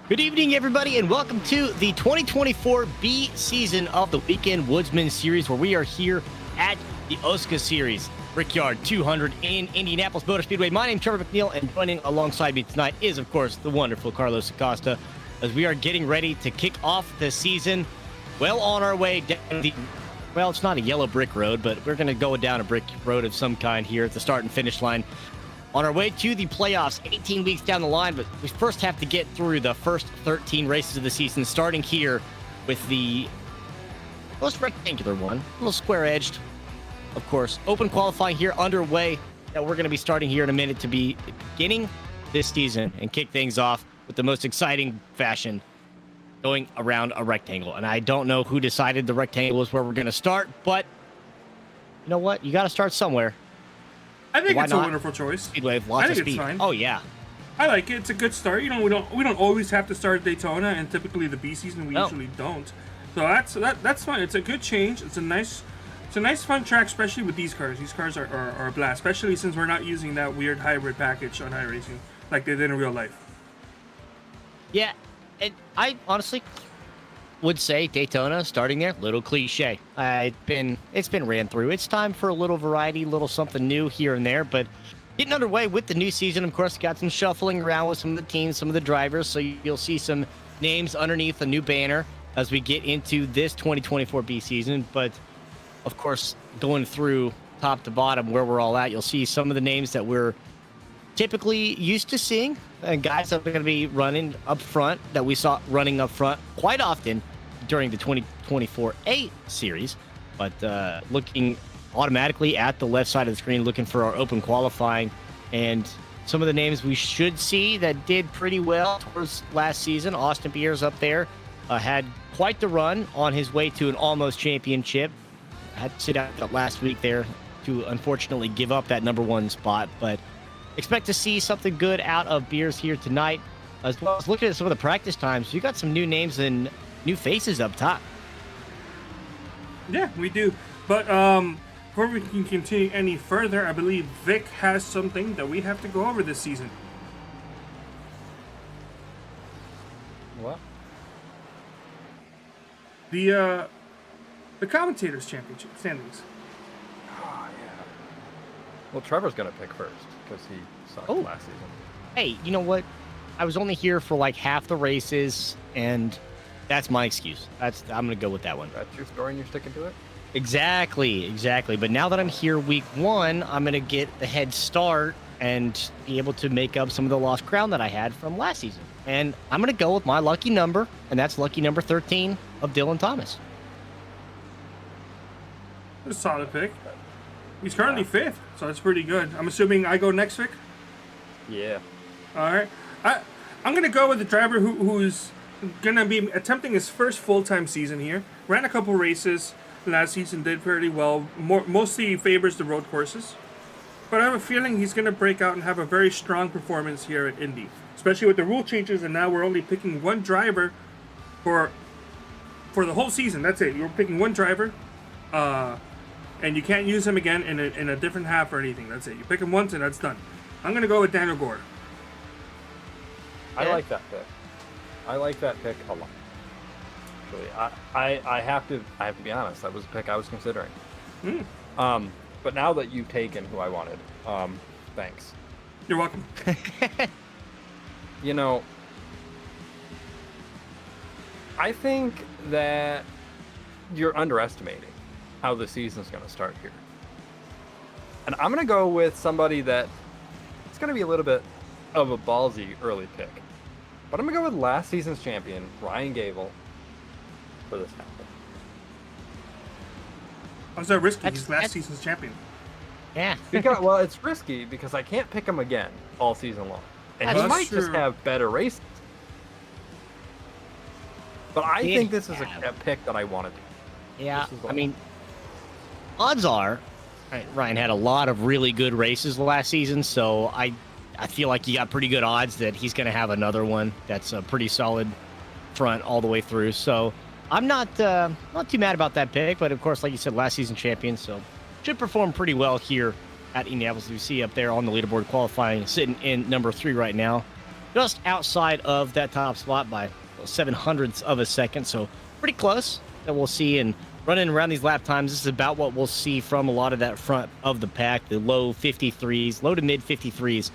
Good evening, everybody, and welcome to the 2024 B season of the Weekend Woodsmen Series, where we are here at the OSCA Series, Brickyard 200 in Indianapolis Motor Speedway. My name is Trevor McNeil, and joining alongside me tonight is, of course, the wonderful Carlos Acosta, as we are getting ready to kick off the season. Well on our way down the, well, it's not a yellow brick road, but we're going to go down a brick road of some kind here at the start and finish line. On our way to the playoffs, 18 weeks down the line, but we first have to get through the first 13 races of the season, starting here with the most rectangular one, a little square-edged, of course. Open qualifying here underway that we're going to be starting here in a minute to be beginning this season and kick things off with the most exciting fashion, going around a rectangle. And I don't know who decided the rectangle is where we're going to start, but you know what? You got to start somewhere. I think it's a wonderful choice. Speedway, lots of speed. It's fine. Oh yeah, I like it. It's a good start. You know, we don't always have to start Daytona, and typically the B season we usually don't. So that's fine. It's a good change. It's a nice fun track, especially with these cars. These cars are a blast, especially since we're not using that weird hybrid package on iRacing like they did in real life. Yeah, and I honestly would say Daytona starting there, little cliche. It's been ran through. It's time for a little variety, little something new here and there. But getting underway with the new season, of course, got some shuffling around with some of the teams, some of the drivers. So you'll see some names underneath a new banner as we get into this 2024 B season. But of course, going through top to bottom where we're all at, you'll see some of the names that we're typically used to seeing, and guys that are going to be running up front that we saw running up front quite often during the 2024 A series. But looking automatically at the left side of the screen, looking for our open qualifying, and some of the names we should see that did pretty well towards last season. Austin Beers up there had quite the run on his way to an almost championship. Had to sit out last week there to unfortunately give up that #1 spot, but expect to see something good out of Beers here tonight, as well as looking at some of the practice times. You got some new names and new faces up top. Yeah, we do. But before we can continue any further, I believe Vic has something that we have to go over this season. What? The commentators championship standings. Oh, yeah. Well, Trevor's going to pick first because he sucked last season. Hey, you know what? I was only here for like half the races, and that's my excuse. I'm going to go with that one. That's your story and you're sticking to it? Exactly. But now that I'm here week 1, I'm going to get the head start and be able to make up some of the lost ground that I had from last season. And I'm going to go with my lucky number, and that's lucky number 13 of Dylan Thomas. That's a solid pick. He's currently 5th, so that's pretty good. I'm assuming I go next, Vic? Yeah. All right. I'm going to go with the driver who's going to be attempting his first full-time season here. Ran a couple races last season, did pretty well. Mostly favors the road courses. But I have a feeling he's going to break out and have a very strong performance here at Indy. Especially with the rule changes, and now we're only picking one driver for the whole season. That's it. You're picking one driver. And you can't use him again in a different half or anything. That's it. You pick him once and that's done. I'm going to go with Daniel Gore. I like that pick. I like that pick a lot. Actually, I have to be honest. That was a pick I was considering. But now that you've taken who I wanted, thanks. You're welcome. You know, I think that you're underestimating how the season's going to start here. And I'm going to go with somebody that it's going to be a little bit of a ballsy early pick. But I'm going to go with last season's champion, Ryan Gable, for this half. How's that risky? He's last season's champion. Yeah. Well, it's risky because I can't pick him again all season long. And he might just have better races. But I think this is a pick that I want to do. Yeah, I mean, odds are Ryan had a lot of really good races last season, so I feel like you got pretty good odds that he's going to have another one that's a pretty solid front all the way through. So I'm not too mad about that pick, but of course, like you said, last season champion, so should perform pretty well here at Indianapolis. You see up there on the leaderboard qualifying, sitting in number 3 right now. just outside of that top spot by 0.07 of a second. So pretty close that we'll see. And running around these lap times, this is about what we'll see from a lot of that front of the pack. The low 53s, low to mid 53s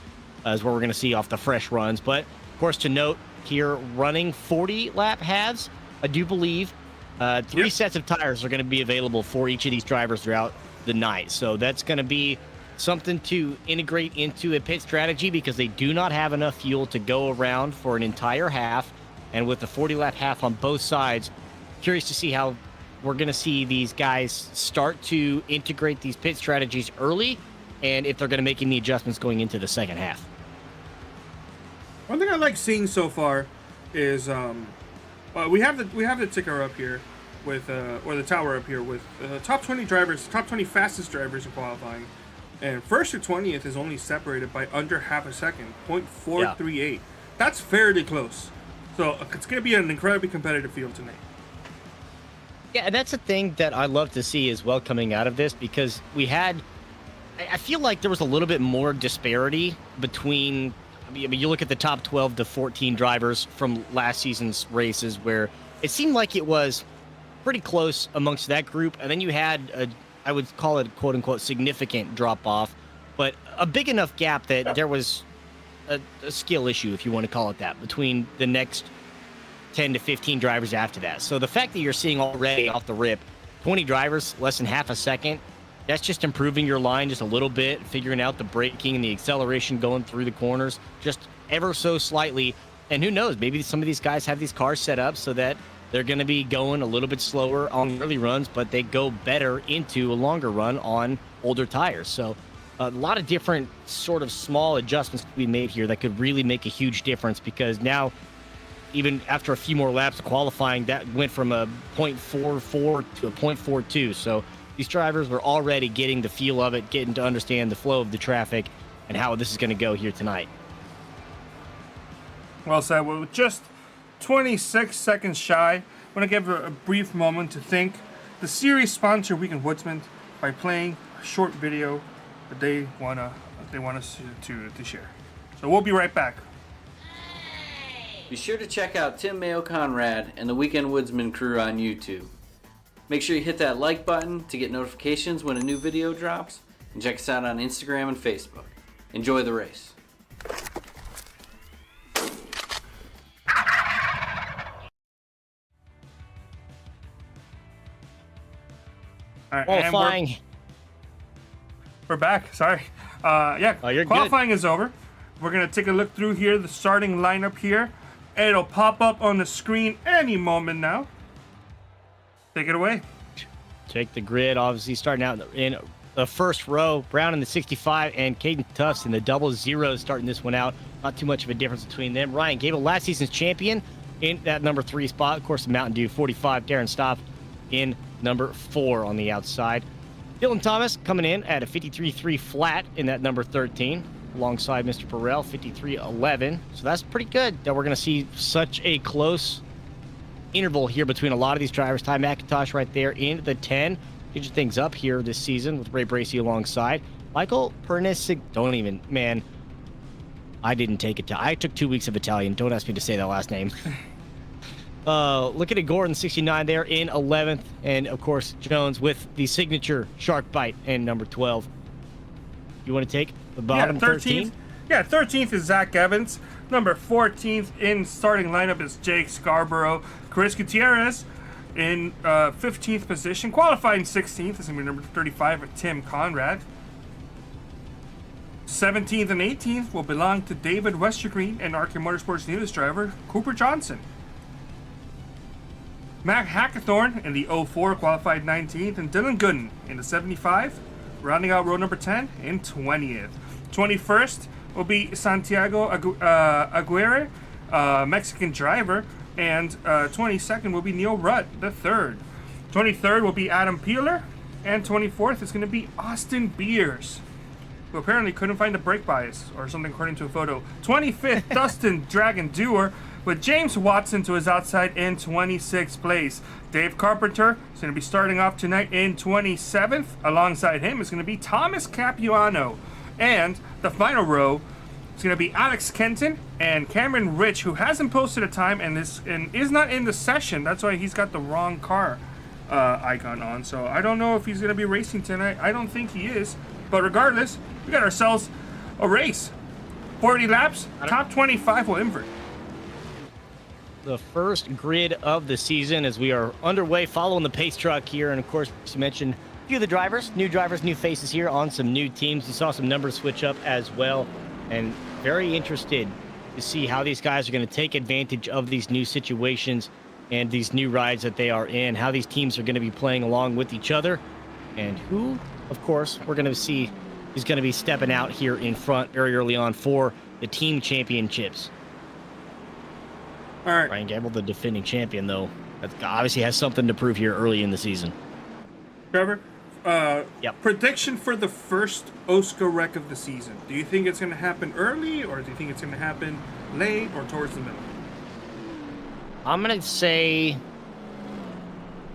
is what we're going to see off the fresh runs. But of course, to note here, running 40 lap halves, I do believe 3 sets of tires are going to be available for each of these drivers throughout the night. So that's going to be something to integrate into a pit strategy because they do not have enough fuel to go around for an entire half. And with the 40 lap half on both sides, curious to see how we're going to see these guys start to integrate these pit strategies early and if they're going to make any adjustments going into the second half. One thing I like seeing so far is we have the ticker up here with or the tower up here with top 20 drivers, top 20 fastest drivers in qualifying, and first to 20th is only separated by under half a second, 0.438. Yeah. That's fairly close. So it's going to be an incredibly competitive field tonight. Yeah, and that's a thing that I love to see as well coming out of this because I feel like there was a little bit more disparity between. I mean, you look at the top 12 to 14 drivers from last season's races where it seemed like it was pretty close amongst that group. And then you had, I would call it, quote unquote, significant drop off, but a big enough gap that there was a skill issue, if you want to call it that, between the next 10 to 15 drivers after that. So the fact that you're seeing already off the rip 20 drivers, less than half a second, that's just improving your line just a little bit, figuring out the braking and the acceleration going through the corners just ever so slightly. And who knows, maybe some of these guys have these cars set up so that they're going to be going a little bit slower on early runs, but they go better into a longer run on older tires. So a lot of different sort of small adjustments to be made here that could really make a huge difference because now, even after a few more laps of qualifying, that went from a 0.44 to a 0.42. So these drivers were already getting the feel of it, getting to understand the flow of the traffic and how this is going to go here tonight. Well said. We're just 26 seconds shy. I want to give a brief moment to thank the series sponsor, Weekend Woodsmen, by playing a short video that they want us to share. So we'll be right back. Be sure to check out Tim Mayo Conrad and the Weekend Woodsman crew on YouTube. Make sure you hit that like button to get notifications when a new video drops, and check us out on Instagram and Facebook. Enjoy the race. All right, Qualifying. We're back. Sorry. You're qualifying good. Is over. We're going to take a look through here, the starting lineup here. It'll pop up on the screen any moment now. Take it away. Take the grid, obviously starting out in the first row. Brown in the 65 and Caden Tufts in the 00 starting this one out. Not too much of a difference between them. Ryan Gable, last season's champion, in that number 3 spot. Of course, the Mountain Dew 45. Darren Stopp in number 4 on the outside. Dylan Thomas coming in at a 53.3 flat in that number 13. Alongside Mr. Burrell, 53.11. So that's pretty good that we're going to see such a close interval here between a lot of these drivers. Ty McIntosh right there in the 10. Changing things up here this season with Ray Bracey alongside. Michael Pernisig, I didn't take it. I took 2 weeks of Italian. Don't ask me to say that last name. Looking at Gordon, 69 there in 11th. And, of course, Jones with the signature shark bite in number 12. You want to take the bottom 13? Yeah, 13th is Zach Evans. Number 14th in starting lineup is Jake Scarborough. Chris Gutierrez in 15th position. Qualifying 16th is going to be number 35 with Tim Conrad. 17th and 18th will belong to David Westergreen and Arcade Motorsports newest driver, Cooper Johnson. Matt Hackathorn in the 04 qualified 19th, and Dylan Gooden in the 75, rounding out row number 10 in 20th. 21st will be Santiago Aguirre, Mexican driver, and 22nd will be Neil Rutt, the 3rd. 23rd will be Adam Peeler, and 24th is going to be Austin Beers, who apparently couldn't find the brake bias or something according to a photo. 25th, Dustin Dragon Dewar, with James Watson to his outside in 26th place. Dave Carpenter is going to be starting off tonight in 27th. Alongside him is going to be Thomas Capuano. And the final row, It's going to be Alex Kenton and Cameron Rich, who hasn't posted a time and is not in the session. That's why he's got the wrong car icon on. So I don't know if he's going to be racing tonight. I don't think he is. But regardless, we got ourselves a race. 40 laps, top 25 will invert. The first grid of the season as we are underway following the pace truck here. And of course, you mentioned a few of the drivers, new faces here on some new teams. You saw some numbers switch up as well. And very interested to see how these guys are going to take advantage of these new situations and these new rides that they are in, how these teams are going to be playing along with each other, and who, of course, we're going to see is going to be stepping out here in front very early on for the team championships. All right. Ryan Gamble, the defending champion, though, that obviously has something to prove here early in the season. Trevor, Yep. prediction for the first OSCA wreck of the season. Do you think it's going to happen early, or do you think it's going to happen late, or towards the middle? I'm going to say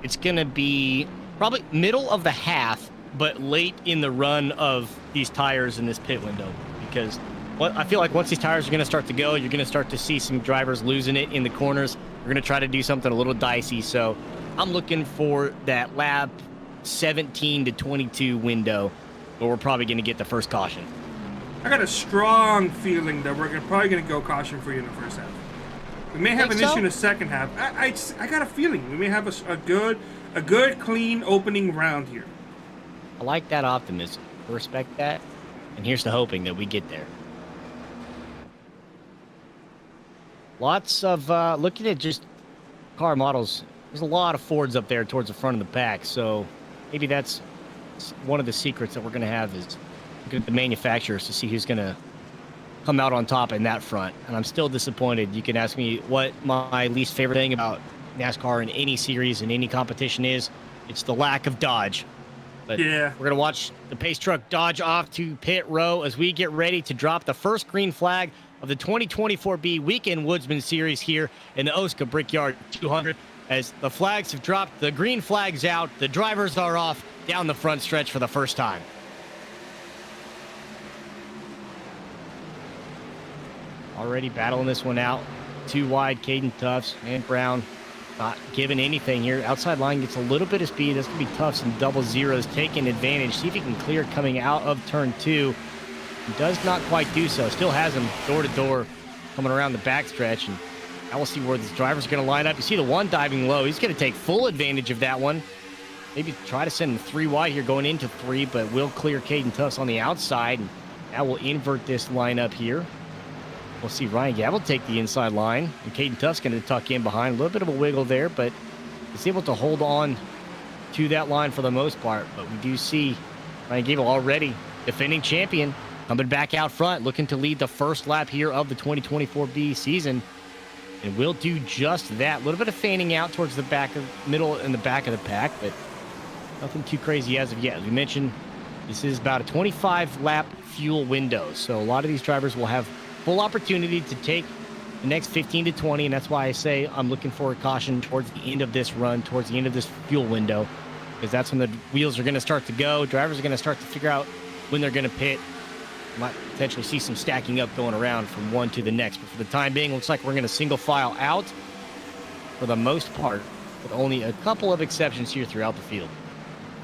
it's going to be probably middle of the half, but late in the run of these tires in this pit window. Because I feel like once these tires are going to start to go, you're going to start to see some drivers losing it in the corners. We're going to try to do something a little dicey. So I'm looking for that lap 17 to 22 window where we're probably going to get the first caution. I got a strong feeling that we're probably going to go caution for you in the first half. We may have an issue in the second half. I got a feeling we may have a good, clean opening round here. I like that optimism. I respect that. And here's to hoping that we get there. Lots of, looking at just car models, there's a lot of Fords up there towards the front of the pack. So maybe that's one of the secrets that we're going to have is looking at the manufacturers to see who's going to come out on top in that front. And I'm still disappointed. You can ask me what my least favorite thing about NASCAR in any series, in any competition is. It's the lack of dodge. But yeah, we're going to watch the pace truck dodge off to pit row as we get ready to drop the first green flag of the 2024B Weekend Woodsman Series here in the OSCA Brickyard 200. As the flags have dropped, the green flag's out, the drivers are off down the front stretch for the first time. Already battling this one out. Too wide, Caden Tufts and Brown not giving anything here. Outside line gets a little bit of speed. This could be Tufts and double zeros taking advantage. See if he can clear coming out of turn 2. He does not quite do so. Still has him door to door coming around the backstretch. And now we'll see where this driver's going to line up. You see the one diving low. He's going to take full advantage of that one. Maybe try to send him 3 wide here going into 3, but will clear Caden Tufts on the outside. And that will invert this lineup here. We'll see Ryan Gavel take the inside line, and Caden Tufts going to tuck in behind. A little bit of a wiggle there, but he's able to hold on to that line for the most part. But we do see Ryan Gavel already defending champion coming back out front, looking to lead the first lap here of the 2024B season. And will do just that. A little bit of fanning out towards the back of middle and the back of the pack, but nothing too crazy as of yet. As we mentioned, this is about a 25 lap fuel window. So a lot of these drivers will have full opportunity to take the next 15 to 20, and that's why I say I'm looking for a caution towards the end of this run, towards the end of this fuel window, because that's when the wheels are going to start to go. Drivers are going to start to figure out when they're going to pit. Might potentially see some stacking up going around from one to the next, but for the time being, looks like we're going to single file out for the most part, with only a couple of exceptions here throughout the field.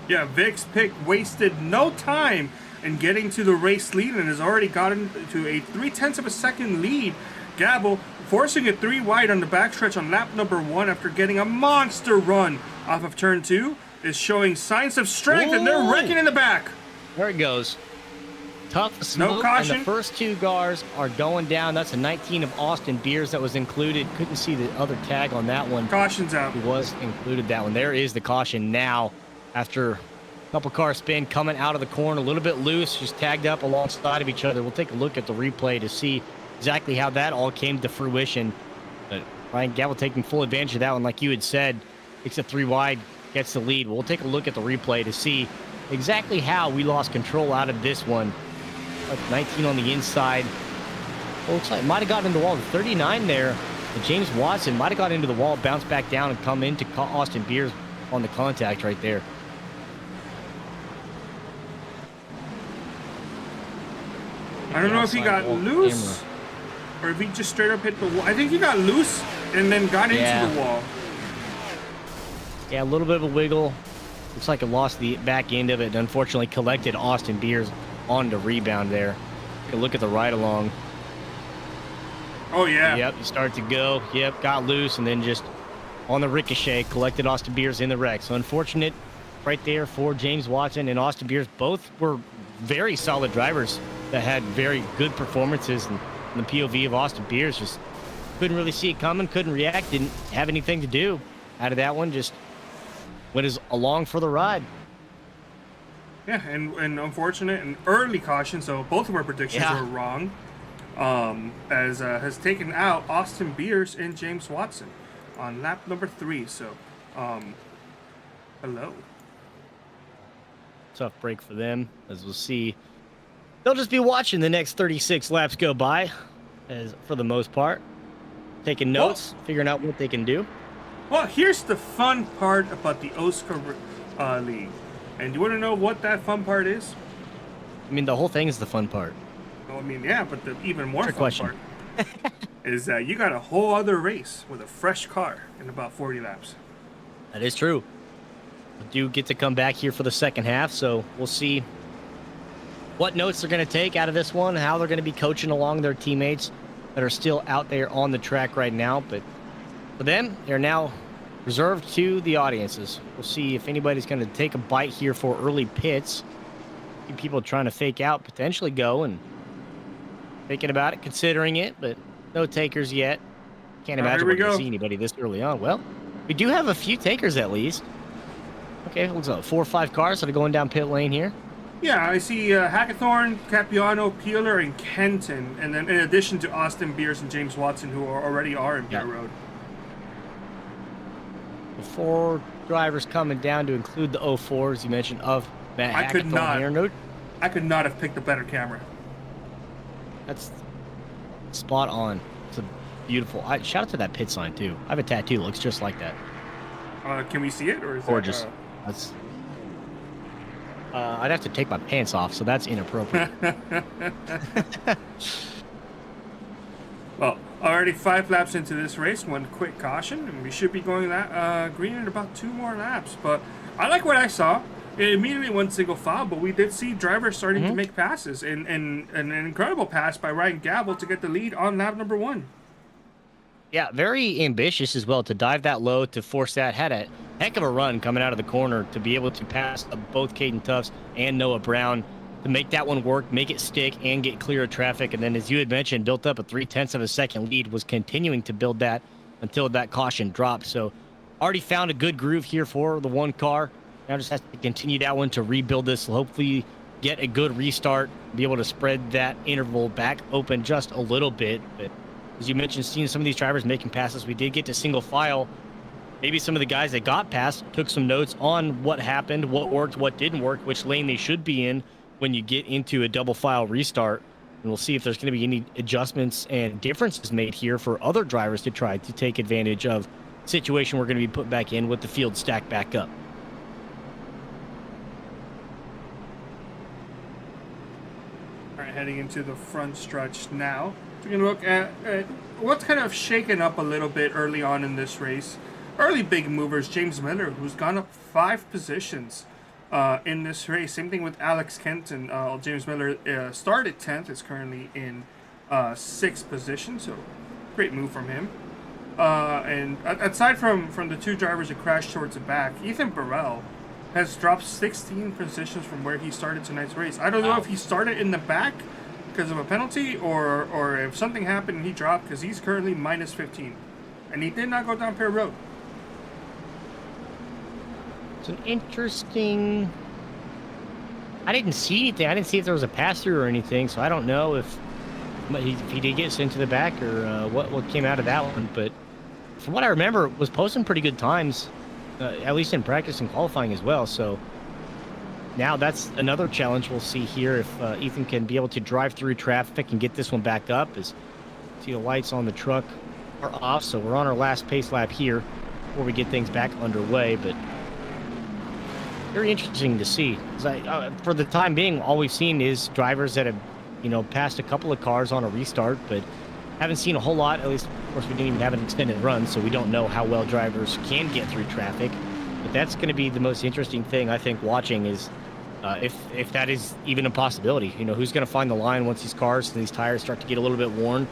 Yeah, Vic's pick wasted no time in getting to the race lead and has already gotten to a 0.3 of a second lead. Gabble forcing it 3 wide on the backstretch on lap number 1 after getting a monster run off of turn 2 is showing signs of strength. Whoa. And they're wrecking in the back. There it goes. Tough smoke, no caution. And the first 2 cars are going down. That's a 19 of Austin Beers that was included. Couldn't see the other tag on that one. Caution's out. It was included, that one. There is the caution now after couple car spin coming out of the corner, a little bit loose, just tagged up alongside of each other. We'll take a look at the replay to see exactly how that all came to fruition. But Ryan Gavel taking full advantage of that one, like you had said. Takes a 3 wide, gets the lead. We'll take a look at the replay to see exactly how we lost control out of this one. Like 19 on the inside. Well, looks like it might have gotten into the wall. The 39 there, and James Watson might have got into the wall, bounced back down, and come into Austin Beers on the contact right there. I don't know if he got loose or if he just straight up hit the wall. I think he got loose and then got into the wall. Yeah, a little bit of a wiggle. Looks like it lost the back end of it and unfortunately collected Austin Beers on the rebound there. Take a look at the ride along. Oh, yeah. Yep, you start to go. Yep, got loose and then just on the ricochet collected Austin Beers in the wreck. So unfortunate right there for James Watson and Austin Beers. Both were very solid drivers that had very good performances. And the POV of Austin Beers just couldn't really see it coming, couldn't react, didn't have anything to do out of that one. Just went along for the ride. Yeah, and unfortunate and early caution, so both of our predictions were wrong. As has taken out Austin Beers and James Watson on lap number 3. So, hello. Tough break for them, as we'll see. They'll just be watching the next 36 laps go by, as for the most part, taking notes, figuring out what they can do. Well, here's the fun part about the OSCA League. And you want to know what that fun part is? I mean, the whole thing is the fun part. Well, I mean, yeah, but the even more fun question. part is that you got a whole other race with a fresh car in about 40 laps. That is true. We do get to come back here for the second half, so we'll see what notes they're going to take out of this one, how they're going to be coaching along their teammates that are still out there on the track right now. But for them, they're now reserved to the audiences. We'll see if anybody's going to take a bite here for early pits. People trying to fake out, potentially go and thinking about it, considering it, but no takers yet. Can't imagine we're going to see anybody this early on. Well, we do have a few takers at least. Okay, looks like 4 or 5 cars that are going down pit lane here. Yeah, I see Hackathorn, Capiano, Peeler, and Kenton, and then in addition to Austin Beers and James Watson, who already are in pit road. The 4 drivers coming down to include the 04s you mentioned of Matt Hackathorn. I could not have picked a better camera. That's spot on. It's a beautiful. Shout out to that pit sign too. I have a tattoo that looks just like that. Can we see it, or is gorgeous? That, That's. I'd have to take my pants off, so that's inappropriate. Well, already 5 laps into this race, 1 quick caution, and we should be going that green in about 2 more laps. But I like what I saw. It immediately went single file, but we did see drivers starting to make passes, and an incredible pass by Ryan Gavel to get the lead on lap number 1. Yeah, very ambitious as well to dive that low, to force that. Had a heck of a run coming out of the corner to be able to pass both Caden Tufts and Noah Brown to make that one work, make it stick, and get clear of traffic. And then, as you had mentioned, built up a 0.3 of a second lead, was continuing to build that until that caution dropped. So already found a good groove here for the 1 car. Now just has to continue that one to rebuild this, hopefully get a good restart, be able to spread that interval back open just a little bit. But as you mentioned, seeing some of these drivers making passes, we did get to single file. Maybe some of the guys that got past took some notes on what happened, what worked, what didn't work, which lane they should be in when you get into a double file restart. And we'll see if there's going to be any adjustments and differences made here for other drivers to try to take advantage of the situation we're going to be put back in with the field stacked back up. All right, heading into the front stretch now. We're going to look at what's kind of shaken up a little bit early on in this race. Early big movers, James Miller, who's gone up 5 positions in this race. Same thing with Alex Kenton. James Miller started 10th, is currently in 6th position, so great move from him. And aside from the 2 drivers that crashed towards the back, Ethan Burrell has dropped 16 positions from where he started tonight's race. I don't know if he started in the back because of a penalty or if something happened and he dropped, because he's currently minus 15. And he did not go down Pier Road. It's an interesting... I didn't see anything. I didn't see if there was a pass-through or anything, so I don't know if he did get sent to the back or what came out of that one. But from what I remember, was posting pretty good times, at least in practice and qualifying as well. So now that's another challenge we'll see here if Ethan can be able to drive through traffic and get this one back up. As see the lights on the truck are off, so we're on our last pace lap here before we get things back underway. But very interesting to see. For the time being, all we've seen is drivers that have past a couple of cars on a restart, but haven't seen a whole lot. At least, of course, we didn't even have an extended run, so we don't know how well drivers can get through traffic. But that's going to be the most interesting thing, I think, watching is if that is even a possibility. Who's going to find the line once these cars and these tires start to get a little bit worn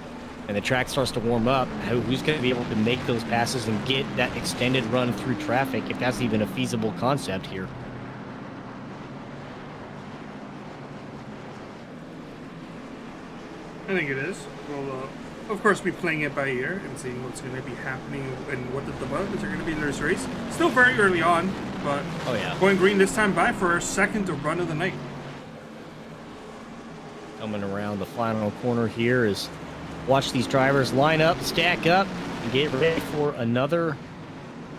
and the track starts to warm up? Who's going to be able to make those passes and get that extended run through traffic, if that's even a feasible concept here? I think it is. We'll, of course, be playing it by ear and seeing what's going to be happening and what the developments are going to be in this race. Still very early on, but oh yeah, going green this time by for our second run of the night. Coming around the final corner here is watch these drivers line up, stack up, and get ready for another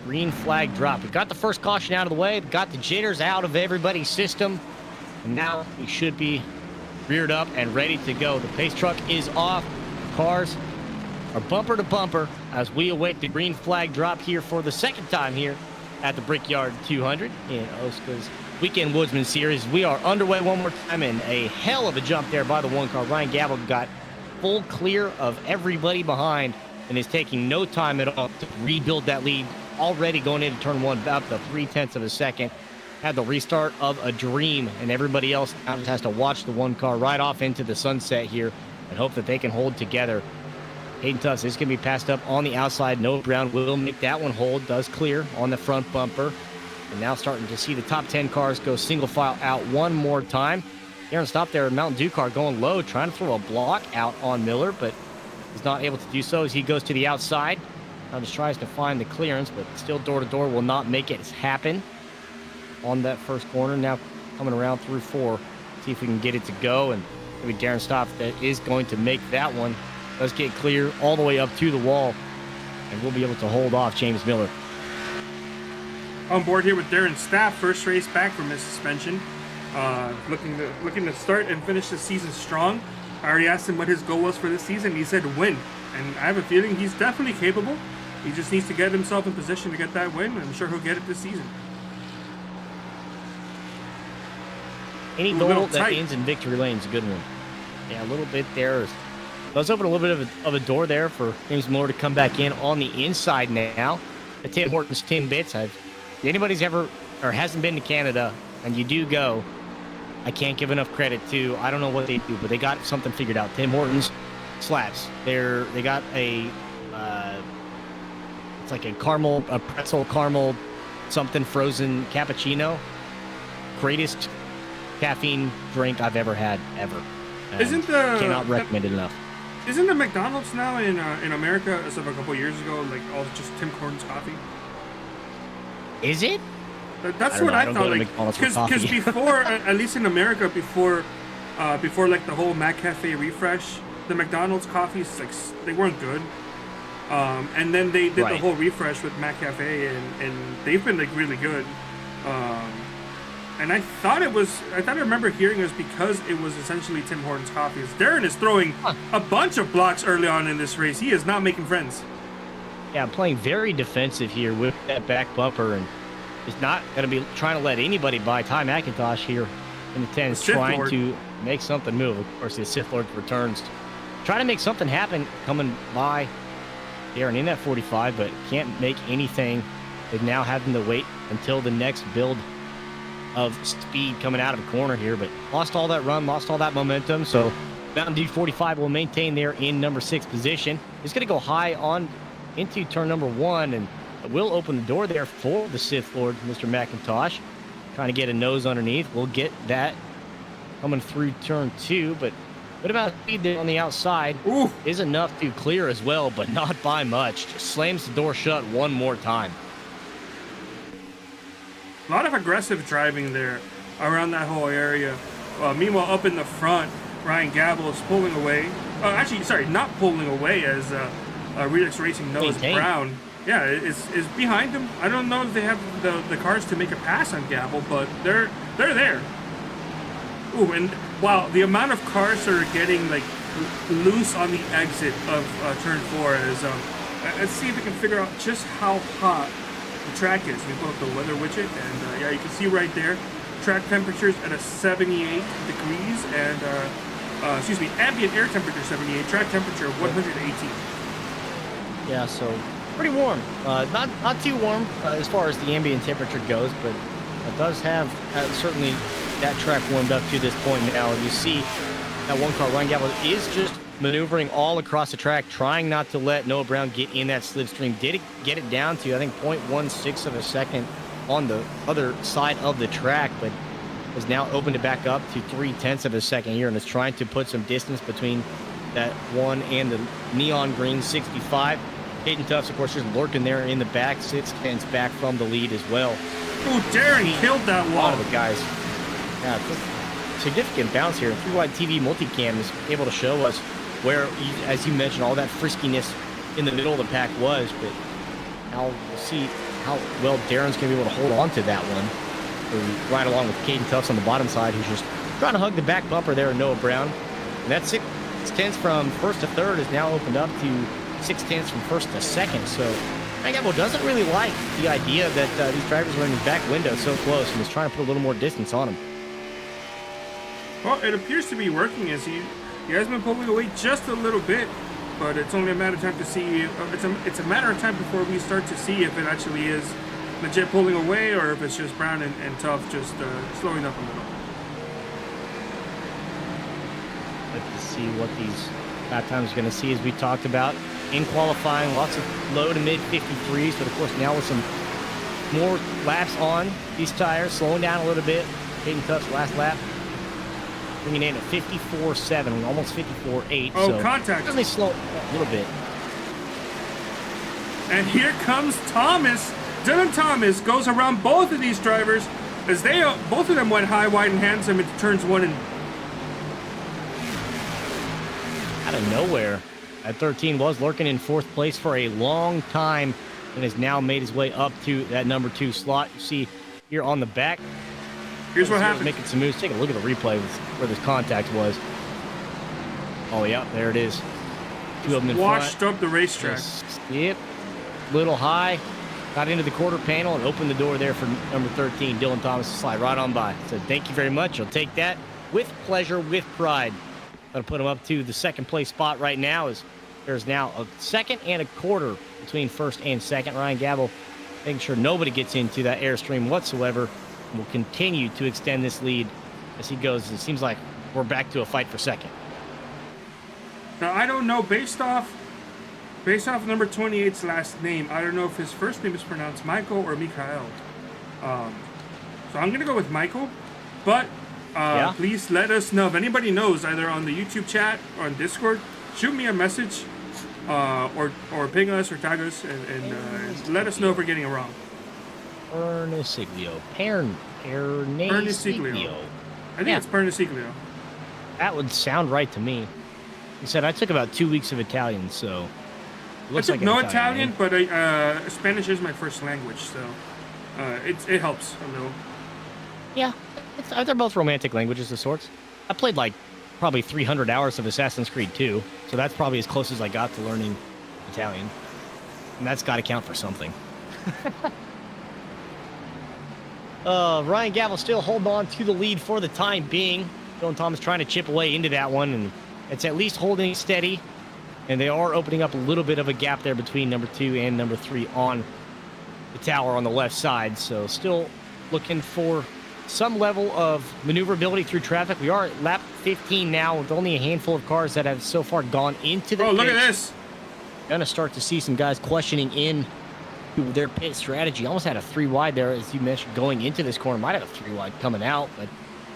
green flag drop. We got the first caution out of the way, got the jitters out of everybody's system, and now we should be reared up and ready to go. The pace truck is off. Cars are bumper to bumper as we await the green flag drop here for the second time here at the Brickyard 200 in OSCA's Weekend Woodsman Series. We are underway one more time, and a hell of a jump there by the one car. Ryan Gabble got full clear of everybody behind and is taking no time at all to rebuild that lead. Already going into turn one, about the 0.3 of a second. Had the restart of a dream, and everybody else now just has to watch the one car right off into the sunset here and hope that they can hold together. Hayden Tufts is going to be passed up on the outside. Noah Brown will make that one hold. Does clear on the front bumper. And now starting to see the top 10 cars go single file out one more time. Aaron stopped there. Mountain Dew car going low, trying to throw a block out on Miller, but is not able to do so as he goes to the outside. Now just tries to find the clearance, but still door-to-door will not make it happen on that first corner. Now coming around through 4. See if we can get it to go, and maybe Darren Stopp that is going to make that one. Does get clear all the way up to the wall, and we'll be able to hold off James Miller. On board here with Darren Stopp, first race back from his suspension. Looking to start and finish the season strong. I already asked him what his goal was for this season. He said win, and I have a feeling he's definitely capable. He just needs to get himself in position to get that win, and I'm sure he'll get it this season. Any goal that ends in victory lane is a good one. Yeah, a little bit there. Let's open a little bit of a door there for James Miller to come back in on the inside now. The Tim Hortons Timbits. If anybody's ever or hasn't been to Canada and you do go, I can't give enough credit to. I don't know what they do, but they got something figured out. Tim Hortons slabs. They got a it's like a pretzel caramel something frozen cappuccino. Greatest caffeine drink I've ever had ever. Cannot recommend it enough. Isn't the McDonald's now in America as of a couple years ago like all just Tim Hortons coffee? Is it? That's what I thought. Because before, at least in America, before like the whole McCafe refresh, the McDonald's coffees like they weren't good. And then they did the whole refresh with McCafe, and they've been like really good. And I remember hearing it was because it was essentially Tim Hortons coffees. Darren is throwing a bunch of blocks early on in this race. He is not making friends. Yeah, I'm playing very defensive here with that back bumper, and is not going to be trying to let anybody by. Ty McIntosh here in the 10 is trying to make something move. Of course, the Sith Lord returns. Trying to make something happen coming by Darren in that 45, but can't make anything. They're now having to wait until the next build of speed coming out of the corner here, but lost all that run, lost all that momentum. So Mountain Dew 45 will maintain there in number 6 position. He's going to go high on into turn number 1, and will open the door there for the Sith Lord, Mr. McIntosh. Trying to get a nose underneath. We'll get that coming through turn 2, but what about speed there on the outside? Ooh. Is enough to clear as well, but not by much. Just slams the door shut one more time. A lot of aggressive driving there around that whole area. Meanwhile, up in the front, Ryan Gabble is pulling away. Not pulling away as Redux Racing Noah's Brown. Yeah, is behind him. I don't know if they have the cars to make a pass on Gabble, but they're there. Ooh, and wow, the amount of cars that are getting like loose on the exit of turn 4 is. Let's see if we can figure out just how hot the track is. We pull up the weather widget, and you can see right there, track temperatures at a 78 degrees, and ambient air temperature 78, track temperature of 118. Yeah, so pretty warm. Not too warm as far as the ambient temperature goes, but it does have certainly that track warmed up to this point now. You see that one car, Ryan Gabble, is just maneuvering all across the track, trying not to let Noah Brown get in that slipstream. Did get it down to, I think, 0.16 of a second on the other side of the track, but has now opened it back up to 0.3 of a second here, and is trying to put some distance between that one and the neon green 65. Caden Tufts, of course, just lurking there in the back, 0.6 back from the lead as well. Oh, Darren killed that A wall. lot of the guys. Yeah, significant bounce here. 3-wide TV multicam is able to show us where, as you mentioned, all that friskiness in the middle of the pack was, but now we'll see how well Darren's going to be able to hold on to that one. Right along with Caden Tufts on the bottom side, who's just trying to hug the back bumper there of Noah Brown. And that 6/10 from first to third is now opened up to 6/10 from first to second. So Ryan Gabble doesn't really like the idea that these drivers are in his back window so close, and is trying to put a little more distance on him. Well, it appears to be working as he has been pulling away just a little bit, but it's only a matter of time to see. It's a matter of time before we start to see if it actually is legit pulling away, or if it's just Brown and Tough just slowing up a little. Let's see what these lap times are going to see, as we talked about in qualifying. Lots of low to mid 53s, but of course now with some more laps on these tires, slowing down a little bit. Caden Tufts last lap bringing in at 54.7, almost 54.8. Oh, so contact. certainly slow a little bit. And here comes Thomas. Dylan Thomas goes around both of these drivers as both of them went high, wide, and handsome into turns 1 and Out of nowhere, at 13 was lurking in fourth place for a long time, and has now made his way up to that number 2 slot. You see here on the back. Here's what happened. Making some moves. Take a look at the replay where this contact was. Oh, yeah, there it is. Two of them in Washed front. up the racetrack. Yep. Little high. Got into the quarter panel and opened the door there for number 13, Dylan Thomas, to slide right on by. So thank you very much. I'll take that with pleasure, with pride. That'll put him up to the second place spot right now, as there's now a second and a quarter between first and second. Ryan Gabble making sure nobody gets into that airstream whatsoever. Will continue to extend this lead as he goes. It seems like we're back to a fight for second. Now, I don't know, based off number 28's last name, I don't know if his first name is pronounced Michael or Mikhail. So I'm going to go with Michael, but Yeah. please let us know if anybody knows, either on the YouTube chat or on Discord. Shoot me a message or ping us or tag us and let us know if we're getting it wrong. Perniciglio. Perniciglio. I think it's Perniciglio. That would sound right to me. He said, I took about 2 weeks of Italian, so... I Looks took like an no Italian, Italian, but Spanish is my first language, so it helps a little. Yeah, they're both romantic languages of sorts. I played like probably 300 hours of Assassin's Creed 2, so that's probably as close as I got to learning Italian. And that's got to count for something. Ryan Gabble still holding on to the lead for the time being. Dylan Thomas trying to chip away into that one, and it's at least holding steady. And they are opening up a little bit of a gap there between number 2 and number 3 on the tower on the left side. So still looking for some level of maneuverability through traffic. We are at lap 15 now, with only a handful of cars that have so far gone into the Oh, look pits. at this. Gonna start to see some guys questioning in their pit strategy. Almost had a 3 wide there, as you mentioned, going into this corner. Might have a 3 wide coming out, but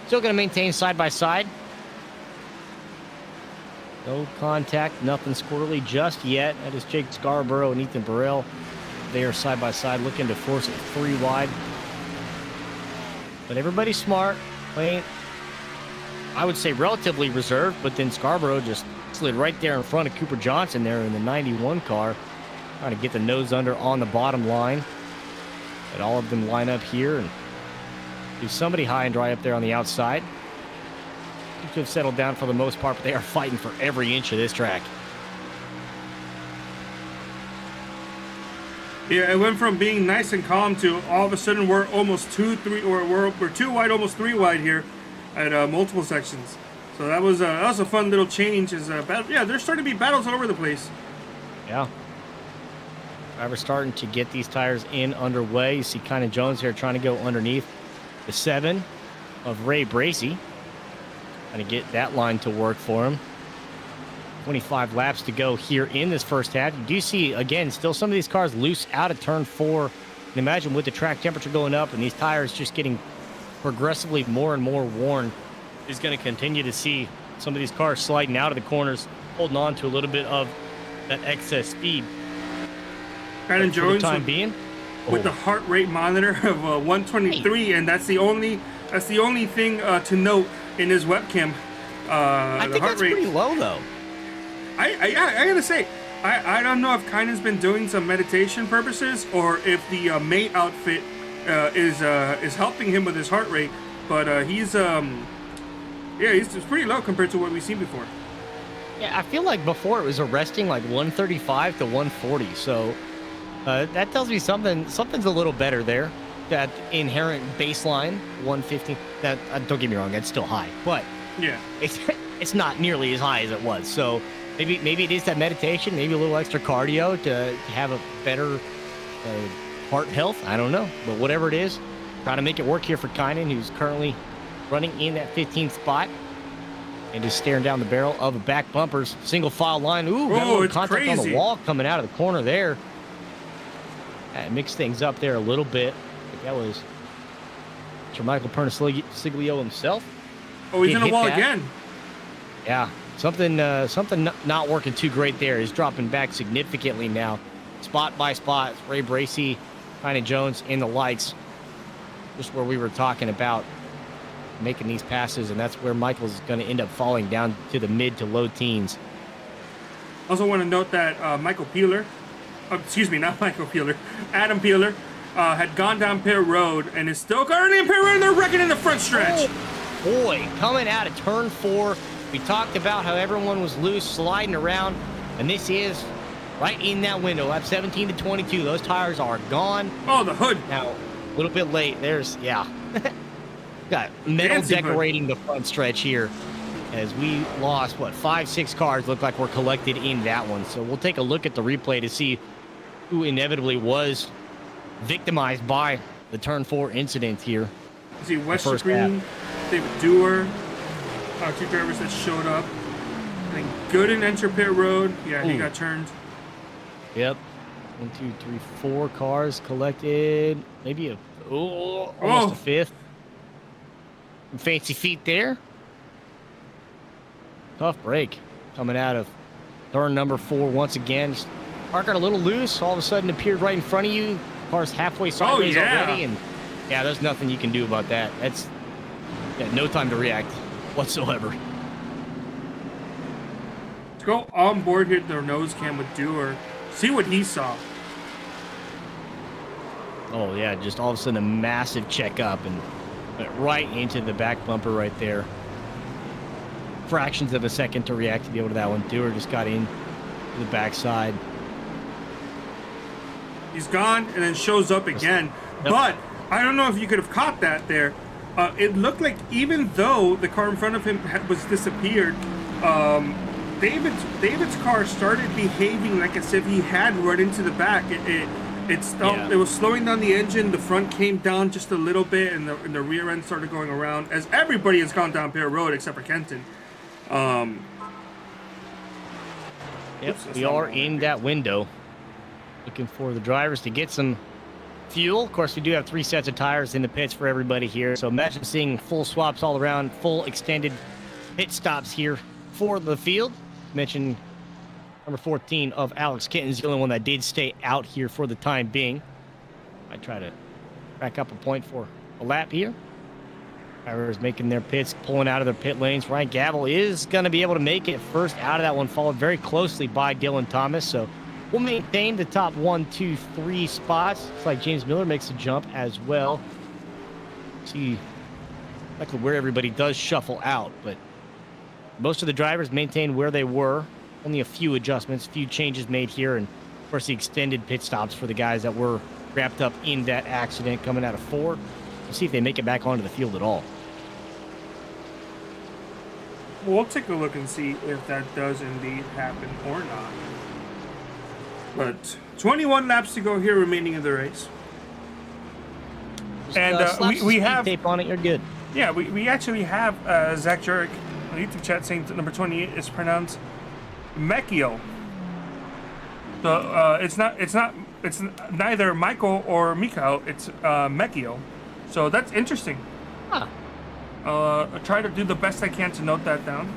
still gonna maintain side by side. No contact, nothing squirrely just yet. That is Jake Scarborough and Ethan Burrell. They are side by side, looking to force it 3 wide. But everybody's smart, playing, I would say, relatively reserved, but then Scarborough just slid right there in front of Cooper Johnson there in the 91 car, trying to get the nose under on the bottom line. But all of them line up here and do somebody high and dry up there on the outside. Seem to have settled down for the most part, but they are fighting for every inch of this track. Yeah, it went from being nice and calm to all of a sudden we're almost 2 wide, almost 3 wide here at multiple sections. So that was a fun little change. Yeah, there's starting to be battles all over the place. Yeah. Drivers starting to get these tires in underway. You see kind of Jones here trying to go underneath the 7 of Ray Bracey. Trying to get that line to work for him. 25 laps to go here in this first half. You do see, again, still some of these cars loose out of turn 4. And imagine with the track temperature going up and these tires just getting progressively more and more worn, is going to continue to see some of these cars sliding out of the corners, holding on to a little bit of that excess speed. Aaron For Jones the time being, with the heart rate monitor of 123, and that's the only thing to note in his webcam. I the think heart that's rate. pretty low, though. I gotta say, I don't know if Kynan's been doing some meditation purposes or if the mate outfit is helping him with his heart rate, but he's pretty low compared to what we've seen before. Yeah, I feel like before it was arresting like 135 to 140, so that tells me something's a little better there. That inherent baseline 150. That don't get me wrong, that's still high, but Yeah. it's not nearly as high as it was. So maybe it is that meditation, maybe a little extra cardio to have a better heart health. I don't know, but whatever it is, trying to make it work here for Kynan, who's currently running in that 15th spot and just staring down the barrel of a back bumper's single file line. Ooh, got a little it's contact on crazy. the wall coming out of the corner there. Mixed things up there a little bit. But that was Sir Michael Pernislio himself. Oh, he's Did in the hit wall that. again. Yeah, something not working too great there. He's dropping back significantly now, spot by spot. Ray Bracey, kind of Jones, and the lights. Just where we were talking about making these passes, and that's where Michael's going to end up falling down to the mid to low teens. Also want to note that Michael Peeler, not Michael Peeler, Adam Peeler, had gone down Pier Road and is still currently in Pier Road, and they're wrecking in the front stretch. Oh, boy, coming out of turn 4. We talked about how everyone was loose, sliding around, and this is right in that window. Lap 17 to 22. Those tires are gone. Oh, the hood. Now, a little bit late. Got metal Fancy hood. decorating the front stretch here as we lost, 5-6 cars look like were collected in that one. So we'll take a look at the replay to see who inevitably was victimized by the turn 4 incident here. You see West first Green, David Dewar, two drivers that showed up. I think Gooden entered Pit Road. Yeah, he Ooh. got turned. Yep. 1, 2, 3, 4 cars collected. Maybe almost a fifth. Some fancy feet there. Tough break coming out of turn number 4 once again. Car got a little loose. All of a sudden appeared right in front of you. Car's halfway sideways already, and yeah, there's nothing you can do about that. That's no time to react whatsoever. Let's go on board, hit their nose cam with Dewar. See what he saw. Oh yeah, just all of a sudden a massive check up and went right into the back bumper right there. Fractions of a second to react to be able to that one. Dewar just got in to the backside. He's gone and then shows up again. Yep. But I don't know if you could have caught that there. It looked like even though the car in front of him was disappeared, David's car started behaving like as if he had run into the back. It stopped. Yeah. It was slowing down the engine. The front came down just a little bit, and the rear end started going around. As everybody has gone down Pier Road except for Kenton. Yep, Oops, we are in that window. Looking for the drivers to get some fuel. Of course, we do have 3 sets of tires in the pits for everybody here. So imagine seeing full swaps all around, full extended pit stops here for the field. Mentioned number 14 of Alex Kitten's the only one that did stay out here for the time being. I try to rack up a point for a lap here. Drivers making their pits, pulling out of their pit lanes. Ryan Gavel is going to be able to make it first out of that one, followed very closely by Dylan Thomas. So we'll maintain the top 1, 2, 3 spots. Looks like James Miller makes a jump as well. See exactly where everybody does shuffle out, but most of the drivers maintain where they were. Only a few adjustments, a few changes made here, and of course the extended pit stops for the guys that were wrapped up in that accident coming out of 4. We'll see if they make it back onto the field at all. we'll take a look and see if that does indeed happen or not. But 21 laps to go here remaining in the race. Just, And slap some we speed have tape on it. You're good. Yeah, we actually have Zach Jurek on the YouTube chat saying that number 28 is pronounced Mekio. So it's neither Michael or Mikhail, it's Mekio. So that's interesting. Huh. I try to do the best I can to note that down.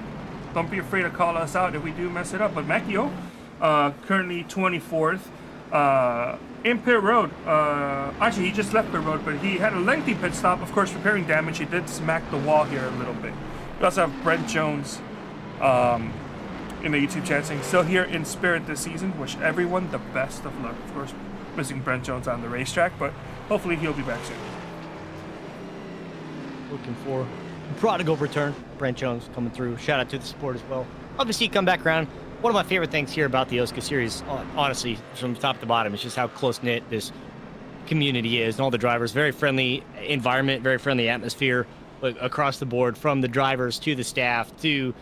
Don't be afraid to call us out if we do mess it up. But Mekio, currently 24th. In pit road, actually he just left pit road, but he had a lengthy pit stop, of course, repairing damage. He did smack the wall here a little bit. We also have Brent Jones in the YouTube chat saying, still here in spirit this season. Wish everyone the best of luck. Of course, missing Brent Jones on the racetrack, but hopefully he'll be back soon. Looking for a prodigal return. Brent Jones coming through. Shout out to the support as well. Obviously, come back around. One of my favorite things here about the OSCA series, honestly, from top to bottom, is just how close-knit this community is and all the drivers. Very friendly environment, very friendly atmosphere across the board, from the drivers to the staff to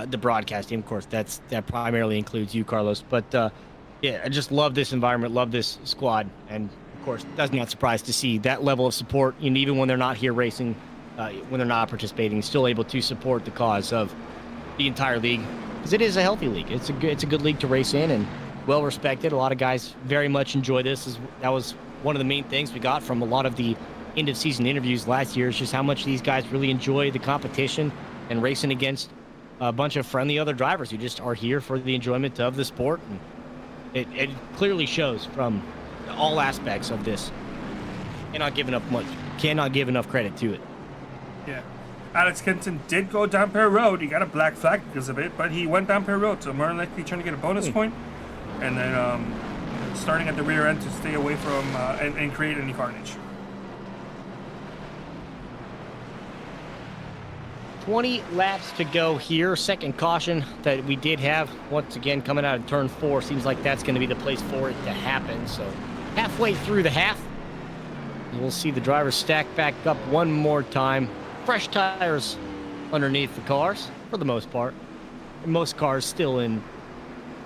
the broadcasting. Of course, that primarily includes you, Carlos. But yeah, I just love this environment, love this squad. And of course, that's not surprised to see that level of support, even when they're not here racing, when they're not participating, still able to support the cause of the entire league. Because it is a healthy league. It's a good league to race in, and well respected. A lot of guys very much enjoy this. That was one of the main things we got from a lot of the end of season interviews last year, is just how much these guys really enjoy the competition and racing against a bunch of friendly other drivers who just are here for the enjoyment of the sport. And it clearly shows from all aspects of this. Cannot give enough credit to it. Yeah. Alex Kenton did go down Pear Road. He got a black flag because of it, but he went down Pear Road, so more than likely trying to get a bonus point, and then starting at the rear end to stay away from and create any carnage. 20 laps to go here. Second caution that we did have, once again, coming out of turn 4. Seems like that's going to be the place for it to happen. So halfway through the half, we'll see the drivers stack back up one more time. Fresh tires underneath the cars, for the most part. And most cars still in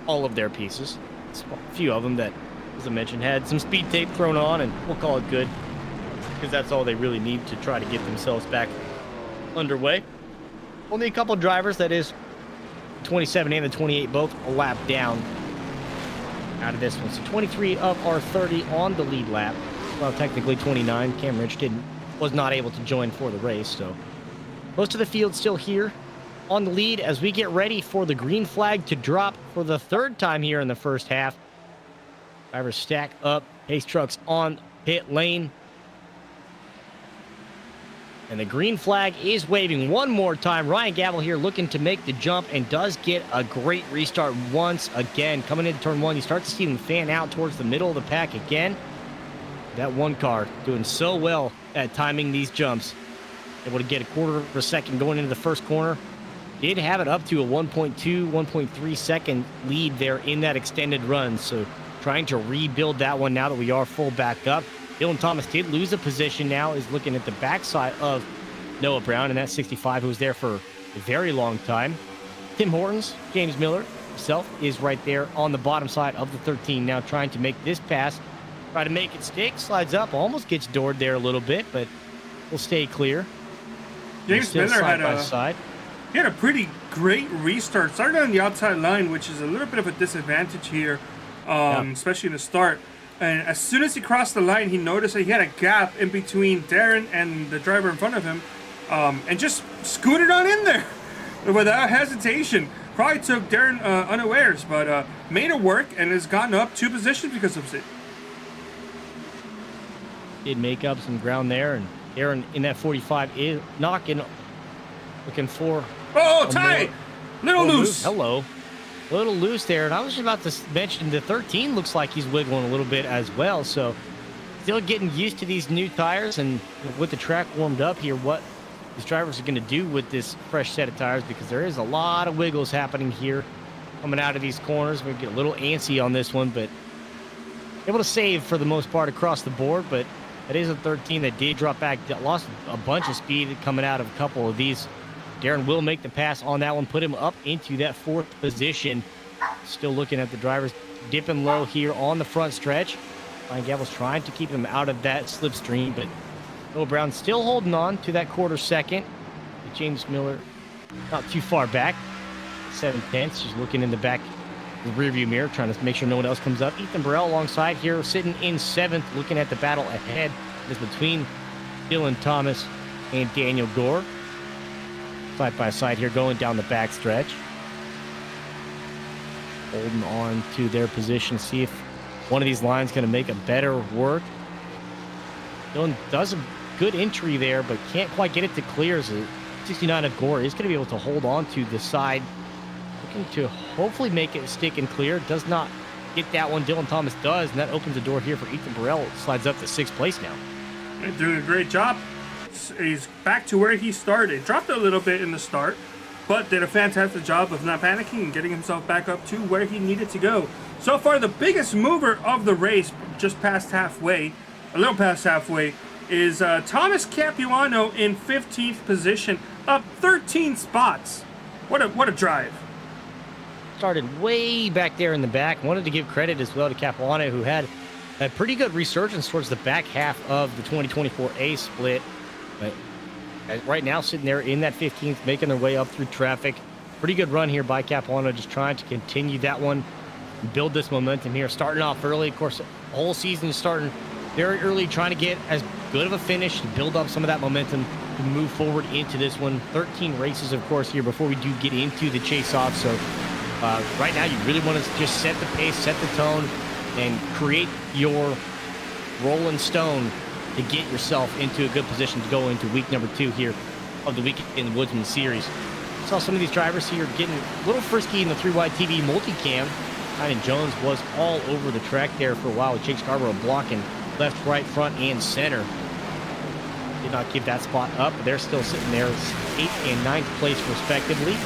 all of their pieces. A few of them that, as I mentioned, had some speed tape thrown on, and we'll call it good, because that's all they really need to try to get themselves back underway. Only a couple drivers, that is 27 and the 28, both a lap down out of this one. So 23 of our 30 on the lead lap. Well, technically 29. Cam Rich was not able to join for the race, so most of the field still here on the lead as we get ready for the green flag to drop for the third time here in the first half. Drivers stack up, pace trucks on pit lane, and the green flag is waving one more time. Ryan Gavel here looking to make the jump, and does get a great restart once again. Coming into turn 1, you start to see them fan out towards the middle of the pack again. That one car doing so well at timing these jumps. Able to get a quarter of a second going into the first corner. Did have it up to a 1.2, 1.3 second lead there in that extended run. So trying to rebuild that one now that we are full back up. Dylan Thomas did lose a position now, is looking at the backside of Noah Brown, and that 65 who was there for a very long time. Tim Hortons, James Miller himself is right there on the bottom side of the 13 now, trying to make this pass. Try to make it stick, slides up, almost gets doored there a little bit, but will stay clear. James Miller had a pretty great restart. Started on the outside line, which is a little bit of a disadvantage here, especially in the start. And as soon as he crossed the line, he noticed that he had a gap in between Darren and the driver in front of him, and just scooted on in there without hesitation. Probably took Darren unawares, but made it work and has gotten up 2 positions because of it. Did make up some ground there, and Aaron in that 45 is looking for... Oh, Ty! Little loose. Hello. A little loose there, and I was just about to mention the 13 looks like he's wiggling a little bit as well, so still getting used to these new tires, and with the track warmed up here, what these drivers are going to do with this fresh set of tires, because there is a lot of wiggles happening here coming out of these corners. We get a little antsy on this one, but able to save for the most part across the board. But that is a 13 that did drop back, that lost a bunch of speed coming out of a couple of these Darren will make the pass on that one, put him up into that 4th position. Still looking at the drivers dipping low here on the front stretch. Ryan Gavel's trying to keep him out of that slipstream, but Noah Brown still holding on to that 1/4 second. James Miller not too far back. 7/10, just looking in the back the rearview mirror, trying to make sure no one else comes up. Ethan Burrell alongside here, sitting in 7th, looking at the battle ahead. Is between Dylan Thomas and Daniel Gore. Side by side here, going down the back stretch. Holding on to their position, see if one of these lines going to make a better work. Dylan does a good entry there, but can't quite get it to clear. As a 69 of Gore is going to be able to hold on to the side. Looking to hopefully make it stick and clear. Does not get that one. Dylan Thomas does, and that opens the door here for Ethan Burrell. Slides up to 6th place now. They're doing a great job. He's back to where he started. Dropped a little bit in the start, but did a fantastic job of not panicking and getting himself back up to where he needed to go. So far, the biggest mover of the race, just past halfway, a little past halfway, is Thomas Capuano in 15th position, up 13 spots. What a drive. Started way back there in the back. Wanted to give credit as well to Capuano, who had a pretty good resurgence towards the back half of the 2024 A split. But right now, sitting there in that 15th, making their way up through traffic. Pretty good run here by Capuano, just trying to continue that one, and build this momentum here. Starting off early, of course, the whole season is starting very early, trying to get as good of a finish to build up some of that momentum to move forward into this one. 13 races, of course, here before we do get into the chase-off. So right now, you really want to just set the pace, set the tone, and create your rolling stone to get yourself into a good position to go into week number 2 here of the Weekend Woodsman Series. Saw some of these drivers here getting a little frisky in the 3-wide TV multicam. Ryan Jones was all over the track there for a while with Jake Scarborough blocking left, right, front, and center. Did not give that spot up, but they're still sitting there 8th and 9th place respectively.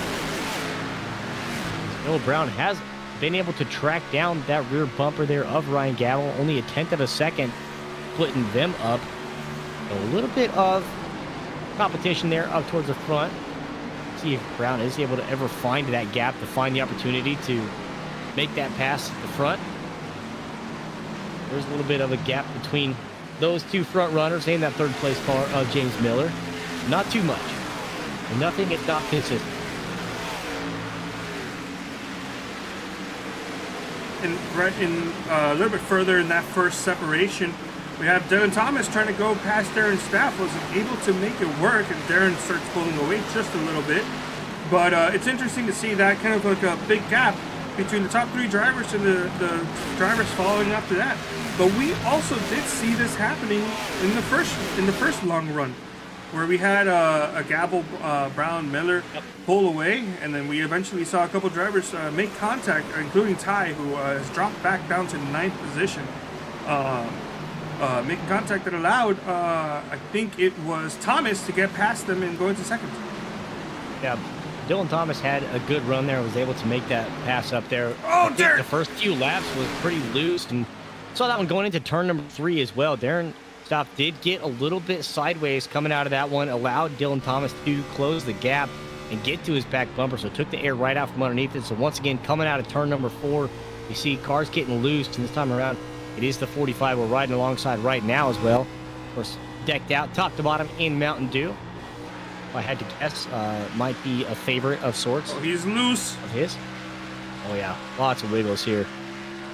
Noah Brown has been able to track down that rear bumper there of Ryan Gavel, only a 1/10 of a second, splitting them up. A little bit of competition there up towards the front. See if Brown is able to ever find that gap, to find the opportunity to make that pass at the front. There's a little bit of a gap between those two front runners and that 3rd place car of James Miller. Not too much. Nothing, it's not consistent. And right in a little bit further in that first separation, we have Dylan Thomas trying to go past Darren Staff, wasn't able to make it work, and Darren starts pulling away just a little bit. But it's interesting to see that kind of like a big gap between the top 3 drivers and the drivers following after that. But we also did see this happening in the first long run, where we had a Gavel, Brown, Miller pull away, and then we eventually saw a couple drivers make contact, including Ty, who has dropped back down to 9th position. Making contact that allowed, I think it was Thomas to get past them and go into 2nd. Yeah, Dylan Thomas had a good run there, was able to make that pass up there. Oh, Darren! The first few laps was pretty loose, and saw that one going into turn number 3 as well. Darren Staff did get a little bit sideways coming out of that one, allowed Dylan Thomas to close the gap and get to his back bumper, so took the air right out from underneath it. So once again, coming out of turn number 4, you see cars getting loose, and this time around, it is the 45 we're riding alongside right now as well. Of course, decked out top to bottom in Mountain Dew. If I had to guess, might be a favorite of sorts. Oh, he's loose. Of his. Oh yeah, lots of wiggles here.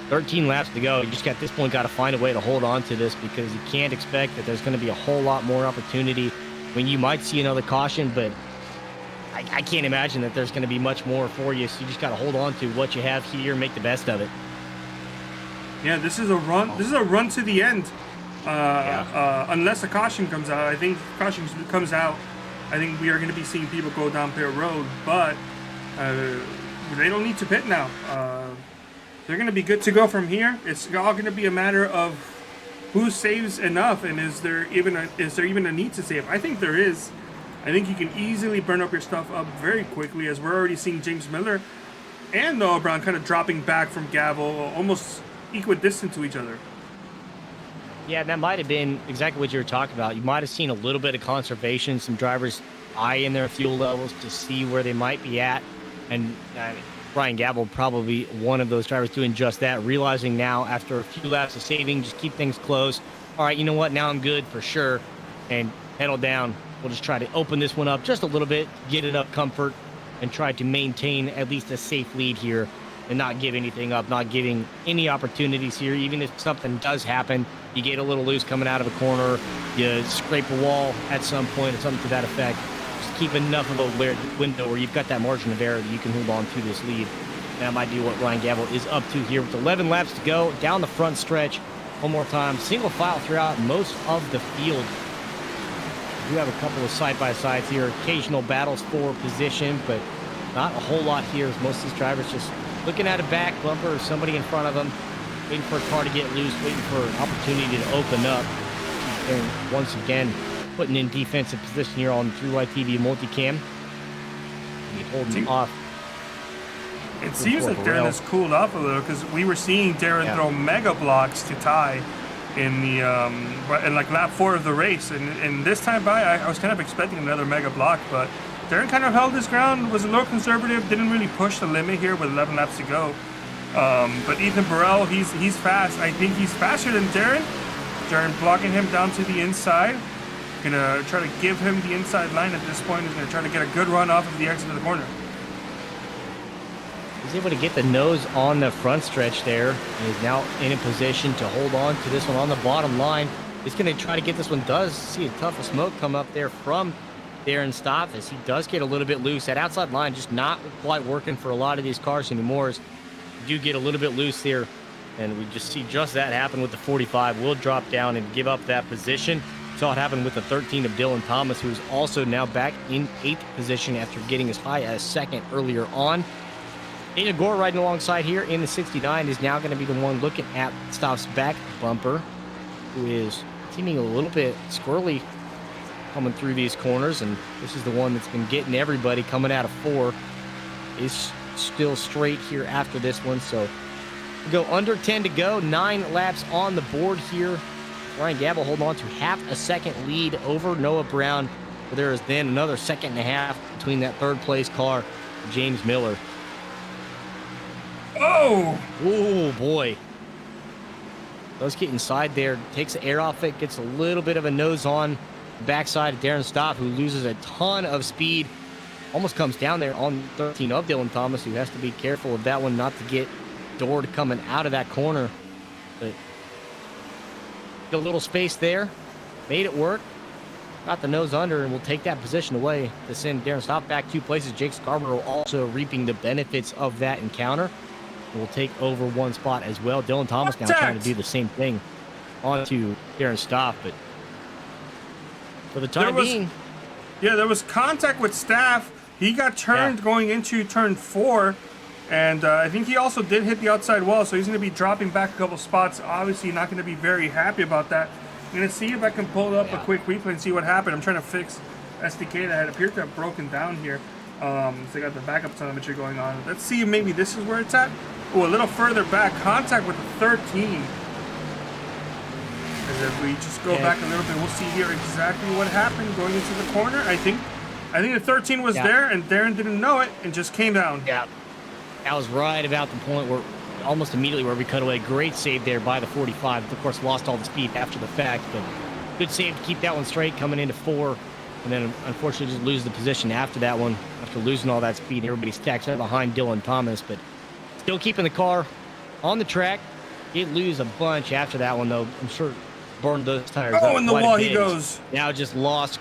13 laps to go. You just at this point got to find a way to hold on to this, because you can't expect that there's going to be a whole lot more opportunity when you might see another caution, but I can't imagine that there's going to be much more for you. So you just got to hold on to what you have here, make the best of it. Yeah, this is a run. This is a run to the end. Unless a caution comes out. I think if caution comes out, I think we are going to be seeing people go down pit road, but they don't need to pit now. They're going to be good to go from here. It's all going to be a matter of who saves enough, and is there even a need to save? I think there is. I think you can easily burn up your stuff up very quickly, as we're already seeing James Miller and Noah Brown kind of dropping back from Gavel, almost equidistant to each other. Yeah, that might have been exactly what you were talking about. You might have seen a little bit of conservation, some drivers eye in their fuel levels to see where they might be at. And Brian Gabble probably one of those drivers doing just that, realizing now after a few laps of saving, just keep things close. All right, you know what? Now I'm good for sure. And pedal down. We'll just try to open this one up just a little bit, get it up comfort, and try to maintain at least a safe lead here and not give anything up, not giving any opportunities here. Even if something does happen, you get a little loose coming out of a corner, you scrape a wall at some point or something to that effect. Just keep enough of a window where you've got that margin of error that you can hold on to this lead. That might be what Ryan Gabble is up to here with 11 laps to go down the front stretch. One more time, single file throughout most of the field. We do have a couple of side-by-sides here, occasional battles for position, but not a whole lot here as most of these drivers just looking at a back bumper or somebody in front of them, waiting for a car to get loose, waiting for an opportunity to open up. And once again, putting in defensive position here on 3YTV multicam. Holding off. It seems like Darren has cooled off a little because we were seeing Darren throw mega blocks to Ty in the in like lap 4 of the race, and this time by I was kind of expecting another mega block, but Darren kind of held his ground, was a little conservative, didn't really push the limit here with 11 laps to go. But Ethan Burrell, he's fast. I think he's faster than Darren. Darren blocking him down to the inside. Gonna try to give him the inside line at this point. He's gonna try to get a good run off of the exit of the corner. He's able to get the nose on the front stretch there. And he's now in a position to hold on to this one on the bottom line. He's going to try to get this one. Does see a tuff of smoke come up there from Darren Stoff as he does get a little bit loose. That outside line just not quite working for a lot of these cars anymore. As you do get a little bit loose here. And we just see just that happen with the 45. Will drop down and give up that position. Saw it happen with the 13 of Dylan Thomas, who's also now back in 8th position after getting as high as 2nd earlier on. Dana Gore riding alongside here in the 69 is now going to be the one looking at Stoff's back bumper, who is seeming a little bit squirrely coming through these corners, and this is the one that's been getting everybody coming out of 4. Is still straight here after this one, so we go under 10 to go, 9 laps on the board here. Ryan Gabble holding on to half a second lead over Noah Brown, but there is then another second and a half between that third place car, James Miller. Oh! Oh, boy. Does get inside there, takes the air off it, gets a little bit of a nose on the backside of Darren Stoff, who loses a ton of speed. Almost comes down there on 13 of Dylan Thomas, who has to be careful of that one not to get doored coming out of that corner. But a little space there, made it work. Got the nose under, and will take that position away to send Darren Stoff back 2 places. Jake Scarborough also reaping the benefits of that encounter. Will take over 1 spot as well. Dylan Thomas now trying to do the same thing onto Darren Stoff, but for the time being. Yeah, there was contact with Staff. He got turned going into turn 4, and I think he also did hit the outside wall, so he's going to be dropping back a couple spots. Obviously not going to be very happy about that. I'm going to see if I can pull up a quick replay and see what happened. I'm trying to fix SDK that had appeared to have broken down here. So they got the backup telemetry going on. Let's see if maybe this is where it's at. Oh, a little further back, contact with the 13. As if we just go back a little bit, we'll see here exactly what happened going into the corner. I think the 13 was there, and Darren didn't know it and just came down. Yeah, that was right about the point where, almost immediately where we cut away. Great save there by the 45. Of course, lost all the speed after the fact, but good save to keep that one straight coming into 4. And then, unfortunately, just lose the position after that one. After losing all that speed, everybody stacks up behind Dylan Thomas, but still keeping the car on the track. Did lose a bunch after that one, though. I'm sure burned those tires. Oh, in the wall he goes. Now just lost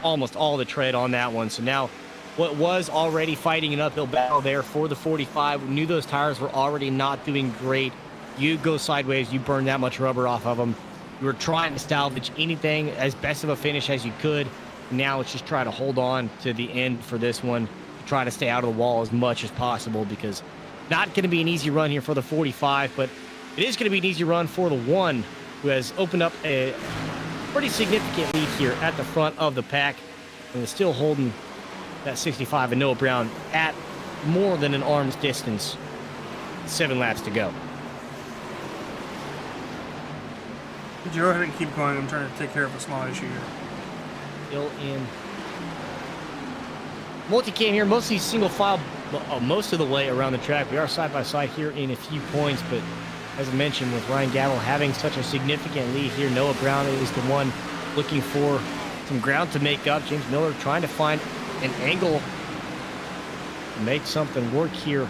almost all the tread on that one. So now what was already fighting an uphill battle there for the 45. We knew those tires were already not doing great. You go sideways, you burn that much rubber off of them. You were trying to salvage anything as best of a finish as you could. Now it's just try to hold on to the end for this one. Try to stay out of the wall as much as possible, because not going to be an easy run here for the 45, but it is going to be an easy run for the 1, who has opened up a pretty significant lead here at the front of the pack, and is still holding that 65 and Noah Brown at more than an arm's distance. 7 laps to go. Could you go ahead and keep going? I'm trying to take care of a small issue here. Still in Multicam here, mostly single file most of the way around the track. We are side by side here in a few points, but as I mentioned, with Ryan Gavel having such a significant lead here, Noah Brown is the one looking for some ground to make up. James Miller trying to find an angle to make something work here.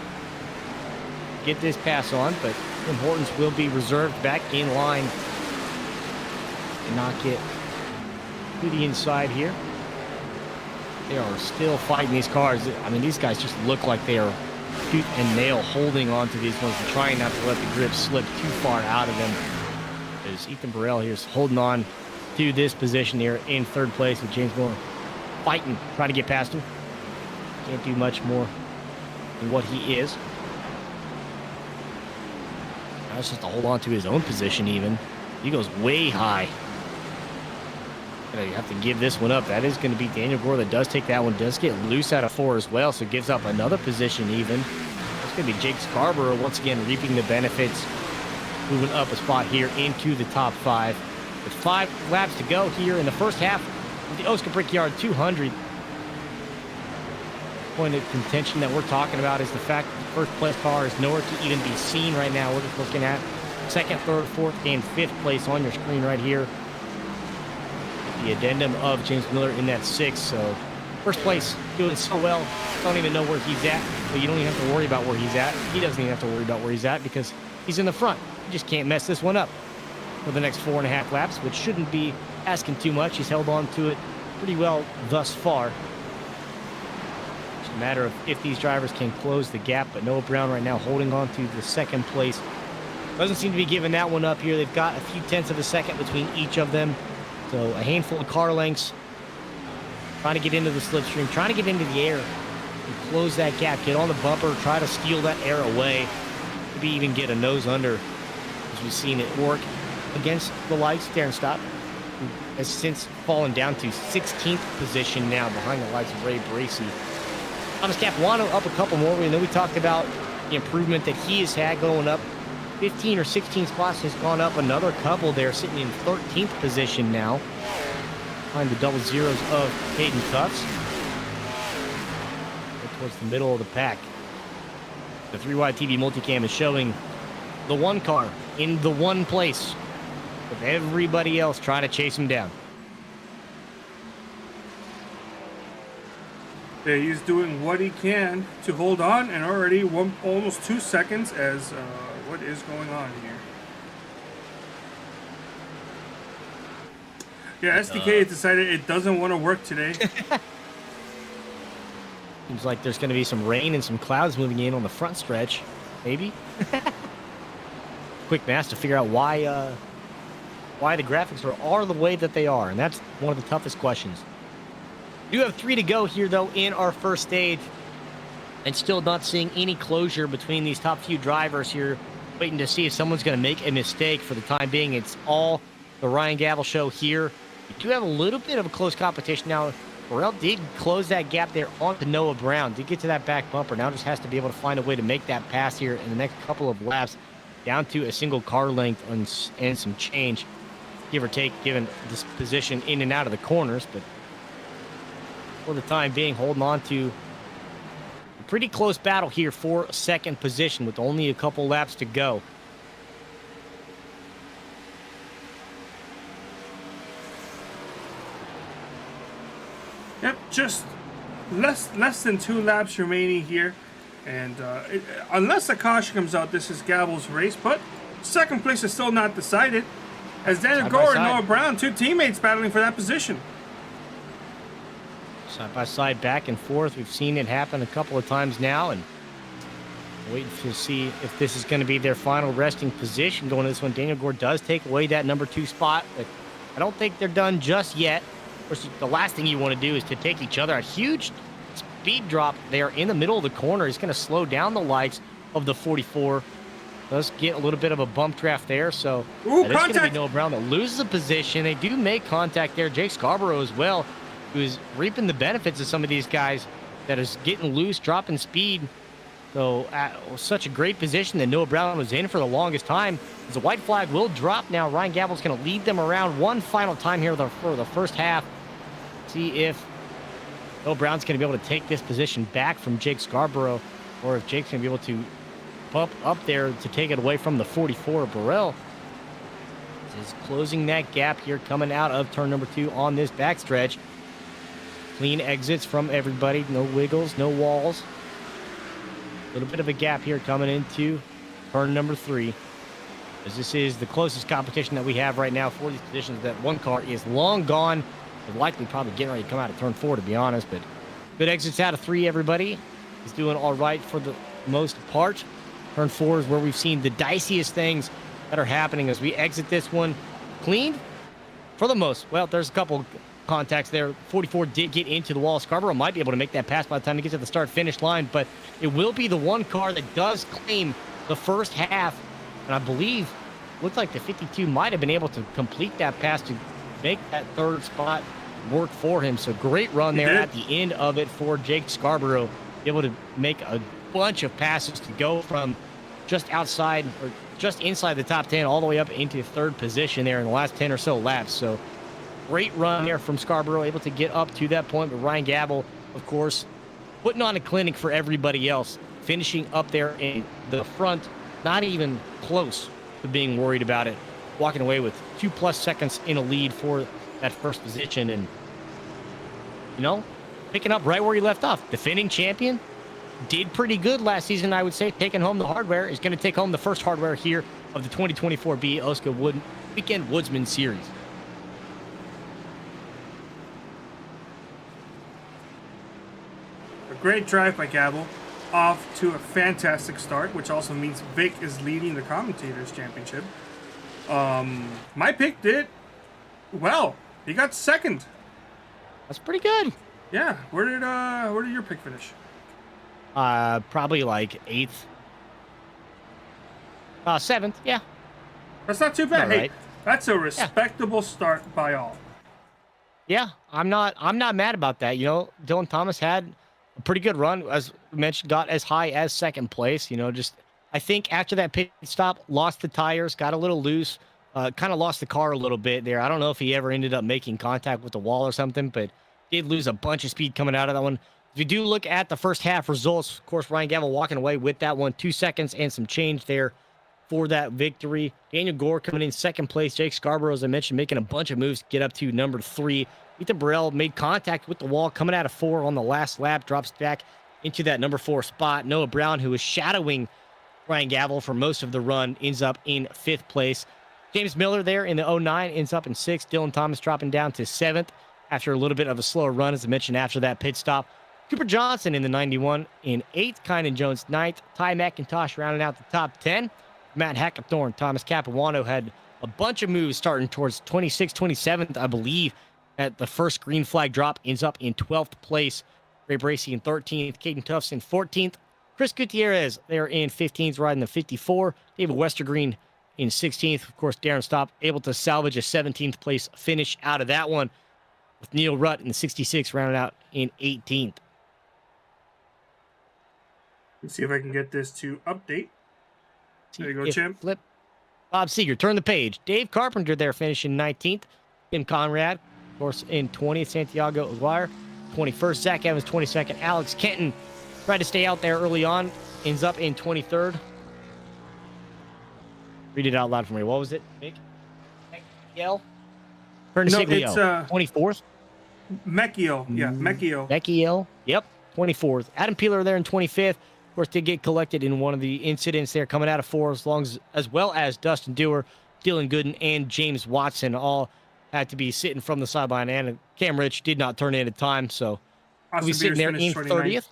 Get this pass on, but Tim Hortons will be reserved back in line and not get to the inside here. They are still fighting these cars. I mean, these guys just look like they are tooth and nail holding on to these ones and trying not to let the grip slip too far out of them. As Ethan Burrell here is holding on to this position here in third place with James Miller fighting, trying to get past him. Can't do much more than what he is. That's just to hold on to his own position even. He goes way high. You have to give this one up. That is going to be Daniel Gore that does take that one. Does get loose out of 4 as well, so gives up another position even. It's going to be Jake Scarborough once again reaping the benefits. Moving up a spot here into the top 5. With 5 laps to go here in the first half of the OSCA Brickyard 200. Point of contention that we're talking about is the fact that the first place car is nowhere to even be seen right now. We're just looking at second, third, fourth, and fifth place on your screen right here. The addendum of James Miller in that 6th. So first place doing so well. Don't even know where he's at, but you don't even have to worry about where he's at. He doesn't even have to worry about where he's at because he's in the front. You just can't mess this one up for the next 4.5 laps, which shouldn't be asking too much. He's held on to it pretty well thus far. It's a matter of if these drivers can close the gap, but Noah Brown right now holding on to the second place. Doesn't seem to be giving that one up here. They've got a few tenths of a second between each of them. So a handful of car lengths, trying to get into the slipstream, trying to get into the air and close that gap, get on the bumper, try to steal that air away, maybe even get a nose under, as we've seen it work against the lights. Darren Stott has since fallen down to 16th position now behind the likes of Ray Bracey. Thomas Capuano up a couple more. We know we talked about the improvement that he has had going up 15 or 16 spots, has gone up another couple there, sitting in 13th position now, behind the double zeros of Caden Tufts. Towards the middle of the pack. The 3-wide TV multicam is showing the one car in the one place, with everybody else trying to chase him down. Yeah, he's doing what he can to hold on, and already almost 2 seconds as what is going on here? Yeah, SDK has decided it doesn't want to work today. Seems like there's going to be some rain and some clouds moving in on the front stretch. Maybe. Quick math to figure out why the graphics are the way that they are, and that's one of the toughest questions. We do have 3 to go here, though, in our first stage, and still not seeing any closure between these top few drivers here. Waiting to see if someone's going to make a mistake. For the time being, it's all the Ryan Gavel show here. We do have a little bit of a close competition now. Burrell did close that gap there onto Noah Brown. Did get to that back bumper. Now just has to be able to find a way to make that pass here in the next couple of laps down to a single car length and some change, give or take, given this position in and out of the corners. But for the time being, holding on to a pretty close battle here for second position with only a couple laps to go. Yep, just less than 2 laps remaining here, and unless a caution comes out, this is Gavel's race. But second place is still not decided, as Daniel Gore and Noah Brown, 2 teammates battling for that position. Side by side, back and forth. We've seen it happen a couple of times now, and waiting to see if this is going to be their final resting position going to this one. Daniel Gore does take away that number 2 spot, but I don't think they're done just yet. Of course, the last thing you want to do is to take each other. A huge speed drop there in the middle of the corner is going to slow down the lights of the 44. Does get a little bit of a bump draft there, so that is going to be Noah Brown that loses a position. They do make contact there. Jake Scarborough as well, who is reaping the benefits of some of these guys that is getting loose, dropping speed. So such a great position that Noah Brown was in for the longest time. As the white flag will drop now, Ryan Gavel's going to lead them around one final time here for the first half. See if Bill Brown's going to be able to take this position back from Jake Scarborough, or if Jake's going to be able to pump up there to take it away from the 44 Burrell. This is closing that gap here coming out of turn number 2 on this backstretch. Clean exits from everybody. No wiggles, no walls. A little bit of a gap here coming into turn number 3. As this is the closest competition that we have right now for these positions. That one car is long gone. They're likely probably getting ready to come out of turn 4, to be honest. But good exits out of 3, everybody. Is doing all right for the most part. Turn 4 is where we've seen the diciest things that are happening as we exit this one clean for the most. Well, there's a couple contacts there. 44 did get into the wall. Scarborough might be able to make that pass by the time he gets to the start-finish line, but it will be the one car that does claim the first half. And I believe, looks like the 52 might have been able to complete that pass to make that third spot work for him. So great run there at the end of it for Jake Scarborough. Able to make a bunch of passes to go from just outside or just inside the top 10 all the way up into third position there in the last 10 or so laps. So great run there from Scarborough, able to get up to that point. But Ryan Gavel, of course, putting on a clinic for everybody else, finishing up there in the front, not even close to being worried about it, walking away with 2+ seconds in a lead for that first position. And, you know, picking up right where he left off. Defending champion, did pretty good last season, I would say. Taking home the hardware, is going to take home the first hardware here of the 2024 OSCA Weekend Woodsman Series. A great drive by Gavel, off to a fantastic start, which also means Vic is leading the Commentators Championship. My pick did well. He got second. That's pretty good. Yeah. Where did your pick finish? Probably like 8th. 7th, yeah. That's not too bad. All Hey, right. that's a respectable start by all. Yeah, I'm not mad about that. You know, Dylan Thomas had a pretty good run, as mentioned, got as high as second place. You know, just I think after that pit stop, lost the tires, got a little loose, kind of lost the car a little bit there. I don't know if he ever ended up making contact with the wall or something, but did lose a bunch of speed coming out of that one. If you do look at the first half results, of course, Ryan Gavel walking away with that one, 2 seconds and some change there for that victory. Daniel Gore coming in second place. Jake Scarborough, as I mentioned, making a bunch of moves to get up to number 3. Ethan Burrell made contact with the wall, coming out of 4 on the last lap, drops back into that number 4 spot. Noah Brown, who was shadowing Ryan Gavel for most of the run, ends up in 5th place. James Miller there in the 09 ends up in 6th. Dylan Thomas dropping down to 7th after a little bit of a slower run, as I mentioned, after that pit stop. Cooper Johnson in the 91 in 8th. Kynan Jones 9th. Ty McIntosh rounding out the top 10. Matt Hackathorn, Thomas Capuano had a bunch of moves starting towards 26th, 27th, I believe, at the first green flag drop. Ends up in 12th place. Ray Bracey in 13th. Caden Tufts in 14th. Chris Gutierrez there in 15th, riding the 54. David Westergreen in 16th. Of course, Darren Stopp able to salvage a 17th place finish out of that one, with Neil Rutt in the 66 rounded out in 18th. Let's see if I can get this to update. There you go, Chimp. Flip. Bob Seeger, turn the page. Dave Carpenter there finishing 19th. Tim Conrad, of course, in 20th. Santiago Aguirre, 21st. Zach Evans, 22nd. Alex Kenton tried to stay out there early on. Ends up in 23rd. Read it out loud for me. What was it, Nick? Mecchio? Perniceglio, 24th. Mecchio. Yeah, Mecchio. Mecchio. Yep, 24th. Adam Peeler there in 25th. Of course, did get collected in one of the incidents there coming out of 4, as well as Dustin Dewar, Dylan Gooden, and James Watson all had to be sitting from the sideline. And Cam Rich did not turn in at time, so he'll be sitting there in 30th.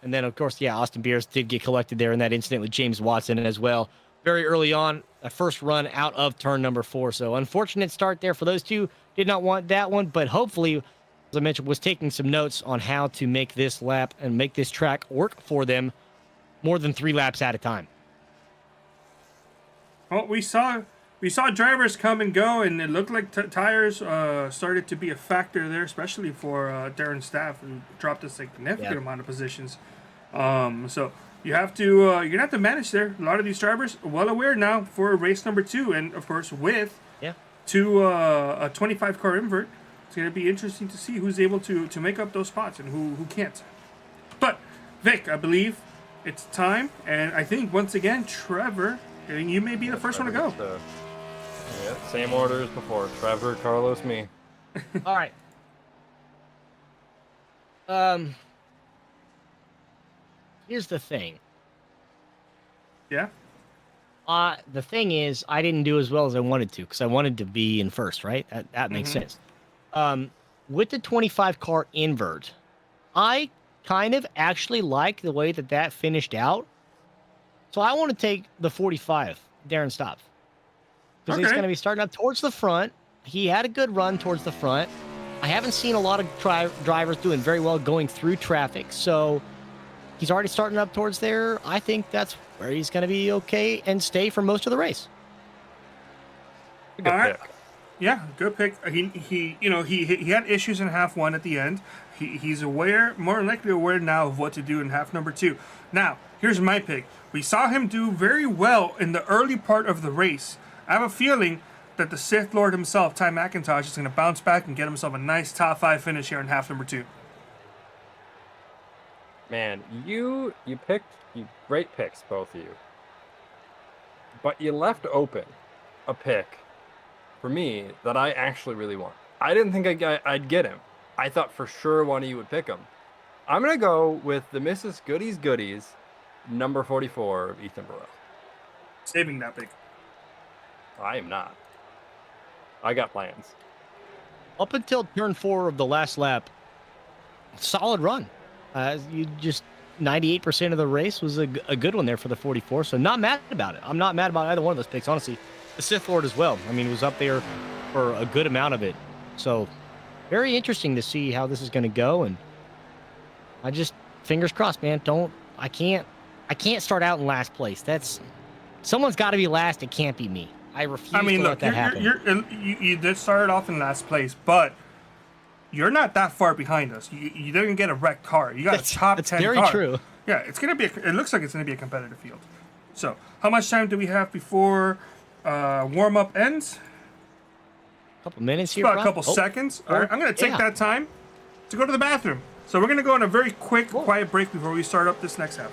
And then, of course, yeah, Austin Beers did get collected there in that incident with James Watson as well. Very early on, a first run out of turn number 4. So unfortunate start there for those two. Did not want that one, but hopefully, as I mentioned, was taking some notes on how to make this lap and make this track work for them more than 3 laps at a time. Well, we saw drivers come and go, and it looked like tires started to be a factor there, especially for Darren Staff, who dropped a significant amount of positions. So you have to you're gonna have to manage there. A lot of these drivers are well aware now for race number 2, and of course with a 25 car invert It's going to be interesting to see who's able to make up those spots and who can't. But, Vic, I believe it's time. And I think, once again, Trevor, you may be the first one to go. Yeah, same order as before. Trevor, Carlos, me. All right. Here's the thing. Yeah? The thing is, I didn't do as well as I wanted to because I wanted to be in first, right? That makes sense. With the 25 car invert, I kind of actually like the way that finished out. So I want to take the 45, Darren Stops. Because he's going to be starting up towards the front. He had a good run towards the front. I haven't seen a lot of drivers doing very well going through traffic. So he's already starting up towards there. I think that's where he's going to be okay and stay for most of the race. Good pick. Yeah, good pick. He had issues in half one at the end. He's more likely aware now of what to do in half number two. Now, here's my pick. We saw him do very well in the early part of the race. I have a feeling that the Sith Lord himself, Ty McIntosh, is going to bounce back and get himself a nice top 5 finish here in half number 2. Man, you great picks, both of you. But you left open a pick for me that I actually really want. I didn't think I'd get him. I thought for sure one of you would pick him. I'm going to go with the Mrs. Goodies, number 44 of Ethan Burrell. Saving that pick. I am not. I got plans. Up until turn 4 of the last lap, solid run. You just 98% of the race was a good one there for the 44, so not mad about it. I'm not mad about either one of those picks, honestly. The Sith Lord as well. I mean, was up there for a good amount of it. So very interesting to see how this is going to go, and I just fingers crossed, man. I can't start out in last place. Someone's got to be last. It can't be me. I refuse to let that happen. You did start off in last place, but you're not that far behind us. You didn't get a wrecked car. You got a top 10 car. That's very true. Yeah, it's gonna be. It looks like it's gonna be a competitive field. So, how much time do we have before warm up ends? A couple minutes here. About a couple seconds. All right, I'm gonna take that time to go to the bathroom. So we're gonna go on a very quick, quiet break before we start up this next half.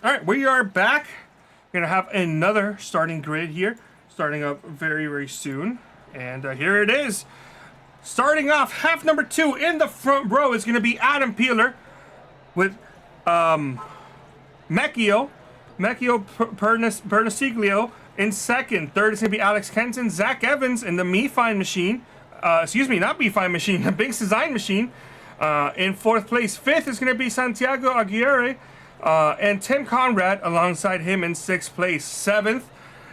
All right, we are back. We're going to have another starting grid here, starting up very, very soon. And here it is. Starting off, half number 2 in the front row is going to be Adam Peeler with Mecchio Pernasiglio in second. Third is going to be Alex Kenton. Zach Evans in the Me-Fine Machine. Not Me-Fine Machine, the Biggs Design Machine. In fourth place. Fifth is going to be Santiago Aguirre. And Tim Conrad alongside him in 6th place. 7th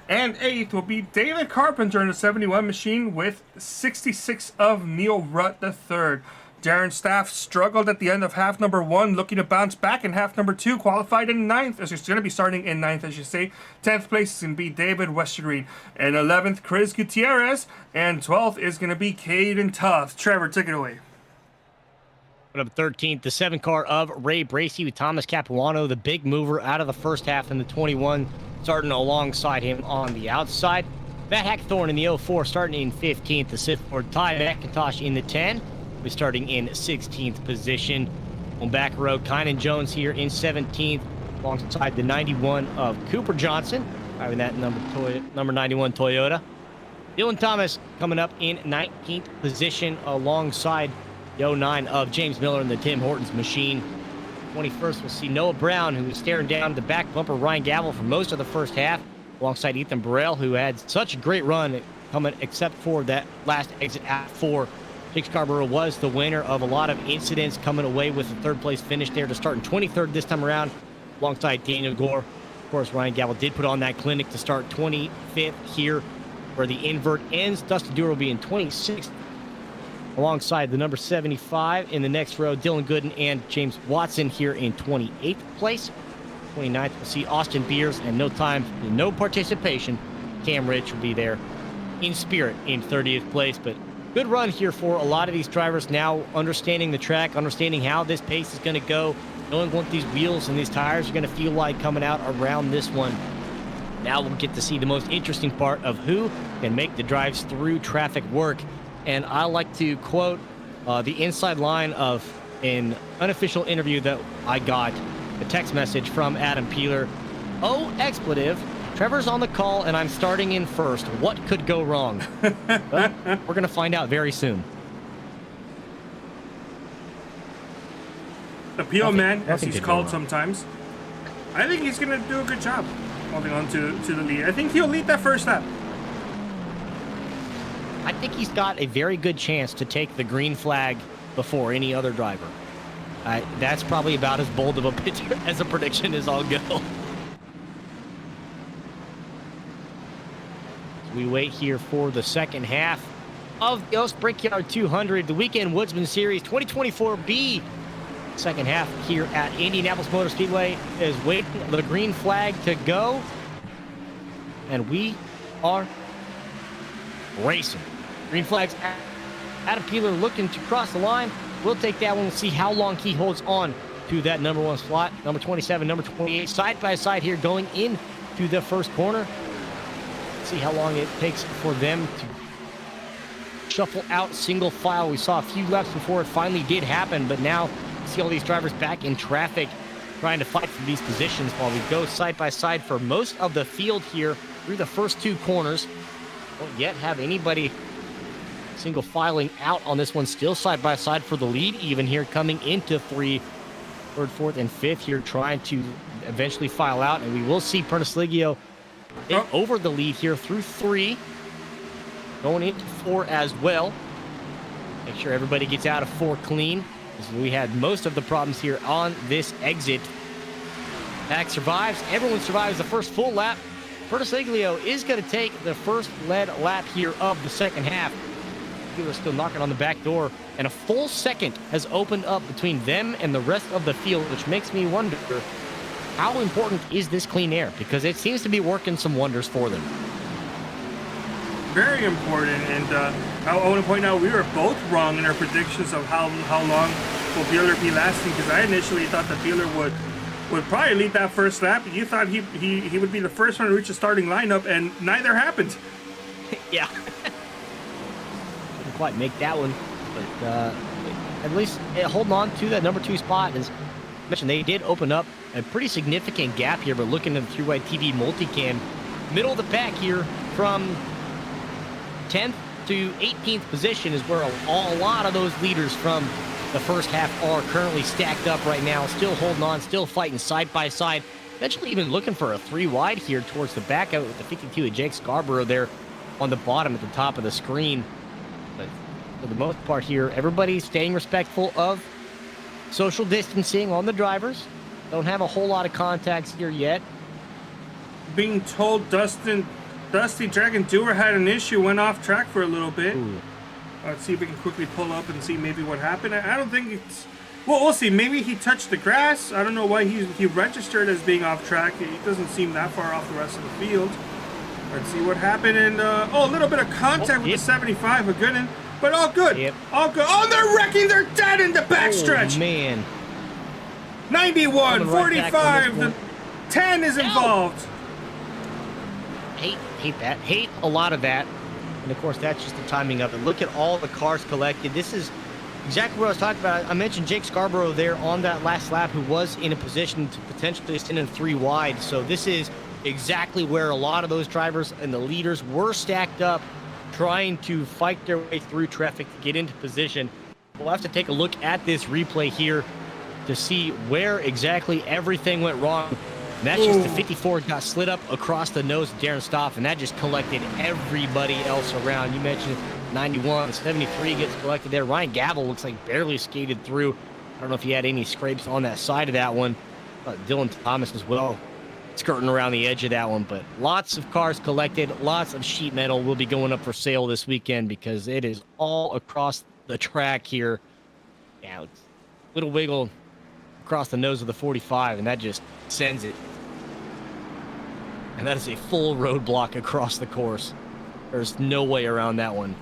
and 8th will be David Carpenter in the 71 machine with 66 of Neil Rutt III. Darren Staff struggled at the end of half number 1, looking to bounce back in half number 2, qualified in 9th. As he's going to be starting in 9th, as you say. 10th place is going to be David Westergreen. And 11th, Chris Gutierrez. And 12th is going to be Caden Toth. Trevor, take it away. Up 13th, the 7 car of Ray Bracey with Thomas Capuano, the big mover out of the first half in the 21, starting alongside him on the outside. Matt Hackthorne in the 04 starting in 15th. The Sith Lord Ty McIntosh in the 10 will be starting in 16th position. On back row, Kynan Jones here in 17th alongside the 91 of Cooper Johnson, driving that number 91 Toyota. Dylan Thomas coming up in 19th position alongside the 09 of James Miller and the Tim Hortons machine. 21st, we'll see Noah Brown, who was staring down the back bumper Ryan Gavel for most of the first half, alongside Ethan Burrell, who had such a great run coming, except for that last exit at 4. Jake Scarborough was the winner of a lot of incidents, coming away with a third-place finish there to start in 23rd this time around, alongside Daniel Gore. Of course, Ryan Gavel did put on that clinic to start 25th here, where the invert ends. Dustin Dewar will be in 26th, alongside the number 75 in the next row, Dylan Gooden and James Watson here in 28th place. 29th, we'll see Austin Beers, and no participation. Cam Rich will be there in spirit in 30th place, but good run here for a lot of these drivers now, understanding the track, understanding how this pace is going to go, knowing what these wheels and these tires are going to feel like coming out around this one. Now we'll get to see the most interesting part of who can make the drives through traffic work. And I like to quote the inside line of an unofficial interview that I got, a text message from Adam Peeler. Oh, expletive. Trevor's on the call, and I'm starting in first. What could go wrong? Well, we're going to find out very soon. The PO man, as he's called sometimes. I think he's going to do a good job holding on to the lead. I think he'll lead that first lap. I think he's got a very good chance to take the green flag before any other driver. That's probably about as bold of a picture as a prediction as I'll go. We wait here for the second half of the Brickyard 200, the Weekend Woodsman Series 2024B. Second half here at Indianapolis Motor Speedway is waiting for the green flag to go. And we are racing. Green flag's Adam Peeler looking to cross the line. We'll take that one and see how long he holds on to that number 1 slot. Number 27, number 28, side by side here going into the first corner. See how long it takes for them to shuffle out single file. We saw a few laps before it finally did happen, but now see all these drivers back in traffic trying to fight for these positions while we go side by side for most of the field here through the first 2 corners. Don't yet have anybody single filing out on this one, still side by side for the lead even here coming into 3, 3rd, 4th, and 5th here trying to eventually file out, and we will see Pernisligio take over the lead here through 3, going into 4 as well. Make sure everybody gets out of 4 clean, as we had most of the problems here on this exit. Pack survives. Everyone survives the first full lap. Pernisligio is going to take the first lead lap here of the second half. Peeler still knocking on the back door, and a full second has opened up between them and the rest of the field, which makes me wonder, how important is this clean air? Because it seems to be working some wonders for them. Very important, and I want to point out we were both wrong in our predictions of how long will Peeler be lasting, because I initially thought that Peeler would probably lead that first lap. You thought he would be the first one to reach the starting lineup, and neither happened. Yeah. Couldn't quite make that one, but at least holding on to that number 2 spot. As mentioned, they did open up a pretty significant gap here, but looking at the 3-way TV multicam, middle of the pack here from 10th to 18th position is where a lot of those leaders from the first half are currently stacked up right now, still holding on, still fighting side by side, eventually even looking for a 3 wide here towards the back out with the 52 of Jake Scarborough there on the bottom at the top of the screen. But for the most part here, everybody's staying respectful of social distancing on the drivers. Don't have a whole lot of contacts here yet. Being told Dusty Dragon Dewar had an issue, went off track for a little bit. Let's see if we can quickly pull up and see maybe what happened. I don't think it's... Well, we'll see. Maybe he touched the grass. I don't know why he registered as being off track. He doesn't seem that far off the rest of the field. Let's see what happened. And, a little bit of contact with the 75 of Gooden. But all good. Yep. All good. Oh, they're wrecking. They're dead in the backstretch. Oh, man. 91, 45. The 10 is involved. Hate that. Hate a lot of that. And, of course, that's just the timing of it. Look at all the cars collected. This is exactly what I was talking about. I mentioned Jake Scarborough there on that last lap, who was in a position to potentially send in 3 wide. So this is exactly where a lot of those drivers and the leaders were stacked up trying to fight their way through traffic to get into position. We'll have to take a look at this replay here to see where exactly everything went wrong. And that's just the 54 got slid up across the nose of Darren Stoff, and that just collected everybody else around. You mentioned 91, 73 gets collected there. Ryan Gavel looks like barely skated through. I don't know if he had any scrapes on that side of that one. Dylan Thomas as well, skirting around the edge of that one. But lots of cars collected, lots of sheet metal will be going up for sale this weekend because it is all across the track here. Yeah, it's a little wiggle across the nose of the 45, and that just sends it. And that is a full roadblock across the course. There's no way around that one.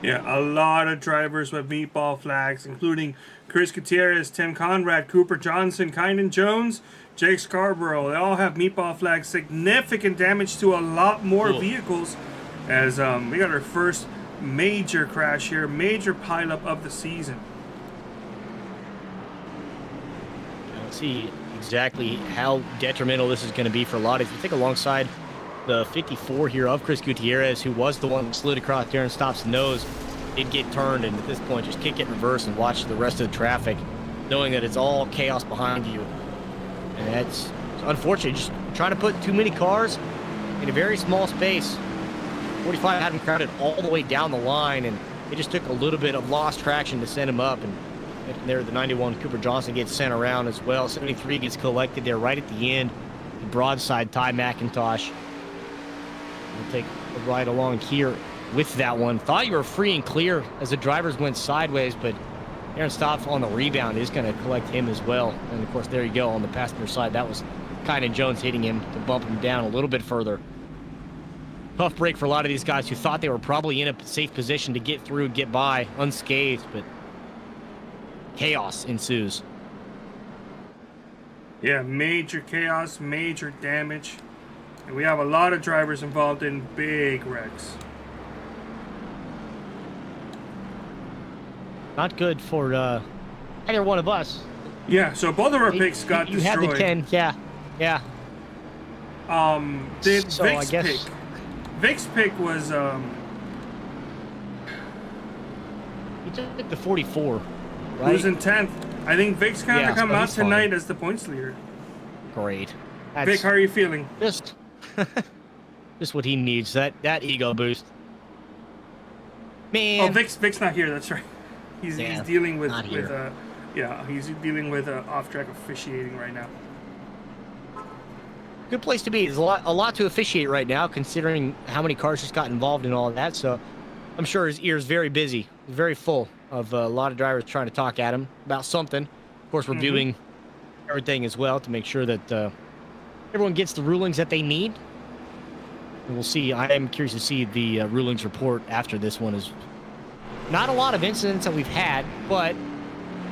Yeah, a lot of drivers with meatball flags, including Chris Gutierrez, Tim Conrad, Cooper Johnson, Kynan Jones, Jake Scarborough. They all have meatball flags. Significant damage to a lot more vehicles as we got our first major crash here, major pileup of the season. Let's see exactly how detrimental this is going to be for a lot. If you take alongside the 54 here of Chris Gutierrez, who was the one who slid across Darren Stopp's nose, did get turned, and at this point just kick it in reverse and watch the rest of the traffic, knowing that it's all chaos behind you. And that's unfortunate. Just trying to put too many cars in a very small space. 45 had him crowded all the way down the line, and it just took a little bit of lost traction to send him up. And there, the 91 Cooper Johnson gets sent around as well. 73 gets collected there right at the end. The broadside Ty McIntosh. We'll take a ride along here with that one. Thought you were free and clear as the drivers went sideways, but Aaron Stoff on the rebound is going to collect him as well. And of course, there you go on the passenger side. That was Kynan Jones hitting him to bump him down a little bit further. Tough break for a lot of these guys who thought they were probably in a safe position to get through, get by unscathed, but chaos ensues. Yeah, major chaos, major damage. And we have a lot of drivers involved in big wrecks. Not good for either one of us. Yeah, so both of our picks got you destroyed. You had the 10, yeah. So Vic's pick. Vic's pick was He took the 44, right? who's in 10th. I think Vic's kind of come so out he's tonight fine. as the points leader. Great. Vic, how are you feeling? Just what he needs, that ego boost. Man. Oh, Vic's not here. That's right. He's dealing with here. he's dealing with off-track officiating right now. Good place to be. There's a lot to officiate right now, considering how many cars just got involved in all of that. So I'm sure his ear's very busy, very full of a lot of drivers trying to talk at him about something. Of course, reviewing everything as well to make sure that everyone gets the rulings that they need. And we'll see. I am curious to see the rulings report after this one. Is not a lot of incidents that we've had, but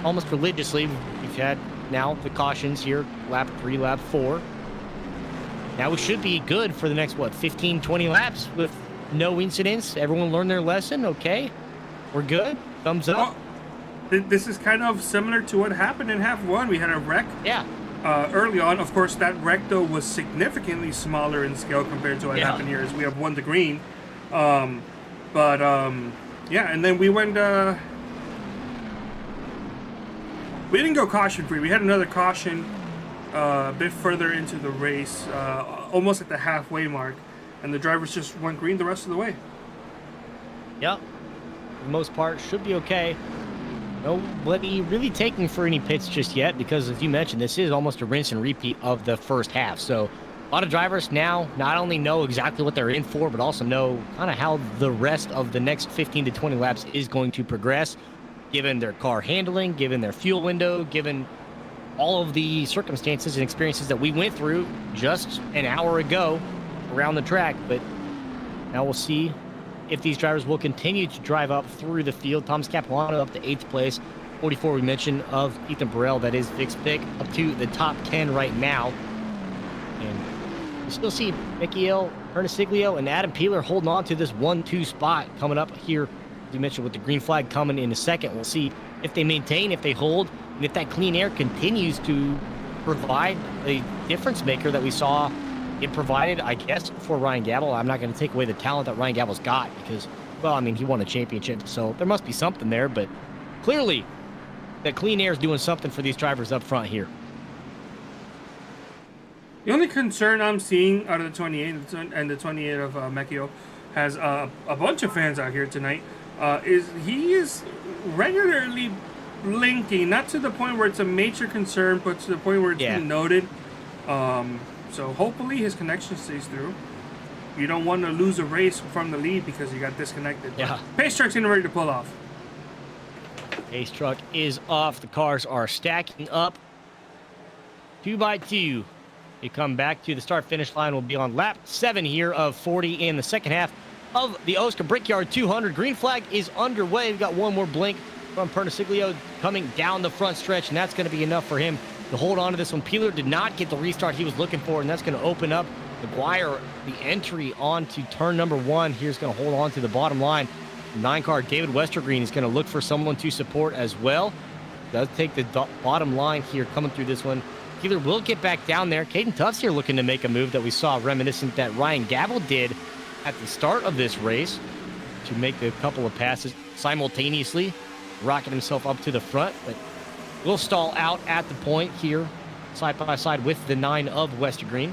almost religiously we've had now the cautions here, lap 3, lap 4. Now we should be good for the next, 15, 20 laps with no incidents. Everyone learned their lesson. Okay, we're good. Thumbs up. This is kind of similar to what happened in half 1. We had a wreck. Yeah. Early on, of course, that wreck though was significantly smaller in scale compared to what happened here, as we have won the green. Yeah, and then we went. We didn't go caution free. We had another caution a bit further into the race, almost at the halfway mark, and the drivers just went green the rest of the way. Yep. For the most part, should be okay. Nobody really taking for any pits just yet because, as you mentioned, this is almost a rinse and repeat of the first half. So a lot of drivers now not only know exactly what they're in for, but also know kind of how the rest of the next 15 to 20 laps is going to progress, given their car handling, given their fuel window, given all of the circumstances and experiences that we went through just an hour ago around the track. But now we'll see if these drivers will continue to drive up through the field. Thomas Capuano up to 8th place. 44 we mentioned of Ethan Burrell, that is Vic's pick, up to the top 10 right now. And you still see Michael Perniciglio and Adam Peeler holding on to this 1-2 spot coming up here, as you mentioned, with the green flag coming in a second. We'll see if they maintain, if they hold, and if that clean air continues to provide a difference maker that we saw it provided, I guess, for Ryan Gabble. I'm not going to take away the talent that Ryan Gabble's got because, well, I mean, he won a championship, so there must be something there. But clearly, that Clean Air is doing something for these drivers up front here. The only concern I'm seeing out of the 28 and the 28 of Mekio has a bunch of fans out here tonight is he is regularly blinking, not to the point where it's a major concern, but to the point where it's been noted. So hopefully his connection stays through. You don't want to lose a race from the lead because you got disconnected. Yeah. Pace truck's getting ready to pull off. Pace truck is off. The cars are stacking up 2 by 2. You come back to the start-finish line. Will be on lap 7 here of 40 in the second half of the OSCA Brickyard 200. Green flag is underway. We've got one more blink from Perniciglio coming down the front stretch, and that's going to be enough for him to hold on to this one. Peeler did not get the restart he was looking for, and that's going to open up McGuire the entry onto turn number 1. Here's going to hold on to the bottom line. 9-car David Westergreen is going to look for someone to support as well. Does take the bottom line here coming through this one. Peeler will get back down there. Caden Tufts here looking to make a move that we saw reminiscent that Ryan Gabble did at the start of this race to make a couple of passes simultaneously, rocking himself up to the front, but will stall out at the point here, side by side with the 9 of Westergreen.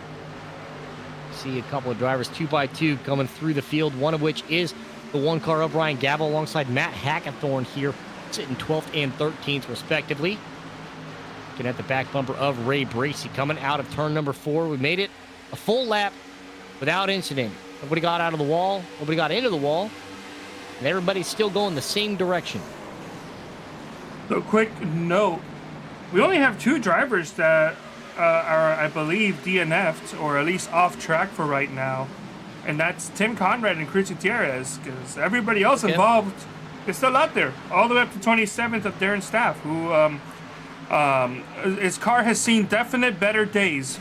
See a couple of drivers 2 by 2 coming through the field, one of which is the 1-car of Ryan Gabble alongside Matt Hackathorn here, sitting 12th and 13th respectively. Looking at the back bumper of Ray Bracey coming out of turn number 4. We made it a full lap without incident. Nobody got out of the wall, nobody got into the wall, and everybody's still going the same direction. So quick note, we only have 2 drivers that are, I believe, DNF'd, or at least off track for right now. And that's Tim Conrad and Chris Gutierrez, because everybody else involved is still out there, all the way up to 27th of Darren Staff, who his car has seen definite better days.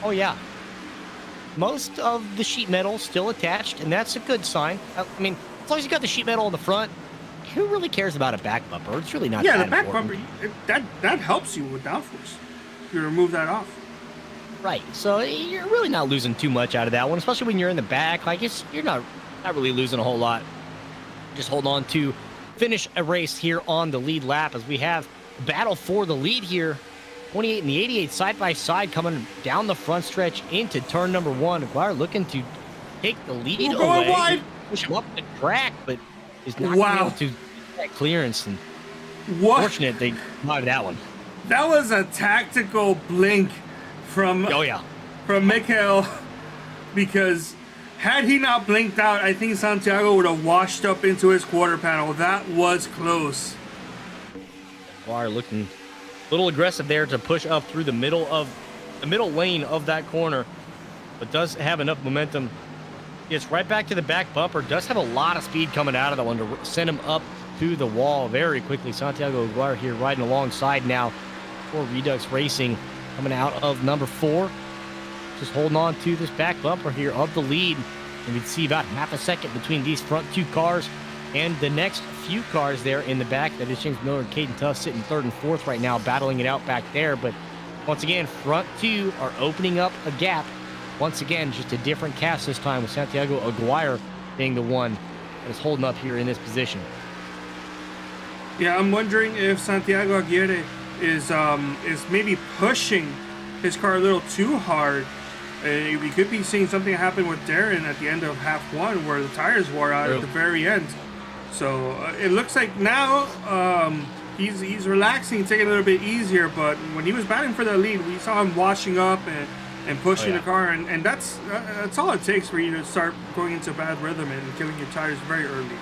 Oh, yeah. Most of the sheet metal still attached, and that's a good sign. I mean, as long as you got the sheet metal in the front, who really cares about a back bumper? It's really not that the back important. bumper, that helps you with downforce. You remove that off. Right, so you're really not losing too much out of that one, especially when you're in the back. Like, you're not really losing a whole lot. Just hold on to finish a race here on the lead lap as we have a battle for the lead here. 28 and the 88 side by side coming down the front stretch into turn number 1. McGuire looking to take the lead We're going away. wide. Push him up the track, but is not going to be able to get that clearance. And fortunate they got that one. That was a tactical blink from Mikhail, because had he not blinked out, I think Santiago would have washed up into his quarter panel. That was close. McGuire looking a little aggressive there to push up through the middle lane of that corner, but does have enough momentum. Gets right back to the back bumper. Does have a lot of speed coming out of that one to send him up to the wall very quickly. Santiago Aguirre here riding alongside now for Redux Racing, coming out of number 4. Just holding on to this back bumper here of the lead. And we can see about half a second between these front 2 cars and the next few cars there in the back. That is James Miller and Caden Tufts sitting 3rd and 4th right now, battling it out back there. But once again, front 2 are opening up a gap. Once again, just a different cast this time, with Santiago Aguirre being the one that is holding up here in this position. Yeah, I'm wondering if Santiago Aguirre is maybe pushing his car a little too hard. We could be seeing something happen with Darren at the end of half 1, where the tires wore out at the very end. So it looks like now he's relaxing, taking it a little bit easier. But when he was batting for the lead, we saw him washing up and pushing the car, and that's all it takes for you to start going into bad rhythm and killing your tires very early.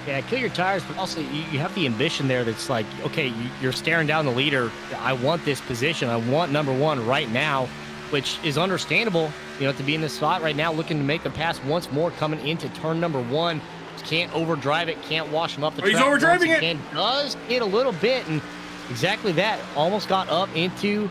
Yeah, kill your tires, but also you have the ambition there that's like, okay, you're staring down the leader. I want this position. I want number 1 right now, which is understandable, to be in this spot right now, looking to make the pass once more coming into turn number 1. Just can't overdrive it, can't wash him up the track. He's overdriving it. And does hit a little bit, and exactly that. Almost got up into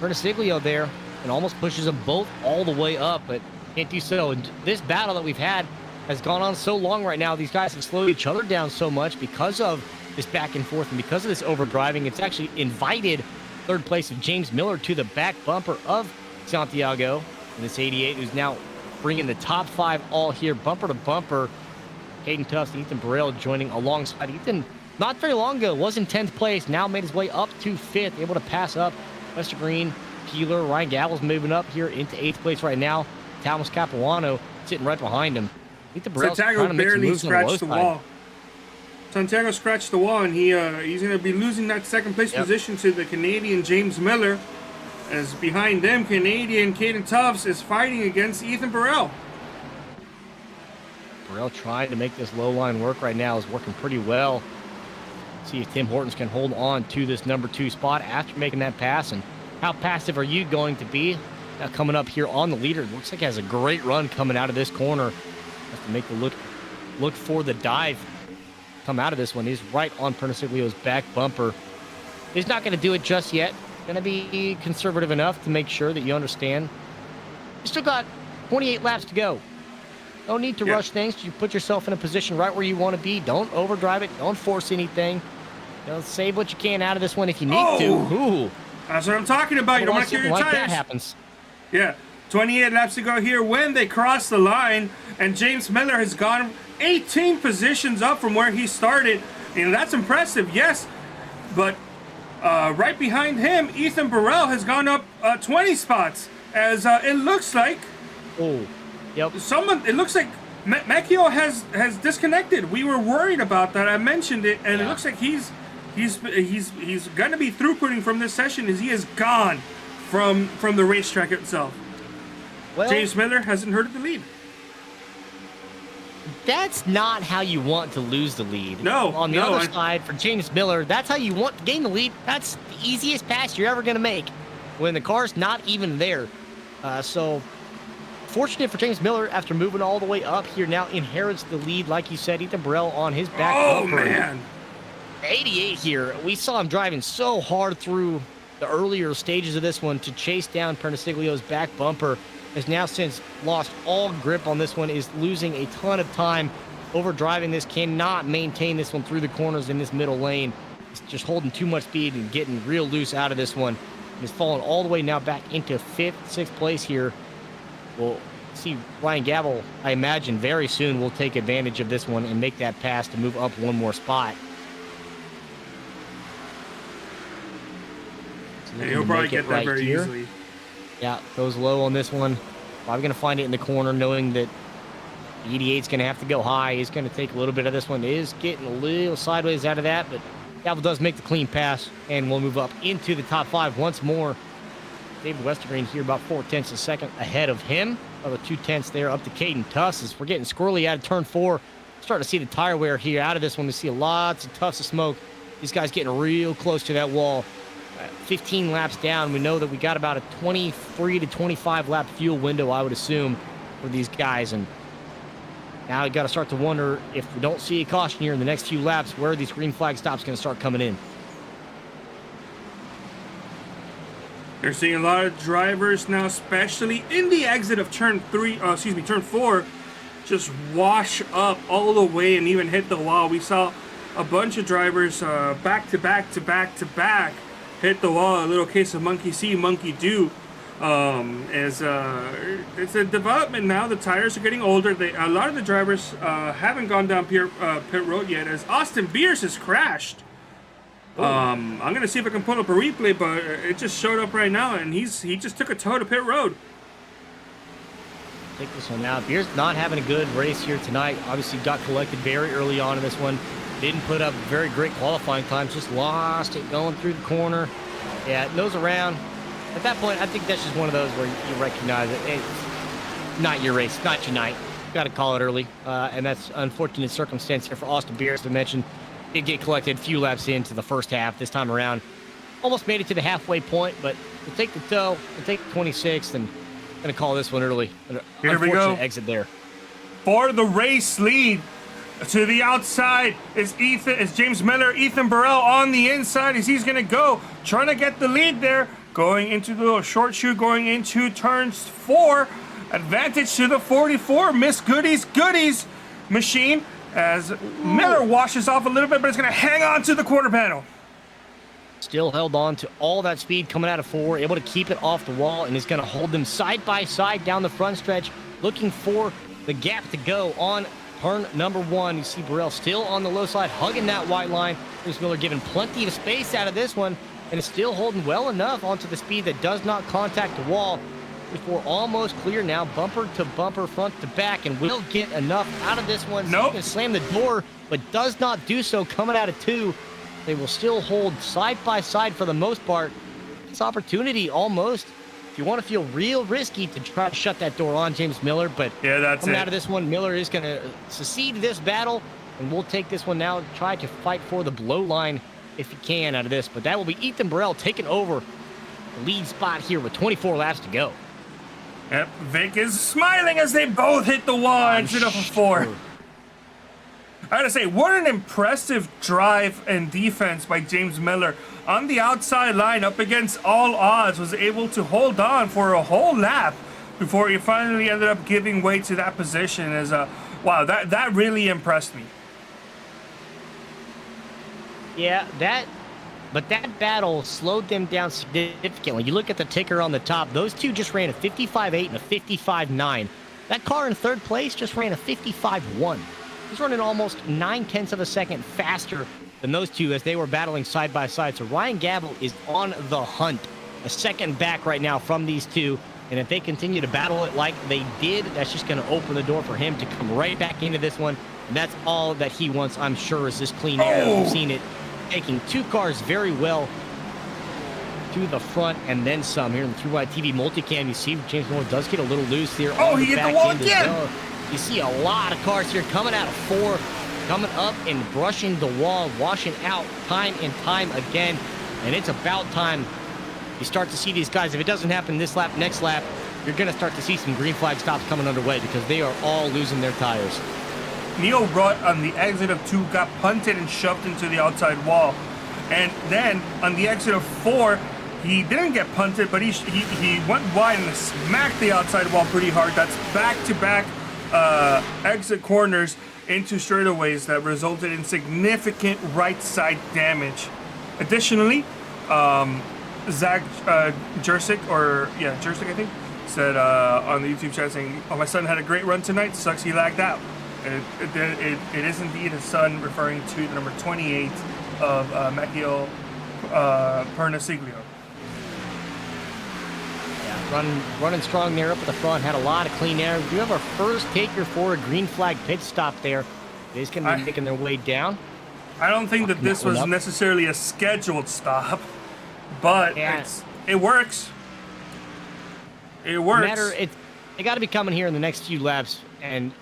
Perniciglio there and almost pushes them both all the way up, but can't do so. And this battle that we've had has gone on so long right now. These guys have slowed each other down so much because of this back and forth and because of this overdriving. It's actually invited 3rd place of James Miller to the back bumper of Santiago in this 88, who's now bringing the top 5 all here, bumper to bumper. Caden Tufts and Ethan Burrell joining alongside Ethan. Not very long ago, was in 10th place, now made his way up to 5th, able to pass up Lester Green, Keeler. Ryan Gavel's moving up here into 8th place right now. Thomas Capuano sitting right behind him. Ethan Burrell's trying Santiago to make some barely moves on the low scratched the side. wall. Santiago scratched the wall, and he's going to be losing that second place position to the Canadian James Miller. As behind them, Canadian Caden Tufts is fighting against Ethan Burrell. Burrell trying to make this low line work right now, is working pretty well. See if Tim Hortons can hold on to this number 2 spot after making that pass. And how passive are you going to be? Now coming up here on the leader, looks like he has a great run coming out of this corner. Has to make the look for the dive. Come out of this one. He's right on Perniciglio's back bumper. He's not going to do it just yet. Going to be conservative enough to make sure that you understand. You still got 28 laps to go. No need to rush things. You put yourself in a position right where you want to be. Don't overdrive it. Don't force anything. Save what you can out of this one if you need to. Ooh. That's what I'm talking about. You don't want to kill your tires. That happens. Yeah. 28 laps to go here when they cross the line, and James Miller has gone 18 positions up from where he started. And that's impressive, yes. But right behind him, Ethan Burrell has gone up 20 spots. As it looks like... Oh, yep. It looks like Mecchio has disconnected. We were worried about that. I mentioned it, and it looks like he's going to be throughputing from this session as he is gone from the racetrack itself. Well, James Miller hasn't heard of the lead. That's not how you want to lose the lead. No. On the other side, for James Miller, that's how you want to gain the lead. That's the easiest pass you're ever going to make when the car's not even there. So, fortunate for James Miller, after moving all the way up here, now inherits the lead, like you said, Ethan Burrell on his back bumper. Man. 88 here. We saw him driving so hard through the earlier stages of this one to chase down Perniciglio's back bumper. Has now since lost all grip on this one, is losing a ton of time over driving this, cannot maintain this one through the corners in this middle lane. He's just holding too much speed and getting real loose out of this one. He's fallen all the way now back into 5th, 6th place here. We'll see Ryan Gavel, I imagine, very soon will take advantage of this one and make that pass to move up one more spot. So And he'll probably get that very easily. Yeah, goes low on this one. Probably going to find it in the corner, knowing that 88's going to have to go high. He's going to take a little bit of this one. Is getting a little sideways out of that, but Gavel does make the clean pass, and we'll move up into the top 5 once more. David Westergreen here about 4/10 a second ahead of him. Another 2/10 there up to Caden Tufts as we're getting squirrely out of turn 4. Starting to see the tire wear here out of this one. We see lots of tufts of smoke. These guys getting real close to that wall. 15 laps down, we know that we got about a 23 to 25 lap fuel window, I would assume, for these guys. And now you got to start to wonder, if we don't see a caution here in the next few laps, where are these green flag stops going to start coming in? You're seeing a lot of drivers now, especially in the exit of turn 4, just wash up all the way and even hit the wall. We saw a bunch of drivers back to back hit the wall. A little case of monkey see, monkey do. It's a development now. The tires are getting older. A lot of the drivers haven't gone down pit road yet, as Austin Beers has crashed. I'm gonna see if I can pull up a replay, but it just showed up right now, and he just took a toe to pit road. Take this one out. Beers not having a good race here tonight. Obviously got collected very early on in this one. Didn't put up very great qualifying times. Just lost it going through the corner. Yeah, nose around. At that point, I think that's just one of those where you recognize it. It's not your race, not your night. Got to call it early, and that's unfortunate circumstance here for Austin Beers to mention. Did get collected a few laps into the first half this time around. Almost made it to the halfway point, but we'll take the toe, we'll take the 26th, and going to call this one early. Here we go. Exit there. For the race lead, to the outside is James Miller. Ethan Burrell on the inside as he's going to go, trying to get the lead there. Going into the little short shoe, going into turns 4. Advantage to the 44. Miss Goodies machine as Miller washes off a little bit, but it's going to hang on to the quarter panel. Still held on to all that speed coming out of 4, able to keep it off the wall, and is going to hold them side by side down the front stretch, looking for the gap to go on turn number 1. You see Burrell still on the low side, hugging that white line. Chris Miller giving plenty of space out of this one, and is still holding well enough onto the speed that does not contact the wall. Before almost clear now, bumper to bumper, front to back, and will get enough out of this one. Nope. So he can slam the door, but does not do so coming out of 2. They will still hold side by side for the most part. This opportunity almost, if you want to feel real risky, to try to shut that door on James Miller, but Yeah, that's coming it. out of this one, Miller is going to succeed this battle, and we'll take this one now, try to fight for the blow line if he can out of this. But that will be Ethan Burrell taking over the lead spot here with 24 laps to go. Yep, Vic is smiling as they both hit the wall instead of a 4. I gotta say, what an impressive drive and defense by James Miller on the outside line up against all odds. Was able to hold on for a whole lap before he finally ended up giving way to that position. As wow, that really impressed me. Yeah, but that battle slowed them down significantly. You look at the ticker on the top, those two just ran a 55.8 and a 55.9. That car in third place just ran a 55.1. He's running almost 9/10 of a second faster than those two as they were battling side by side. So Ryan Gabel is on the hunt, a second back right now from these two. And if they continue to battle it like they did, that's just going to open the door for him to come right back into this one. And that's all that he wants, I'm sure, is this clean air. Oh. We've seen it taking two cars very well to the front and then some. Here in the through-wide TV multicam, you see James Miller does get a little loose here. Oh, on he hit the back wall end as again. well. You see a lot of cars here coming out of 4, coming up and brushing the wall, washing out time and time again. And it's about time you start to see these guys. If it doesn't happen this lap, next lap, you're going to start to see some green flag stops coming underway because they are all losing their tires. Neil Rutt on the exit of 2 got punted and shoved into the outside wall. And then on the exit of 4, he didn't get punted, but he went wide and smacked the outside wall pretty hard. That's back-to-back exit corners into straightaways that resulted in significant right side damage. Additionally, Zach Jersic, Jersic I think, said on the YouTube chat saying, "Oh, my son had a great run tonight. Sucks he lagged out." It is indeed his son, referring to the number 28 of Macchio Pernasiglio. Running strong there up at the front, had a lot of clean air. We do have our first taker for a green flag pit stop there. They're going to be making their way down. I don't think that this was necessarily a scheduled stop, but it works. It works. They got to be coming here in the next few laps, and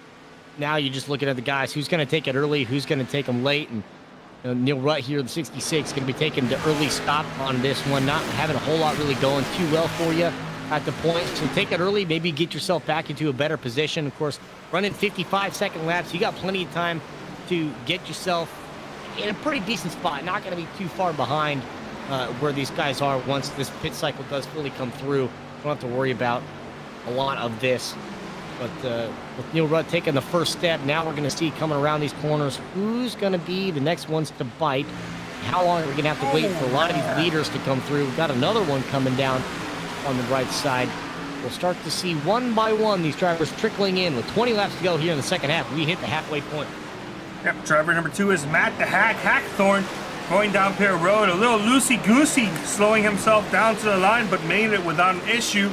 now you're just looking at the guys. Who's going to take it early? Who's going to take them late? And Neil Rutt here, the 66, going to be taking the early stop on this one. Not having a whole lot really going too well for you at the point. So take it early. Maybe get yourself back into a better position. Of course, running 55-second laps, you got plenty of time to get yourself in a pretty decent spot. Not going to be too far behind where these guys are once this pit cycle does fully come through. Don't have to worry about a lot of this. But with Neil Rutt taking the first step, now we're going to see coming around these corners who's going to be the next ones to bite. How long are we going to have to wait for a lot of these leaders to come through? We've got another one coming down on the right side. We'll start to see one by one these drivers trickling in. With 20 laps to go here in the second half, we hit the halfway point. Yep, driver number 2 is Matt the Hackthorn, going down Pier Road. A little loosey-goosey, slowing himself down to the line, but made it without an issue,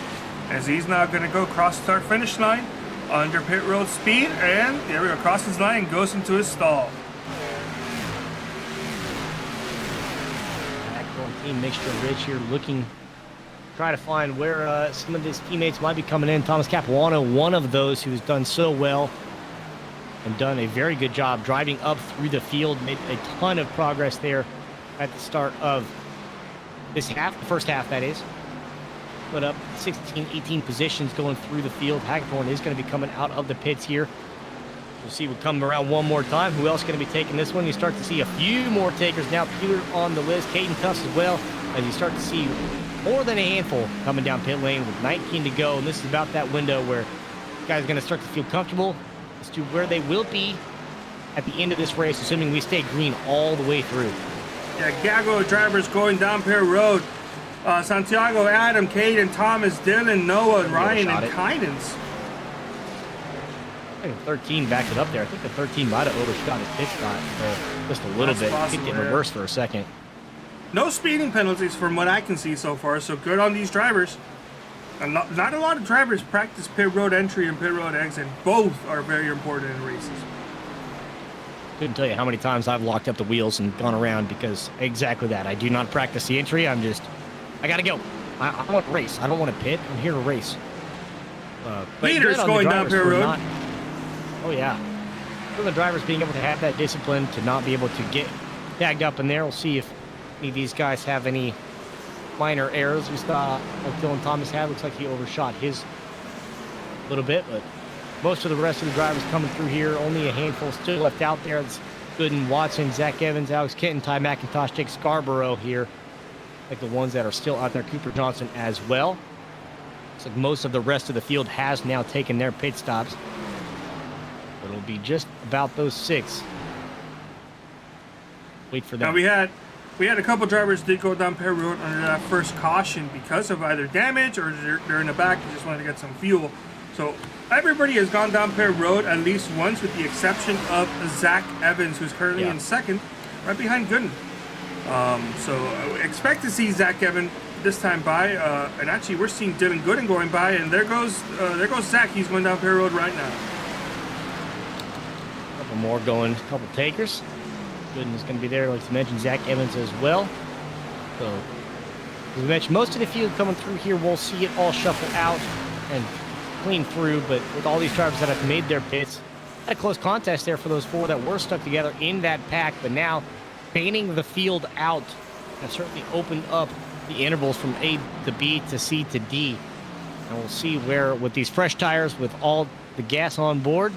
as he's now going to go across the start finish line under pit road speed, and there we go, crosses the line and goes into his stall. Hackthorn team mixture Rich here looking, try to find where some of his teammates might be coming in. Thomas Capuano, one of those who's done so well and done a very good job driving up through the field, made a ton of progress there at the start of this half, the first half that is. Put up 16, 18 positions going through the field. Hagthorn is going to be coming out of the pits here. We'll see what comes around one more time. Who else is going to be taking this one? You start to see a few more takers now. Peter on the list. Caden Tufts as well. As you start to see more than a handful coming down pit lane with 19 to go. And this is about that window where guys are going to start to feel comfortable as to where they will be at the end of this race, assuming we stay green all the way through. Yeah, Gago drivers going down Pear Road. Santiago, Adam, Caden, Thomas, Dylan, Noah, Ryan, and Kynans. I think the 13 backed it up there. I think the 13 might have overshot his pit stop just a little bit. Possible, Kicked it in reverse for a second. No speeding penalties from what I can see so far, so good on these drivers. And not a lot of drivers practice pit road entry and pit road exit. Both are very important in races. Couldn't tell you how many times I've locked up the wheels and gone around because exactly that. I do not practice the entry. I gotta go. I want to race. I don't want to pit. I'm here to race. Leaders going down pit road. Oh yeah. For the drivers being able to have that discipline to not be able to get tagged up in there. We'll see if any of these guys have any minor errors. We saw like Dylan Thomas had. Looks like he overshot his a little bit, but most of the rest of the drivers coming through here. Only a handful still left out there. It's Gooden, Watson, Zach Evans, Alex Kenton, Ty McIntosh, Jake Scarborough here. Like the ones that are still out there. Cooper Johnson as well. Looks like most of the rest of the field has now taken their pit stops. It'll be just about those 6. Wait for that. Now we had a couple drivers did go down Pear Road under that first caution because of either damage or they're in the back and just wanted to get some fuel. So everybody has gone down Pear Road at least once, with the exception of Zach Evans, who's currently in second, right behind Gooden. So expect to see Zach Evans this time by, and actually we're seeing Dylan Gooden going by, and there goes Zach. He's going down Pear Road right now. Couple more going, couple takers. Gooden is going to be there, like you mentioned, Zach Evans as well. So, as we mentioned, most of the field coming through here, we'll see it all shuffle out and clean through, but with all these drivers that have made their pits, had a close contest there for those 4 that were stuck together in that pack, but now painting the field out has certainly opened up the intervals from A to B to C to D. And we'll see where, with these fresh tires, with all the gas on board,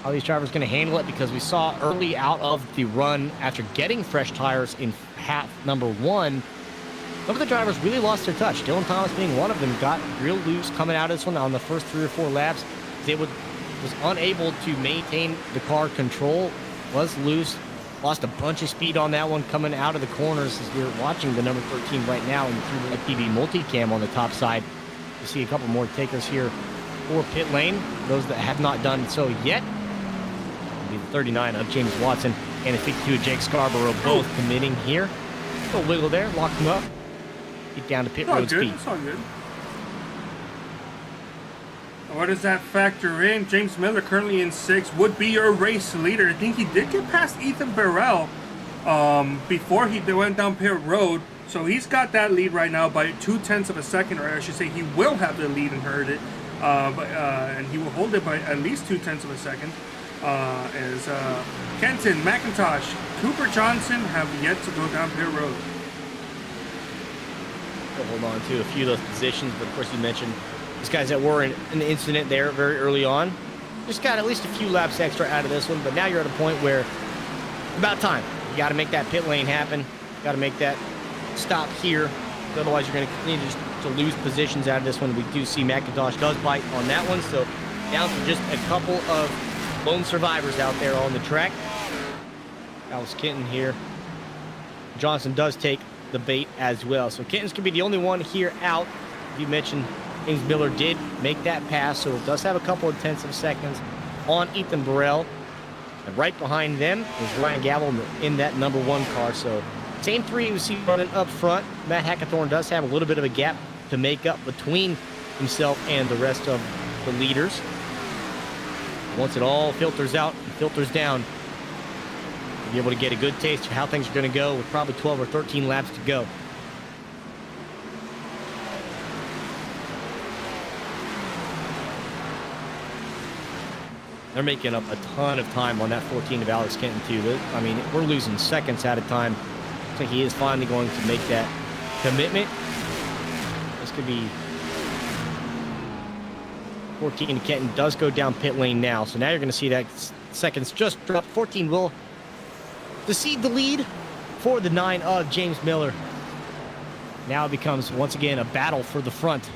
how these drivers going to handle it, because we saw early out of the run after getting fresh tires in half number 1, some of the drivers really lost their touch. Dylan Thomas being one of them, got real loose coming out of this one on the first 3 or 4 laps. They was unable to maintain the car control, was loose, lost a bunch of speed on that one coming out of the corners as we're watching the number 13 right now and through the TV multicam on the top side. You see a couple more takers here for pit lane, those that have not done so yet. The 39 of James Watson and the 52 of Jake Scarborough both committing here. A little wiggle there, lock them up, get down to pit road speed. It's all good. What does that factor in? James Miller currently in 6th, would be your race leader. I think he did get past Ethan Burrell before they went down Pear Road. So he's got that lead right now by 0.2 of a second, or I should say he will have the lead and herd it. And he will hold it by at least 0.2 of a second. As Kenton, McIntosh, Cooper Johnson have yet to go down Pear Road. We'll hold on to a few of those positions, but of course you mentioned these guys that were in an incident there very early on. Just got at least a few laps extra out of this one, but now you're at a point where it's about time. You got to make that pit lane happen. Got to make that stop here. Otherwise, you're going to continue to lose positions out of this one. We do see McIntosh does bite on that one, so down to just a couple of lone survivors out there on the track. Alex Kenton here. Johnson does take the bait as well. So Kenton's going to be the only one here out. You mentioned James Miller did make that pass, so it does have a couple of tenths of seconds on Ethan Burrell. And right behind them is Ryan Gavel in that number 1 car. So same 3 you see running up front. Matt Hackathorn does have a little bit of a gap to make up between himself and the rest of the leaders. Once it all filters out and filters down, you'll be able to get a good taste of how things are going to go with probably 12 or 13 laps to go. They're making up a ton of time on that 14 of Alex Kenton, too. I mean, we're losing seconds at a time. I think he is finally going to make that commitment. This could be 14. Kenton does go down pit lane now, so now you're going to see that seconds just drop. 14 will cede the lead for the 9 of James Miller. Now it becomes once again a battle for the front.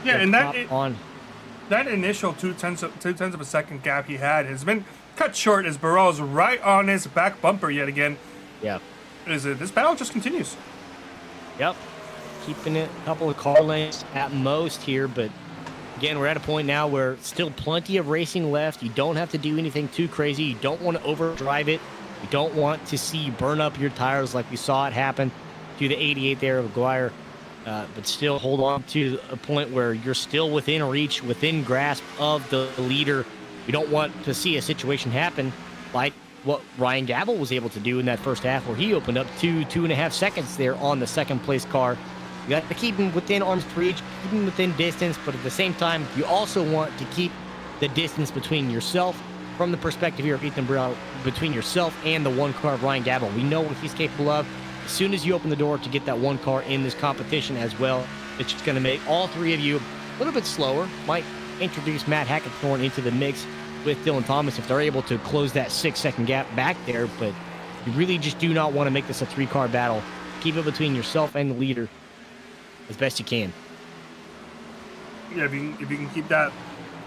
Yeah, and that initial 0.2 of a second gap he had has been cut short as Burrell's right on his back bumper yet again. Yeah. is it this battle just continues. Yep. Keeping it a couple of car lengths at most here, but again, we're at a point now where still plenty of racing left. You don't have to do anything too crazy. You don't want to overdrive it. You don't want to see you burn up your tires like we saw it happen to the 88 there of Aguirre. But still hold on to a point where you're still within reach, within grasp of the leader. We don't want to see a situation happen like what Ryan Gabble was able to do in that first half, where he opened up 2.5 seconds there on the second place car. You got to keep him within arm's reach, keep him within distance, but at the same time, you also want to keep the distance between yourself, from the perspective here of Ethan Burrell, between yourself and the one car of Ryan Gabble. We know what he's capable of. As soon as you open the door to get that one car in this competition as well, it's just going to make all three of you a little bit slower. Might introduce Matt Hackenthorn into the mix with Dylan Thomas if they're able to close that 6-second gap back there, but you really just do not want to make this a three-car battle. Keep it between yourself and the leader as best you can. Yeah, if you can keep that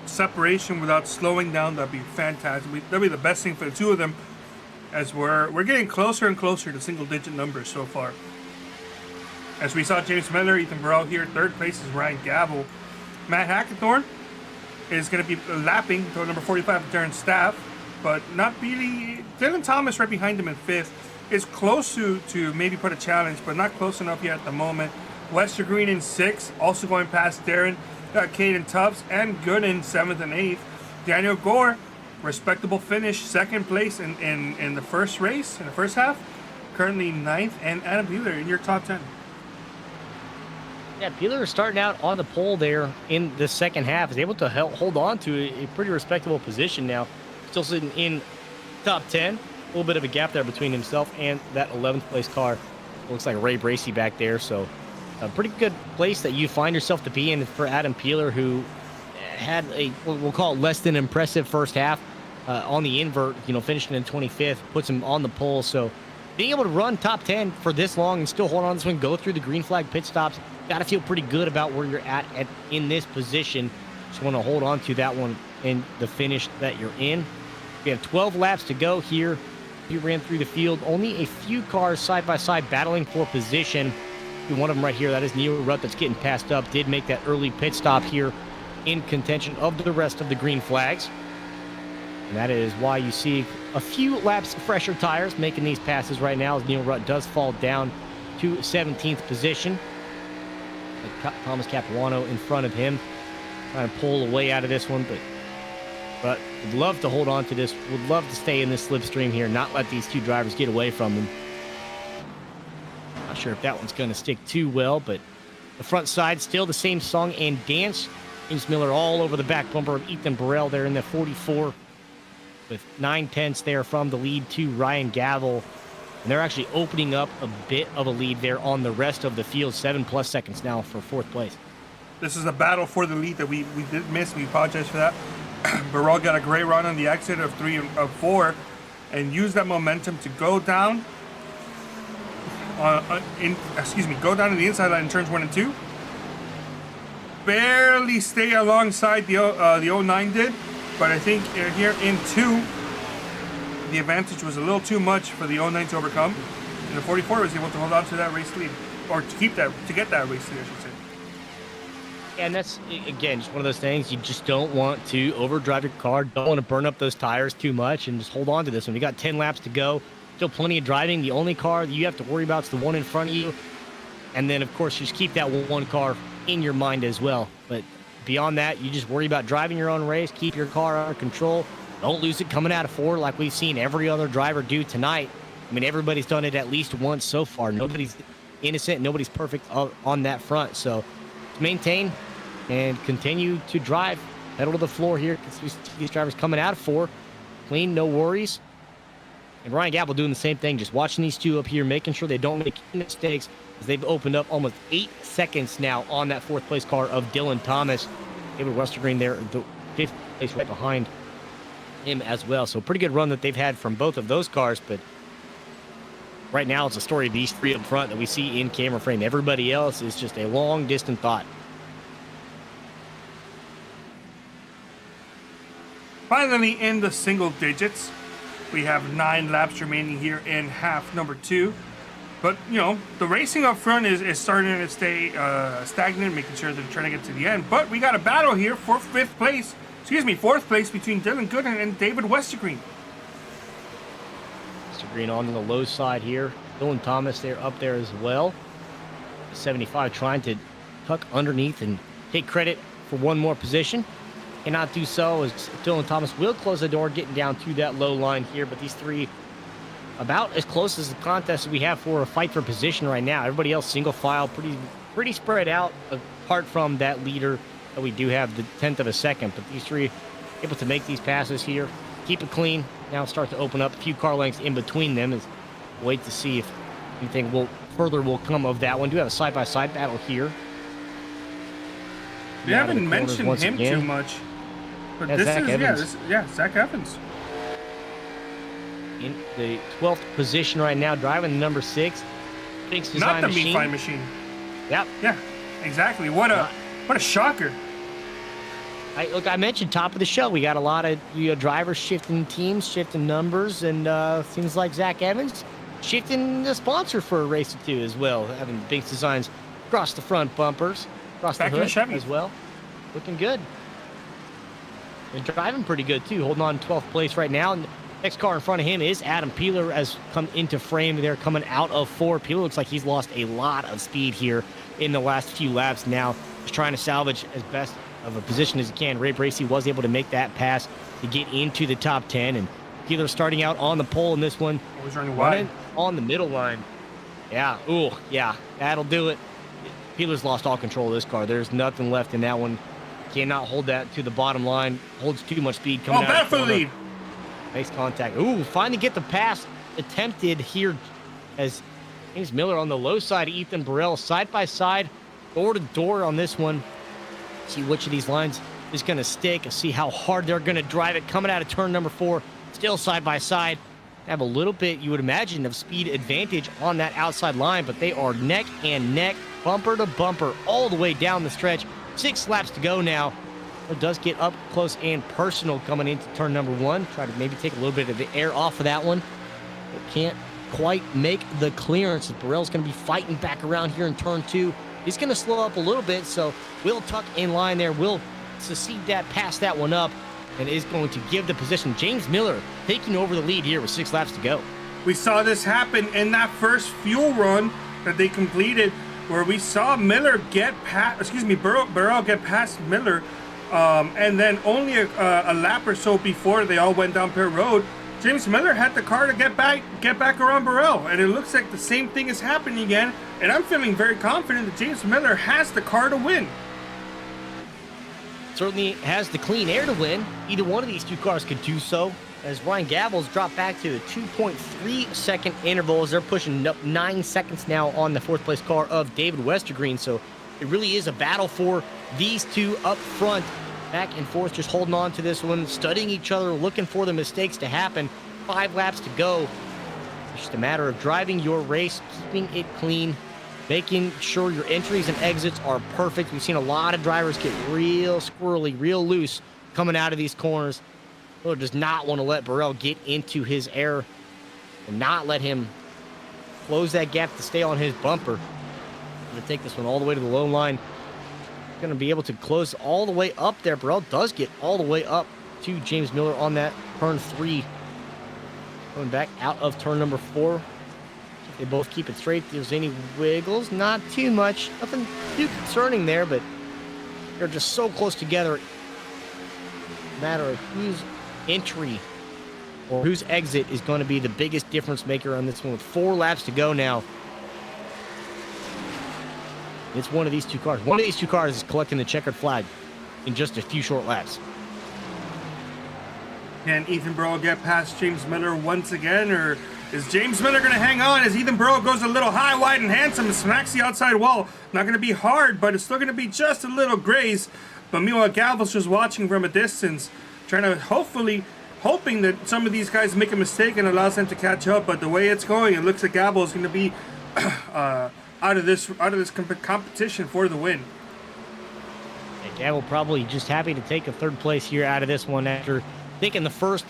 separation without slowing down, that'd be fantastic. That'd be the best thing for the two of them, as we're getting closer and closer to single-digit numbers so far. As we saw James Miller, Ethan Burrell here, third place is Ryan Gabble. Matt Hackenthorn is going to be lapping to number 45 of Darren Staff, but not really. Dylan Thomas right behind him in fifth is close to maybe put a challenge, but not close enough yet at the moment. Wester Green in sixth, also going past Darren. Caden Tubbs and Good in seventh and eighth. Daniel Gore, respectable finish, second place in the first race, in the first half. Currently ninth, and Adam Buehler in your top 10. Yeah, Buehler is starting out on the pole there in the second half. Is able to hold on to a pretty respectable position now. Still sitting in top 10. A little bit of a gap there between himself and that 11th place car. Looks like Ray Bracey back there, so a pretty good place that you find yourself to be in for Adam Peeler, who had a, we'll call it less than impressive first half on the invert, finishing in 25th, puts him on the pole. So being able to run top 10 for this long and still hold on to this one, go through the green flag pit stops, got to feel pretty good about where you're at in this position. Just want to hold on to that one in the finish that you're in. We have 12 laps to go here. You ran through the field. Only a few cars side by side battling for position. One of them right here, that is Neil Rutt, that's getting passed up. Did make that early pit stop here in contention of the rest of the green flags. And that is why you see a few laps fresher tires making these passes right now, as Neil Rutt does fall down to 17th position. Thomas Capuano in front of him, trying to pull away out of this one, but would love to hold on to this, would love to stay in this slipstream here, not let these two drivers get away from him. Not sure if that one's going to stick too well, but the front side still the same song and dance. James Miller all over the back bumper of Ethan Burrell there in the 44 with 9/10 there from the lead to Ryan Gabble. And they're actually opening up a bit of a lead there on the rest of the field, 7+ seconds now for fourth place. This is a battle for the lead that we did miss. We apologize for that. Burrell got a great run on the exit of 3 of 4 and used that momentum to go down. Go down to the inside line in turns 1 and 2. Barely stay alongside the 09 did, but I think here in 2, the advantage was a little too much for the 09 to overcome, and the 44 was able to hold on to that race lead, or to get that race lead, I should say. And that's, again, just one of those things. You just don't want to overdrive your car, don't want to burn up those tires too much, and just hold on to this one. You got 10 laps to go. Still plenty of driving. The only car that you have to worry about is the one in front of you. And then, of course, just keep that one car in your mind as well. But beyond that, you just worry about driving your own race, keep your car under control. Don't lose it coming out of 4 like we've seen every other driver do tonight. I mean, everybody's done it at least once so far. Nobody's innocent. Nobody's perfect on that front. So maintain and continue to drive. Pedal to the floor here. These drivers coming out of 4. Clean, no worries. And Ryan Gabble doing the same thing, just watching these two up here, making sure they don't make mistakes, as they've opened up almost 8 seconds now on that 4th place car of Dylan Thomas. David Westergreen there, the 5th place right behind him as well. So pretty good run that they've had from both of those cars, but right now it's a story of these 3 up front that we see in camera frame. Everybody else is just a long distant thought. Finally in the single digits. We have 9 laps remaining here in half number 2. But, you know, the racing up front is starting to stay stagnant, making sure they're trying to get to the end. But we got a battle here for 4th place between Dylan Gooden and David Westergreen. Westergreen on the low side here. Dylan Thomas there up there as well. 75 trying to tuck underneath and take credit for one more position. Cannot do so as Dylan Thomas will close the door, getting down to that low line here. But these three about as close as the contest we have for a fight for position right now. Everybody else single file, pretty spread out, apart from that leader that we do have the 10th of a second. But these three able to make these passes here, keep it clean. Now start to open up a few car lengths in between them. As wait to see if anything further will come of that one. Do have a side-by-side battle here. We haven't mentioned him too much. But yeah, this Zach is Evans. Zach Evans. In the 12th position right now, driving the number 6. Thinks Not the meat fight machine. Yep. Yeah, exactly. What a shocker. I mentioned top of the show. We got a lot of drivers shifting teams, shifting numbers, and seems like Zach Evans shifting the sponsor for a race or two as well. Having Binks Designs across the front bumpers, across Back the in hood Chevy as well. Looking good. And driving pretty good too. Holding on 12th place right now. And next car in front of him is Adam Peeler, has come into frame there, coming out of 4. Peeler looks like he's lost a lot of speed here in the last few laps now. Just trying to salvage as best of a position as he can. Ray Bracey was able to make that pass to get into the top 10. And Peeler starting out on the pole in this one. Always running wide. On the middle line. Yeah, ooh, yeah, that'll do it. Peeler's lost all control of this car. There's nothing left in that one. Cannot hold that to the bottom line. Holds too much speed coming out. Battle for the lead. Makes contact. Ooh, finally get the pass attempted here as James Miller on the low side. Ethan Burrell side by side, door to door on this one. See which of these lines is going to stick. See how hard they're going to drive it. Coming out of turn number 4, still side by side. Have a little bit, you would imagine, of speed advantage on that outside line, but they are neck and neck, bumper to bumper, all the way down the stretch. 6 laps to go now. It does get up close and personal coming into turn number 1. Try to maybe take a little bit of the air off of that one. But can't quite make the clearance. Burrell's going to be fighting back around here in turn 2. He's going to slow up a little bit, so we'll tuck in line there. We'll succeed that, pass that one up, and is going to give the position. James Miller taking over the lead here with 6 laps to go. We saw this happen in that first fuel run that they completed, where we saw Miller get past, Burrell get past Miller, and then only a lap or so before they all went down pit road, James Miller had the car to get back around Burrell, and it looks like the same thing is happening again. And I'm feeling very confident that James Miller has the car to win. Certainly has the clean air to win. Either one of these two cars could do so, as Ryan Gavel's dropped back to a 2.3 second interval as they're pushing up 9 seconds now on the 4th place car of David Westergreen. So it really is a battle for these two up front. Back and forth, just holding on to this one, studying each other, looking for the mistakes to happen. 5 laps to go. It's just a matter of driving your race, keeping it clean, making sure your entries and exits are perfect. We've seen a lot of drivers get real squirrely, real loose coming out of these corners. Miller does not want to let Burrell get into his air and not let him close that gap to stay on his bumper. Going to take this one all the way to the low line. Going to be able to close all the way up there. Burrell does get all the way up to James Miller on that turn 3. Going back out of turn number 4. They both keep it straight. If there's any wiggles, not too much. Nothing too concerning there, but they're just so close together. Matter of whose entry or whose exit is going to be the biggest difference maker on this one with 4 laps to go now. It's one of these two cars. One of these two cars is collecting the checkered flag in just a few short laps. Can Ethan Burrell get past James Miller once again, or is James Miller going to hang on as Ethan Burrell goes a little high, wide, and handsome and smacks the outside wall? Not going to be hard, but it's still going to be just a little graze. But meanwhile, Galvo's just watching from a distance, trying to hoping that some of these guys make a mistake and allows them to catch up. But the way it's going, it looks like Galvo is going to be out of this competition for the win. Yeah, Gavel probably just happy to take a 3rd place here out of this one after taking the first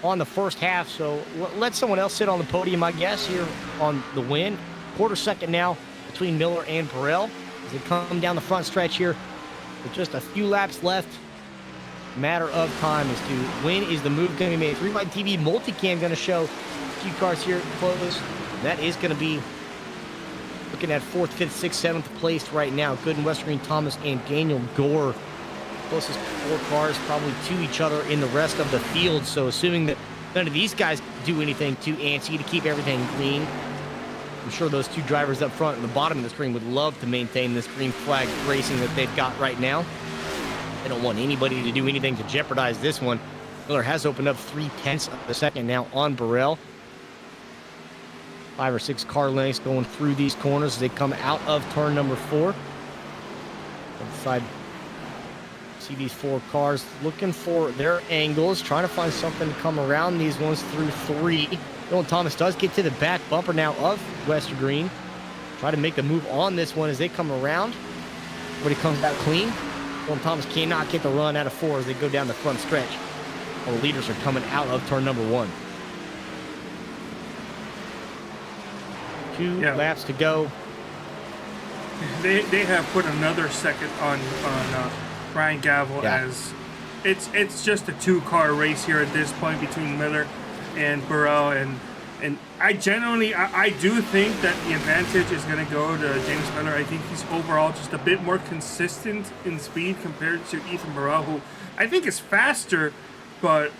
on the first half, so let someone else sit on the podium, I guess, here on the win. Quarter second now between Miller and Burrell as they come down the front stretch here with just a few laps left. Matter of time as to when is the move going to be made. 3x TV multicam going to show a few cars here close. That is going to be looking at 4th, 5th, 6th, 7th place right now. Gooden, Westergreen, Thomas, and Daniel Gore. Closest 4 cars probably to each other in the rest of the field. So assuming that none of these guys do anything too antsy to keep everything clean, I'm sure those 2 drivers up front and the bottom of the screen would love to maintain this green flag racing that they've got right now. They don't want anybody to do anything to jeopardize this one. Miller has opened up 3/10 of the second now on Burrell. 5 or 6 car lengths going through these corners as they come out of turn number 4. Inside, see these 4 cars looking for their angles, trying to find something to come around these ones through 3. Dylan Thomas does get to the back bumper now of Westergreen. Try to make the move on this one as they come around. Everybody comes out clean. Dylan Thomas cannot get the run out of 4 as they go down the front stretch. All the leaders are coming out of turn number 1. 2 laps to go. They have put another second on Ryan Gavel as it's just a 2-car race here at this point between Miller and Burrell, and I do think that the advantage is going to go to James Miller. I think he's overall just a bit more consistent in speed compared to Ethan Burrell, who I think is faster, but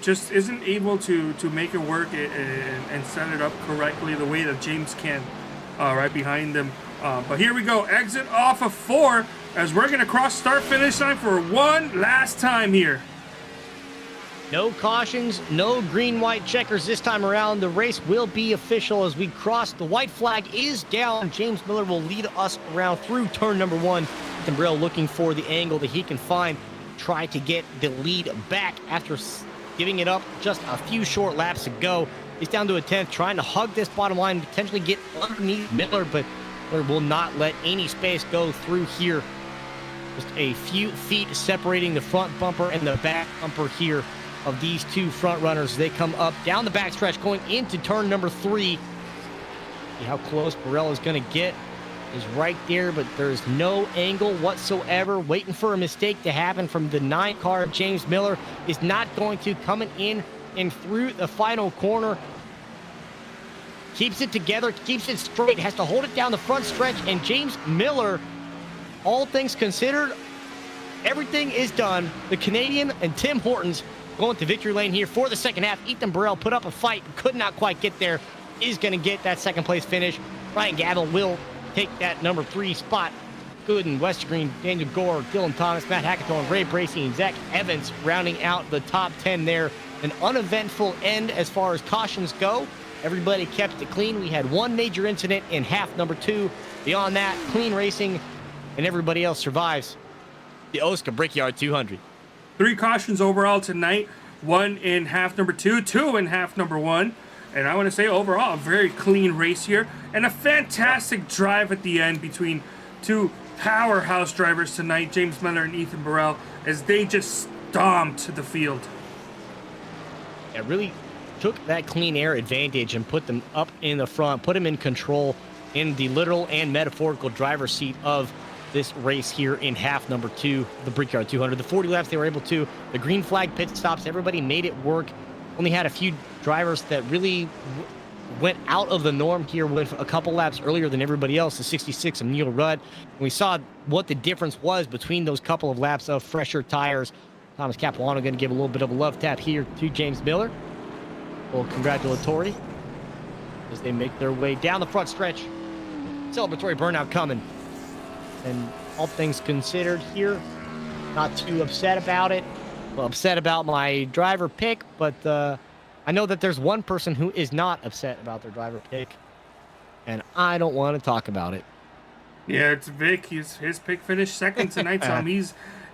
just isn't able to make it work and set it up correctly the way that James can right behind them. But here we go, exit off of 4 as we're going to cross start-finish line for one last time here. No cautions, no green-white checkers this time around. The race will be official as we cross. The white flag is down. James Miller will lead us around through turn number 1. Ethan Burrell looking for the angle that he can find. Try to get the lead back after giving it up just a few short laps to go. He's down to a 10th, trying to hug this bottom line, potentially get underneath Miller, but Miller will not let any space go through here. Just a few feet separating the front bumper and the back bumper here of these 2 front runners. They come up down the backstretch going into turn number 3. See how close Burrell is going to get. Is right there, but there's no angle whatsoever. Waiting for a mistake to happen from the 9 car. James Miller is not going to, coming in and through the final corner. Keeps it together, keeps it straight, has to hold it down the front stretch, and James Miller, all things considered, everything is done. The Canadian and Tim Hortons going to victory lane here for the second half. Ethan Burrell put up a fight, could not quite get there, is going to get that second place finish. Ryan Gavel will take that number 3 spot. Gooden, Westergreen, Daniel Gore, Dylan Thomas, Matt Hackathorn, Ray Bracey, and Zach Evans rounding out the top 10 there. An uneventful end as far as cautions go. Everybody kept it clean. We had 1 major incident in half number 2. Beyond that, clean racing, and everybody else survives the OSCA Brickyard 200. 3 cautions overall tonight, 1 in half number 2, 2 in half number 1. And I want to say overall, a very clean race here. And a fantastic drive at the end between 2 powerhouse drivers tonight, James Miller and Ethan Burrell, as they just stomped the field. It really took that clean air advantage and put them up in the front, put them in control in the literal and metaphorical driver's seat of this race here in half number 2, the Brickyard 200. The 40 laps they were able to, the green flag pit stops, everybody made it work. Only had a few drivers that really went out of the norm here, went a couple laps earlier than everybody else, the 66 of Neil Rudd. And we saw what the difference was between those couple of laps of fresher tires. Thomas Capuano going to give a little bit of a love tap here to James Miller. A little congratulatory as they make their way down the front stretch. Celebratory burnout coming. And all things considered here, not too upset about it. Well, upset about my driver pick, but I know that there's one person who is not upset about their driver pick, and I don't want to talk about it. Yeah, it's Vic. His pick finished second tonight, so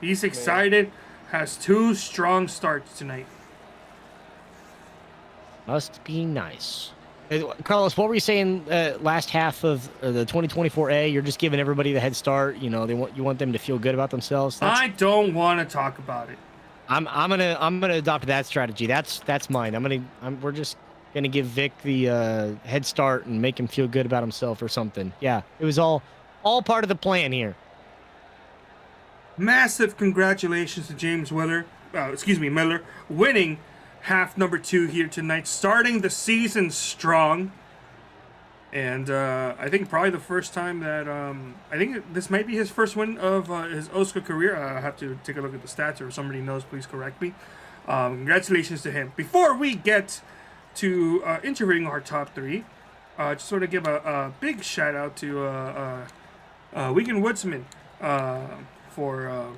he's excited. Has 2 strong starts tonight. Must be nice. Carlos, what were you saying last half of the 2024A? You're just giving everybody the head start. You know, you want them to feel good about themselves. I don't want to talk about it. I'm gonna adopt that strategy. That's mine. We're just gonna give Vic the head start and make him feel good about himself or something. Yeah, it was all part of the plan here. Massive congratulations to James Miller, winning half number 2 here tonight, starting the season strong. And I think probably the first time that I think this might be his first win of his OSCA career. I have to take a look at the stats, or if somebody knows, please correct me. Congratulations to him. Before we get to interviewing our top 3, just want to give a big shout out to Weekend Woodsmen for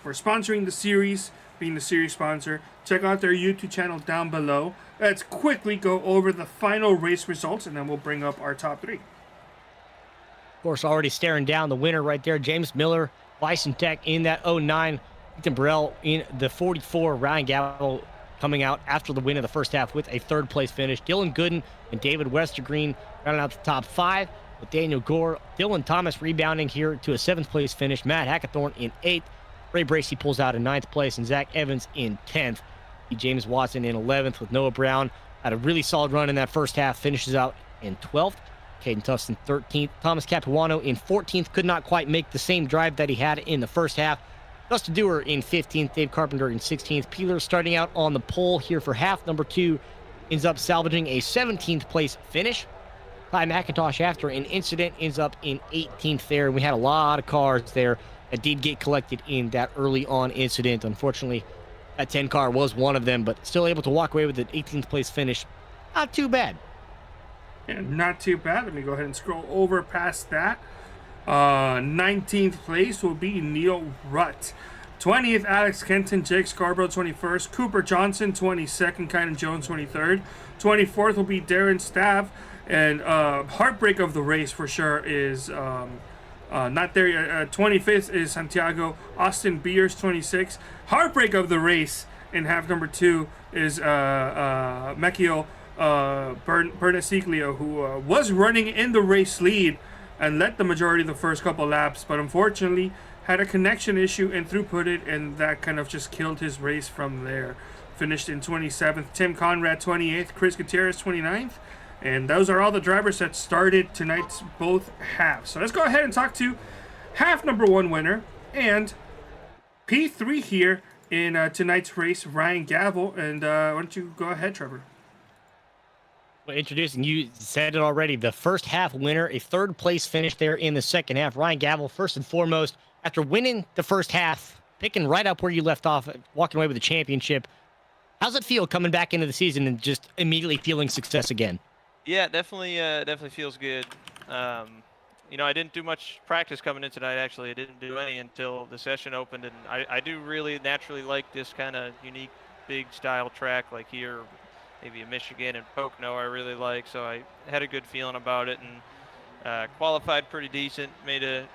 sponsoring the series, being the series sponsor. Check out their YouTube channel down below. Let's quickly go over the final race results, and then we'll bring up our top 3. Of course, already staring down the winner right there, James Miller, Bison Tech in that 09. Ethan Burrell in the 44. Ryan Gavel coming out after the win of the first half with a 3rd place finish. Dylan Gooden and David Westergreen rounding out the top 5. With Daniel Gore, Dylan Thomas rebounding here to a 7th place finish. Matt Hackathorn in 8th. Ray Bracey pulls out in 9th place, and Zach Evans in 10th. James Watson in 11th, with Noah Brown had a really solid run in that first half, finishes out in 12th. Caden Tufton 13th. Thomas Capuano in 14th, could not quite make the same drive that he had in the first half. Dustin Dewar in 15th, Dave Carpenter in 16th. Peeler starting out on the pole here for half number 2, ends up salvaging a 17th place finish. Ty McIntosh, after an incident, ends up in 18th there. We had a lot of cars there that did get collected in that early on incident. Unfortunately, that 10 car was one of them, but still able to walk away with an 18th place finish. Not too bad. Yeah, not too bad. Let me go ahead and scroll over past that. 19th place will be Neil Rutt. 20th, Alex Kenton. Jake Scarborough, 21st. Cooper Johnson, 22nd. Kynan Jones, 23rd. 24th will be Darren Stav. And heartbreak of the race for sure is not there yet. 25th is Santiago. Austin Beers, 26th. Heartbreak of the race in half number 2 is Mekio Bernasiglio, who was running in the race lead and led the majority of the first couple laps, but unfortunately had a connection issue and throughputed, and that kind of just killed his race from there. Finished in 27th. Tim Conrad, 28th. Chris Gutierrez, 29th. And those are all the drivers that started tonight's both halves. So let's go ahead and talk to half number 1 winner and P3 here in tonight's race, Ryan Gavel. And why don't you go ahead, Trevor? Well, introducing, you said it already, the first half winner, a 3rd place finish there in the second half. Ryan Gavel, first and foremost, after winning the first half, picking right up where you left off, walking away with the championship. How's it feel coming back into the season and just immediately feeling success again? Yeah, definitely feels good. You know, I didn't do much practice coming in tonight, actually. I didn't do any until the session opened, and I do really naturally like this kind of unique, big style track like here, maybe in Michigan and Pocono I really like, so I had a good feeling about it, and qualified pretty decent, made a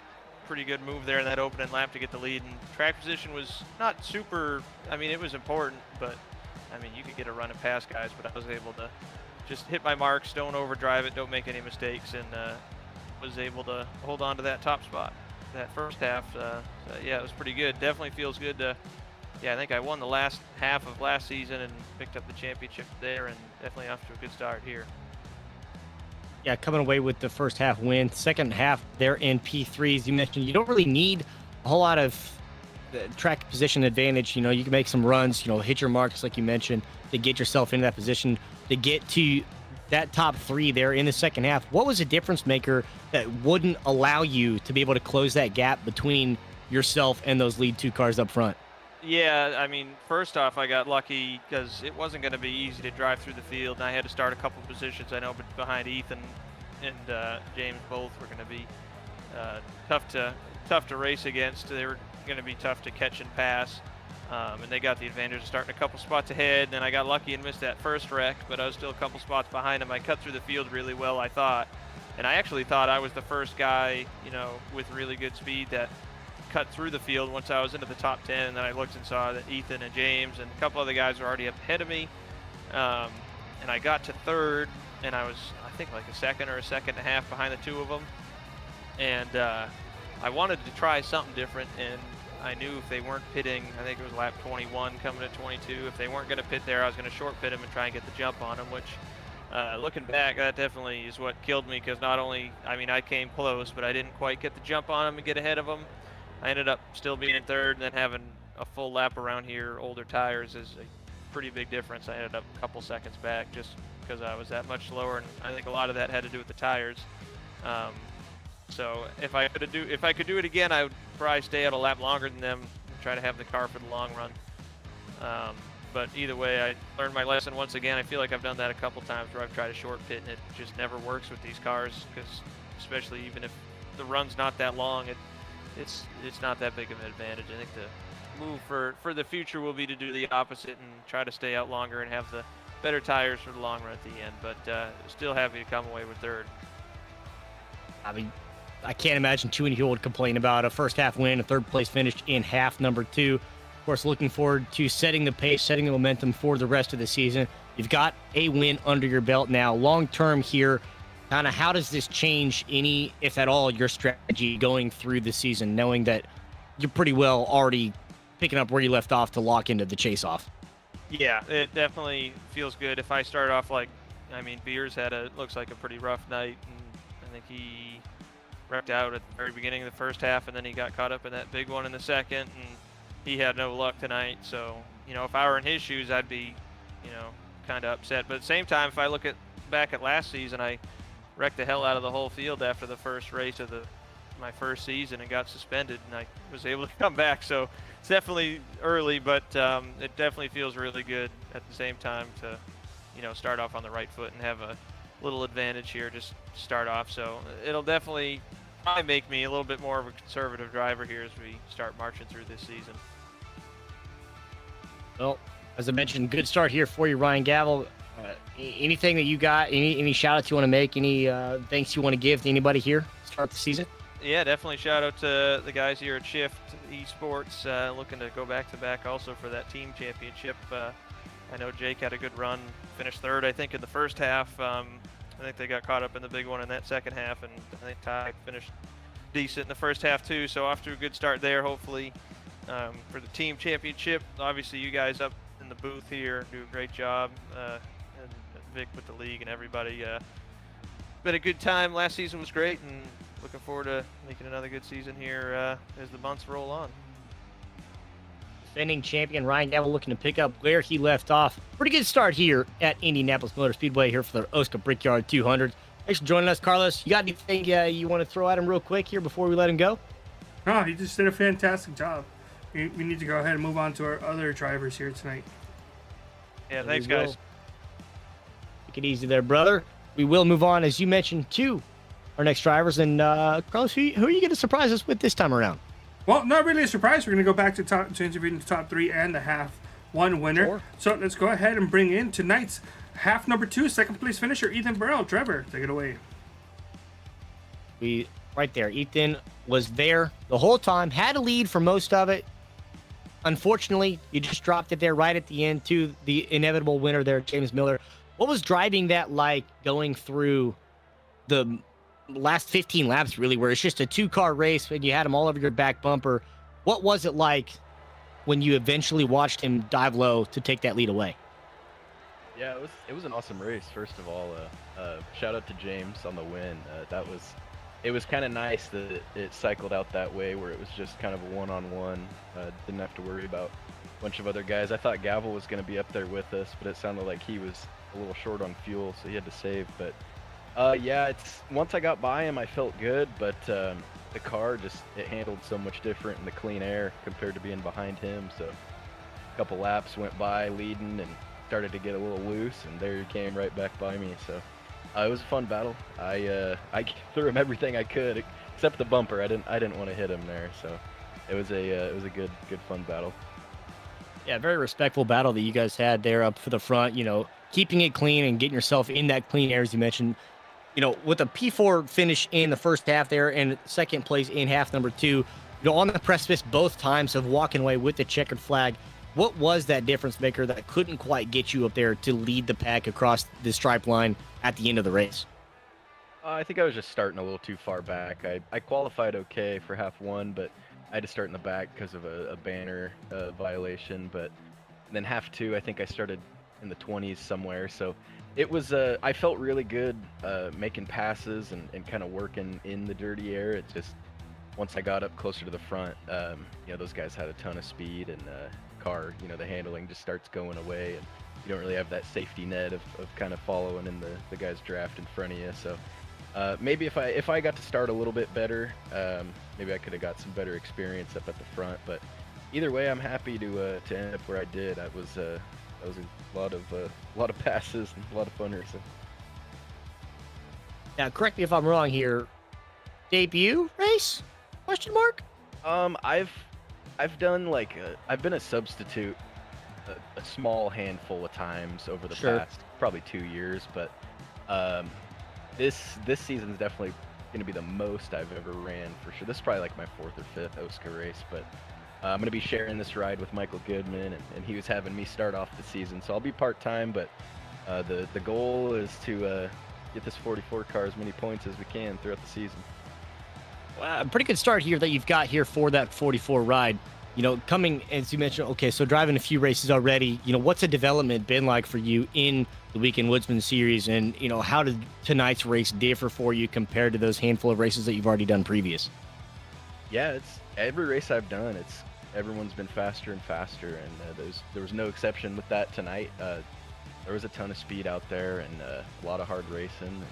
pretty good move there in that opening lap to get the lead, and track position was not super, I mean, it was important, but, I mean, you could get a run and pass guys, but I was able to just hit my marks, don't overdrive it, don't make any mistakes, and was able to hold on to that top spot that first half. So yeah, it was pretty good. Definitely feels good to, yeah, I think I won the last half of last season and picked up the championship there, and definitely off to a good start here. Yeah, coming away with the first half win. Second half there in P3, as you mentioned, you don't really need a whole lot of track position advantage. You know, you can make some runs, you know, hit your marks like you mentioned to get yourself into that position, to get to that top 3 there in the second half. What was a difference maker that wouldn't allow you to be able to close that gap between yourself and those lead 2 cars up front? Yeah, I mean, first off, I got lucky because it wasn't going to be easy to drive through the field, and I had to start a couple positions. I know, but behind Ethan and James both were going to be tough to race against. They were going to be tough to catch and pass. And they got the advantage of starting a couple spots ahead, and then I got lucky and missed that first wreck, but I was still a couple spots behind them. I cut through the field really well, I thought, and I actually thought I was the first guy, you know, with really good speed that cut through the field once I was into the top 10, and then I looked and saw that Ethan and James and a couple other guys were already up ahead of me, and I got to 3rd, and I was, I think, like a second or a second and a half behind the 2 of them, and I wanted to try something different, and I knew if they weren't pitting, I think it was lap 21 coming to 22, if they weren't going to pit there, I was going to short pit them and try and get the jump on them, which looking back, that definitely is what killed me, because not only, I mean, I came close, but I didn't quite get the jump on them and get ahead of them. I ended up still being in third, and then having a full lap around here, older tires, is a pretty big difference. I ended up a couple seconds back just because I was that much slower, and I think a lot of that had to do with the tires. So if I could do it again, I would probably stay out a lap longer than them and try to have the car for the long run. But either way, I learned my lesson once again. I feel like I've done that a couple times where I've tried to short pit, and it just never works with these cars, because especially even if the run's not that long, it's not that big of an advantage. I think the move for the future will be to do the opposite and try to stay out longer and have the better tires for the long run at the end. But still happy to come away with third. I mean, I can't imagine too many people would complain about a first half win, a third place finish in half number 2. Of course, looking forward to setting the pace, setting the momentum for the rest of the season. You've got a win under your belt now. Long term here, kind of how does this change any, if at all, your strategy going through the season, knowing that you're pretty well already picking up where you left off to lock into the chase off? Yeah, it definitely feels good. If I start off like, I mean, Beers had looks like a pretty rough night, and I think he wrecked out at the very beginning of the first half, and then he got caught up in that big one in the second, and he had no luck tonight. So, you know, if I were in his shoes, I'd be, you know, kind of upset. But at the same time, if I look back at last season, I wrecked the hell out of the whole field after the first race of my first season and got suspended, and I was able to come back. So it's definitely early, but it definitely feels really good at the same time to, you know, start off on the right foot and have a little advantage here, just start off. So it'll definitely probably make me a little bit more of a conservative driver here as we start marching through this season. Well, as I mentioned, good start here for you, Ryan Gavel. Anything that you got, any shout outs you want to make, any thanks you want to give to anybody here to start the season? Yeah, definitely shout out to the guys here at Shift Esports, looking to go back to back also for that team championship. I know Jake had a good run, finished third, I think, in the first half. I think they got caught up in the big one in that second half, and I think Ty finished decent in the first half too. So off to a good start there, hopefully, for the team championship. Obviously, you guys up in the booth here do a great job, and Vic with the league and everybody. Been a good time. Last season was great, and looking forward to making another good season here as the months roll on. Defending champion Ryan Gavel looking to pick up where he left off. Pretty good start here at Indianapolis Motor Speedway here for the OSCA Brickyard 200. Thanks for joining us, Carlos. You got anything you want to throw at him real quick here before we let him go? No, he just did a fantastic job. We need to go ahead and move on to our other drivers here tonight. Yeah, thanks, guys. Take it easy there, brother. We will move on, as you mentioned, to our next drivers. And Carlos, who are you going to surprise us with this time around? Well, not really a surprise. We're going to go back to interviewing the top 3 and the half 1 winner. Sure. So let's go ahead and bring in tonight's half number 2, second place finisher, Ethan Burrell. Trevor, take it away. Right there. Ethan was there the whole time, had a lead for most of it. Unfortunately, you just dropped it there right at the end to the inevitable winner there, James Miller. What was driving that like going through the last 15 laps, really, where it's just a 2-car race and you had him all over your back bumper? What was it like when you eventually watched him dive low to take that lead away? Yeah, it was an awesome race. First of all, shout out to James on the win. It was kind of nice that it cycled out that way, where it was just kind of a one-on-one. Didn't have to worry about a bunch of other guys. I thought Gavel was going to be up there with us, but it sounded like he was a little short on fuel, so he had to save. But yeah, once I got by him, I felt good, but the car it handled so much different in the clean air compared to being behind him. So a couple laps went by leading and started to get a little loose, and there he came right back by me. So it was a fun battle. I threw him everything I could except the bumper. I didn't want to hit him there. So it was a good fun battle. Yeah, very respectful battle that you guys had there up for the front, you know, keeping it clean and getting yourself in that clean air, as you mentioned. You know, with a P4 finish in the first half there and second place in half number 2, you know, on the precipice both times of walking away with the checkered flag. What was that difference maker that couldn't quite get you up there to lead the pack across the stripe line at the end of the race? I think I was just starting a little too far back. I qualified okay for half 1, but I had to start in the back because of a banner violation. But then half two, I think I started in the 20s somewhere. So it was, I felt really good making passes and kind of working in the dirty air. It just, once I got up closer to the front, you know, those guys had a ton of speed, and car, you know, the handling just starts going away, and you don't really have that safety net of kind of following in the guy's draft in front of you. So maybe if I got to start a little bit better, maybe I could have got some better experience up at the front. But either way, I'm happy to end up where I did. That was a lot of passes and a lot of fun racing. Now, correct me if I'm wrong here. Debut race? Question mark? I've done like I've been a substitute a small handful of times over the past probably 2 years, but this season is definitely going to be the most I've ever ran for sure. This is probably like my 4th or 5th OSCA race, but I'm going to be sharing this ride with Michael Goodman, and he was having me start off the season, so I'll be part-time, but the goal is to get this 44 car as many points as we can throughout the season. A pretty good start here that you've got here for that 44 ride. You know, coming, as you mentioned, okay, so driving a few races already, you know, what's the development been like for you in the Weekend Woodsman Series? And, you know, how did tonight's race differ for you compared to those handful of races that you've already done previous? Yeah, it's every race I've done, everyone's been faster and faster, and there was no exception with that tonight. There was a ton of speed out there, and a lot of hard racing.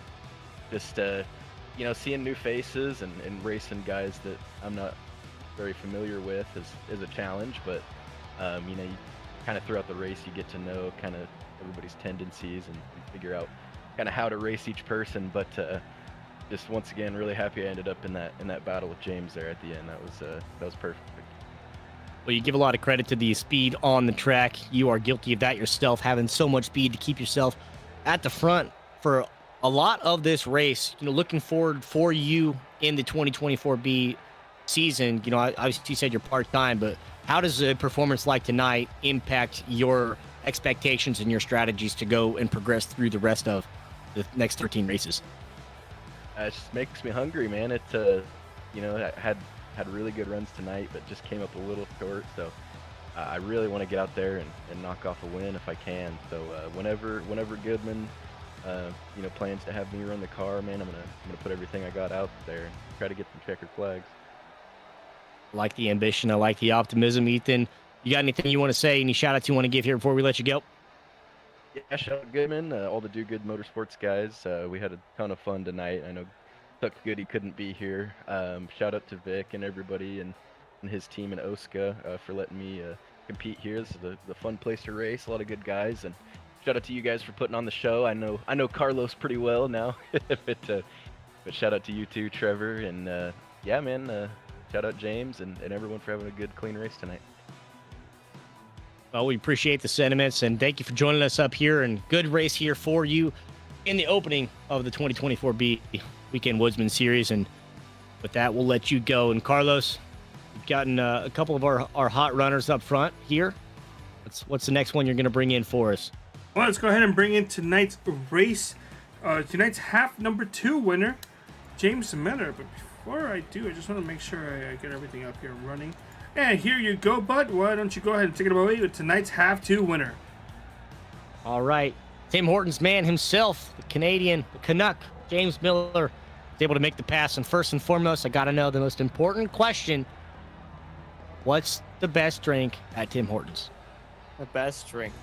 Just, you know, seeing new faces and racing guys that I'm not very familiar with is a challenge, but you know, you kind of throughout the race you get to know kind of everybody's tendencies and figure out kind of how to race each person. But just once again, really happy I ended up in that battle with James there at the end. That was perfect. Well, you give a lot of credit to the speed on the track. You are guilty of that yourself, having so much speed to keep yourself at the front for a lot of this race. You know, looking forward for you in the 2024B season. You know, obviously you said you're part-time, but how does a performance like tonight impact your expectations and your strategies to go and progress through the rest of the next 13 races? It just makes me hungry, man. It you know, I had really good runs tonight, but just came up a little short. So I really want to get out there and knock off a win if I can. So whenever Goodman you know, plans to have me run the car, man, I'm gonna put everything I got out there and try to get some checkered flags. I like the ambition. I like the optimism. Ethan, you got anything you want to say? Any shout outs you want to give here before we let you go? Yeah, shout out Goodman, all the Do Good Motorsports guys. We had a ton of fun tonight. I know Tuck Goody couldn't be here. Shout out to Vic and everybody and his team in OSCA for letting me compete here. This is a fun place to race. A lot of good guys, and shout out to you guys for putting on the show. I know Carlos pretty well now, but shout out to you too, Trevor, and yeah, man. Shout out James and everyone for having a good, clean race tonight. Well, we appreciate the sentiments, and thank you for joining us up here, and good race here for you in the opening of the 2024B Weekend Woodsman Series. And with that, we'll let you go. And Carlos, we've gotten a couple of our hot runners up front here. What's the next one you're going to bring in for us? Well, let's go ahead and bring in tonight's race. Tonight's half number 2 winner, James Miller. But before I do, I just want to make sure I get everything up here running. And here you go, bud. Why don't you go ahead and take it away with tonight's half 2 winner? All right. Tim Hortons man himself, the Canadian, the Canuck, James Miller, was able to make the pass. And first and foremost, I got to know the most important question. What's the best drink at Tim Hortons? The best drink?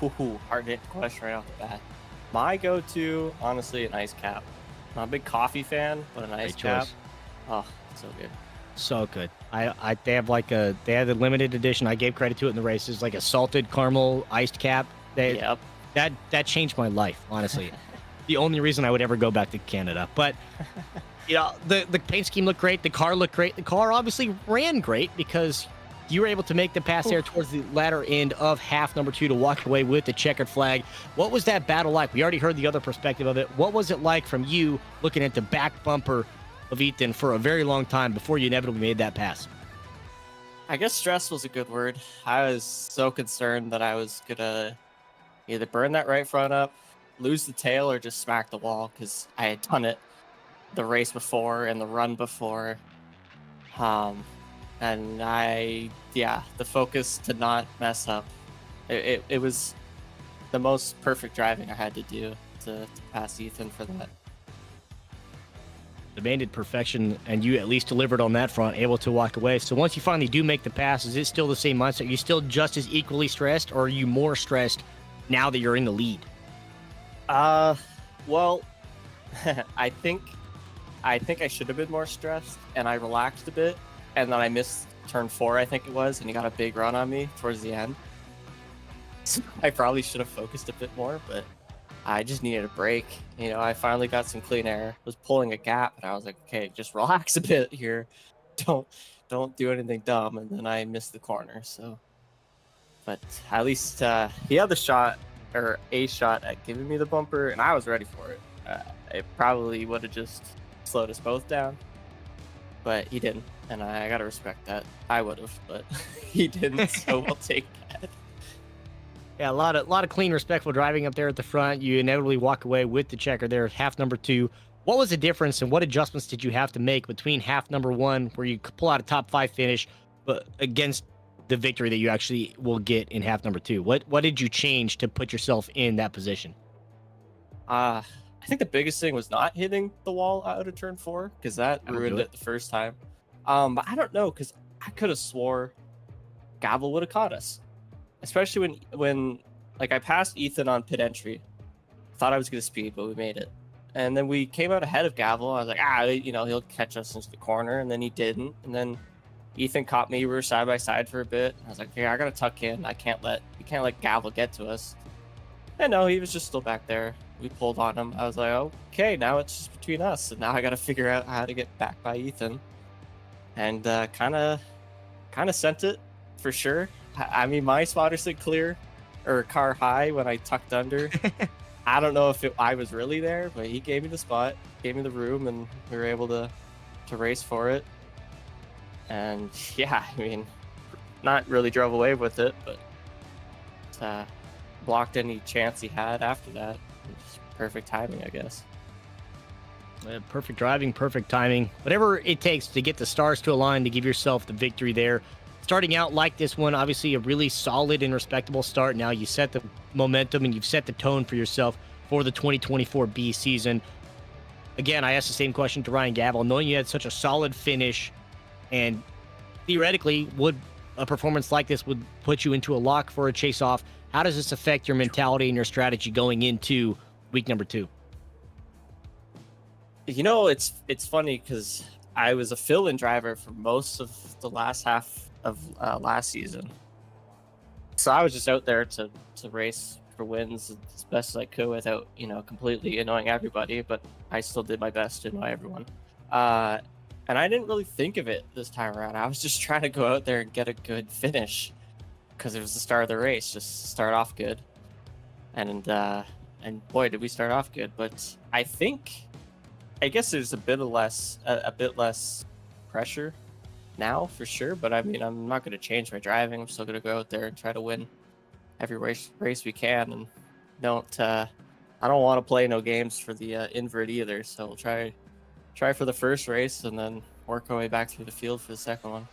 Ooh, hard to hit question right off the bat. My go-to, honestly, an ice cap. Not a big coffee fan, but an ice cap. Oh, so good. So good. They have the limited edition. I gave credit to it in the races, like a salted caramel iced cap. Yep. That changed my life, honestly. The only reason I would ever go back to Canada. But you know, the paint scheme looked great. The car looked great. The car obviously ran great because you were able to make the pass there towards the latter end of half number 2 to walk away with the checkered flag. What was that battle like? We already heard the other perspective of it. What was it like from you looking at the back bumper of Ethan for a very long time before you inevitably made that pass? I guess stress was a good word. I was so concerned that I was going to either burn that right front up, lose the tail, or just smack the wall because I had done it the race before and the run before. and the focus to not mess up. It was the most perfect driving I had to do to pass Ethan for that. Demanded perfection, and you at least delivered on that front, able to walk away. So once you finally do make the pass, is it still the same mindset? Are you still just as equally stressed, or are you more stressed now that you're in the lead? Well, I think I should have been more stressed, and I relaxed a bit, and then I missed turn 4, I think it was, and he got a big run on me towards the end. So I probably should have focused a bit more, but I just needed a break. You know, I finally got some clean air, was pulling a gap, and I was like, okay, just relax a bit here. Don't do anything dumb. And then I missed the corner. So, but at least he had the shot, or a shot at giving me the bumper, and I was ready for it. It probably would have just slowed us both down, but he didn't, and I gotta respect that. I would have, but he didn't, so we'll take that. Yeah, a lot of clean, respectful driving up there at the front. You inevitably walk away with the checker there at half number 2. What was the difference, and what adjustments did you have to make between half number 1, where you pull out a top 5 finish, but against the victory that you actually will get in half number 2? What did you change to put yourself in that position? I think the biggest thing was not hitting the wall out of turn 4, because that ruined it the first time. But I don't know, because I could have swore Gavel would have caught us. Especially when like I passed Ethan on pit entry. Thought I was gonna speed, but we made it. And then we came out ahead of Gavel. I was like, he'll catch us into the corner, and then he didn't. And then Ethan caught me. We were side by side for a bit. I was like, okay, I gotta tuck in. We can't let Gavel get to us. And no, he was just still back there. We pulled on him. I was like, okay, now it's just between us. And now I gotta figure out how to get back by Ethan. And kind of sent it for sure. I mean, my spotter said clear or car high when I tucked under. I don't know if I was really there, but he gave me the spot, gave me the room, and we were able to race for it. And yeah, I mean, not really drove away with it, but blocked any chance he had after that. Just perfect timing, I guess. Perfect driving, perfect timing. Whatever it takes to get the stars to align to give yourself the victory there. Starting out like this one, obviously a really solid and respectable start. Now you set the momentum and you've set the tone for yourself for the 2024 B season. Again, I asked the same question to Ryan Gavel, knowing you had such a solid finish, and theoretically, would a performance like this would put you into a lock for a chase off. How does this affect your mentality and your strategy going into week number 2? You know, it's funny because I was a fill-in driver for most of the last half of last season, so I was just out there to race for wins as best as I could without completely annoying everybody, but I still did my best to annoy everyone, and I didn't really think of it this time around. I was just trying to go out there and get a good finish because it was the start of the race, just start off good, and boy did we start off good. But I guess there's a bit less pressure now for sure, but I mean, I'm not going to change my driving. I'm still going to go out there and try to win every race we can, and I don't want to play no games for the invert either. So we'll try for the first race and then work our way back through the field for the second one.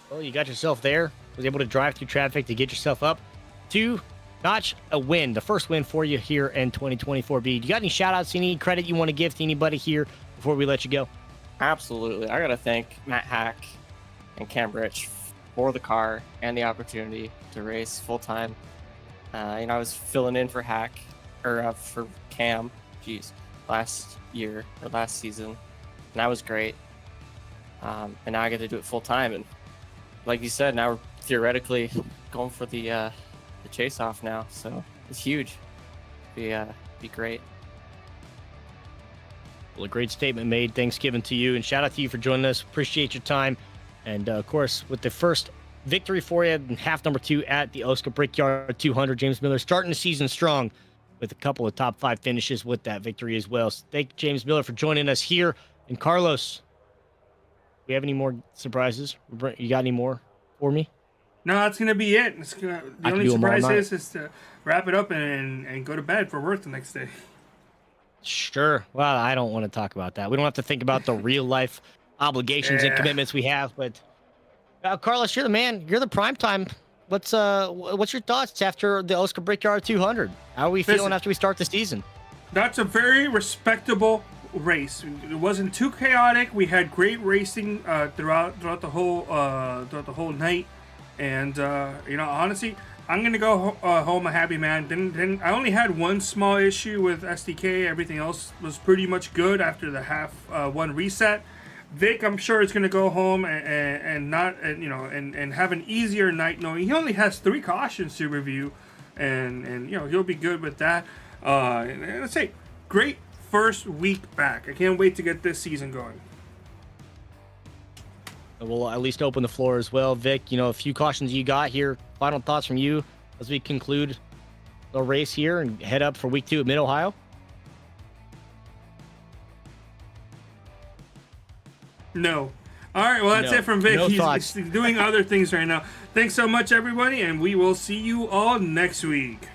Well, you got yourself there. Was able to drive through traffic to get yourself up to notch a win, the first win for you here in 2024 B. Do you got any shout outs, any credit you want to give to anybody here before we let you go? Absolutely. I got to thank Matt Hack and Cam Rich for the car and the opportunity to race full time. I was filling in for Hack or for Cam, last season, and that was great. And now I get to do it full time, and like you said, now we're theoretically going for the chase off now, so it's huge. Be great. Well, a great statement made. Thanks given to you, and shout out to you for joining us. Appreciate your time. And of course, with the first victory for you in half number 2 at the OSCA Brickyard 200, James Miller starting the season strong with a couple of top 5 finishes with that victory as well. So thank James Miller for joining us here. And Carlos, do we have any more surprises? You got any more for me? No, that's gonna be it. The only surprise is to wrap it up and go to bed for work the next day. Sure. Well, I don't want to talk about that. We don't have to think about the real life obligations and commitments we have. But Carlos, you're the man. You're the prime time. What's your thoughts after the OSCA Brickyard 200? How are we feeling after we start the season? That's a very respectable race. It wasn't too chaotic. We had great racing throughout the whole night, and honestly, I'm gonna go home a happy man. Didn't I only had one small issue with SDK. Everything else was pretty much good after the half one reset. Vic, I'm sure, is gonna go home and have an easier night, knowing he only has 3 cautions to review, and he'll be good with that. And let's say, great first week back. I can't wait to get this season going. We'll at least open the floor as well. Vic, a few cautions you got here. Final thoughts from you as we conclude the race here and head up for week 2 at Mid-Ohio? No. All right, well, that's it from Vic. No He's doing other things right now. Thanks so much, everybody, and we will see you all next week.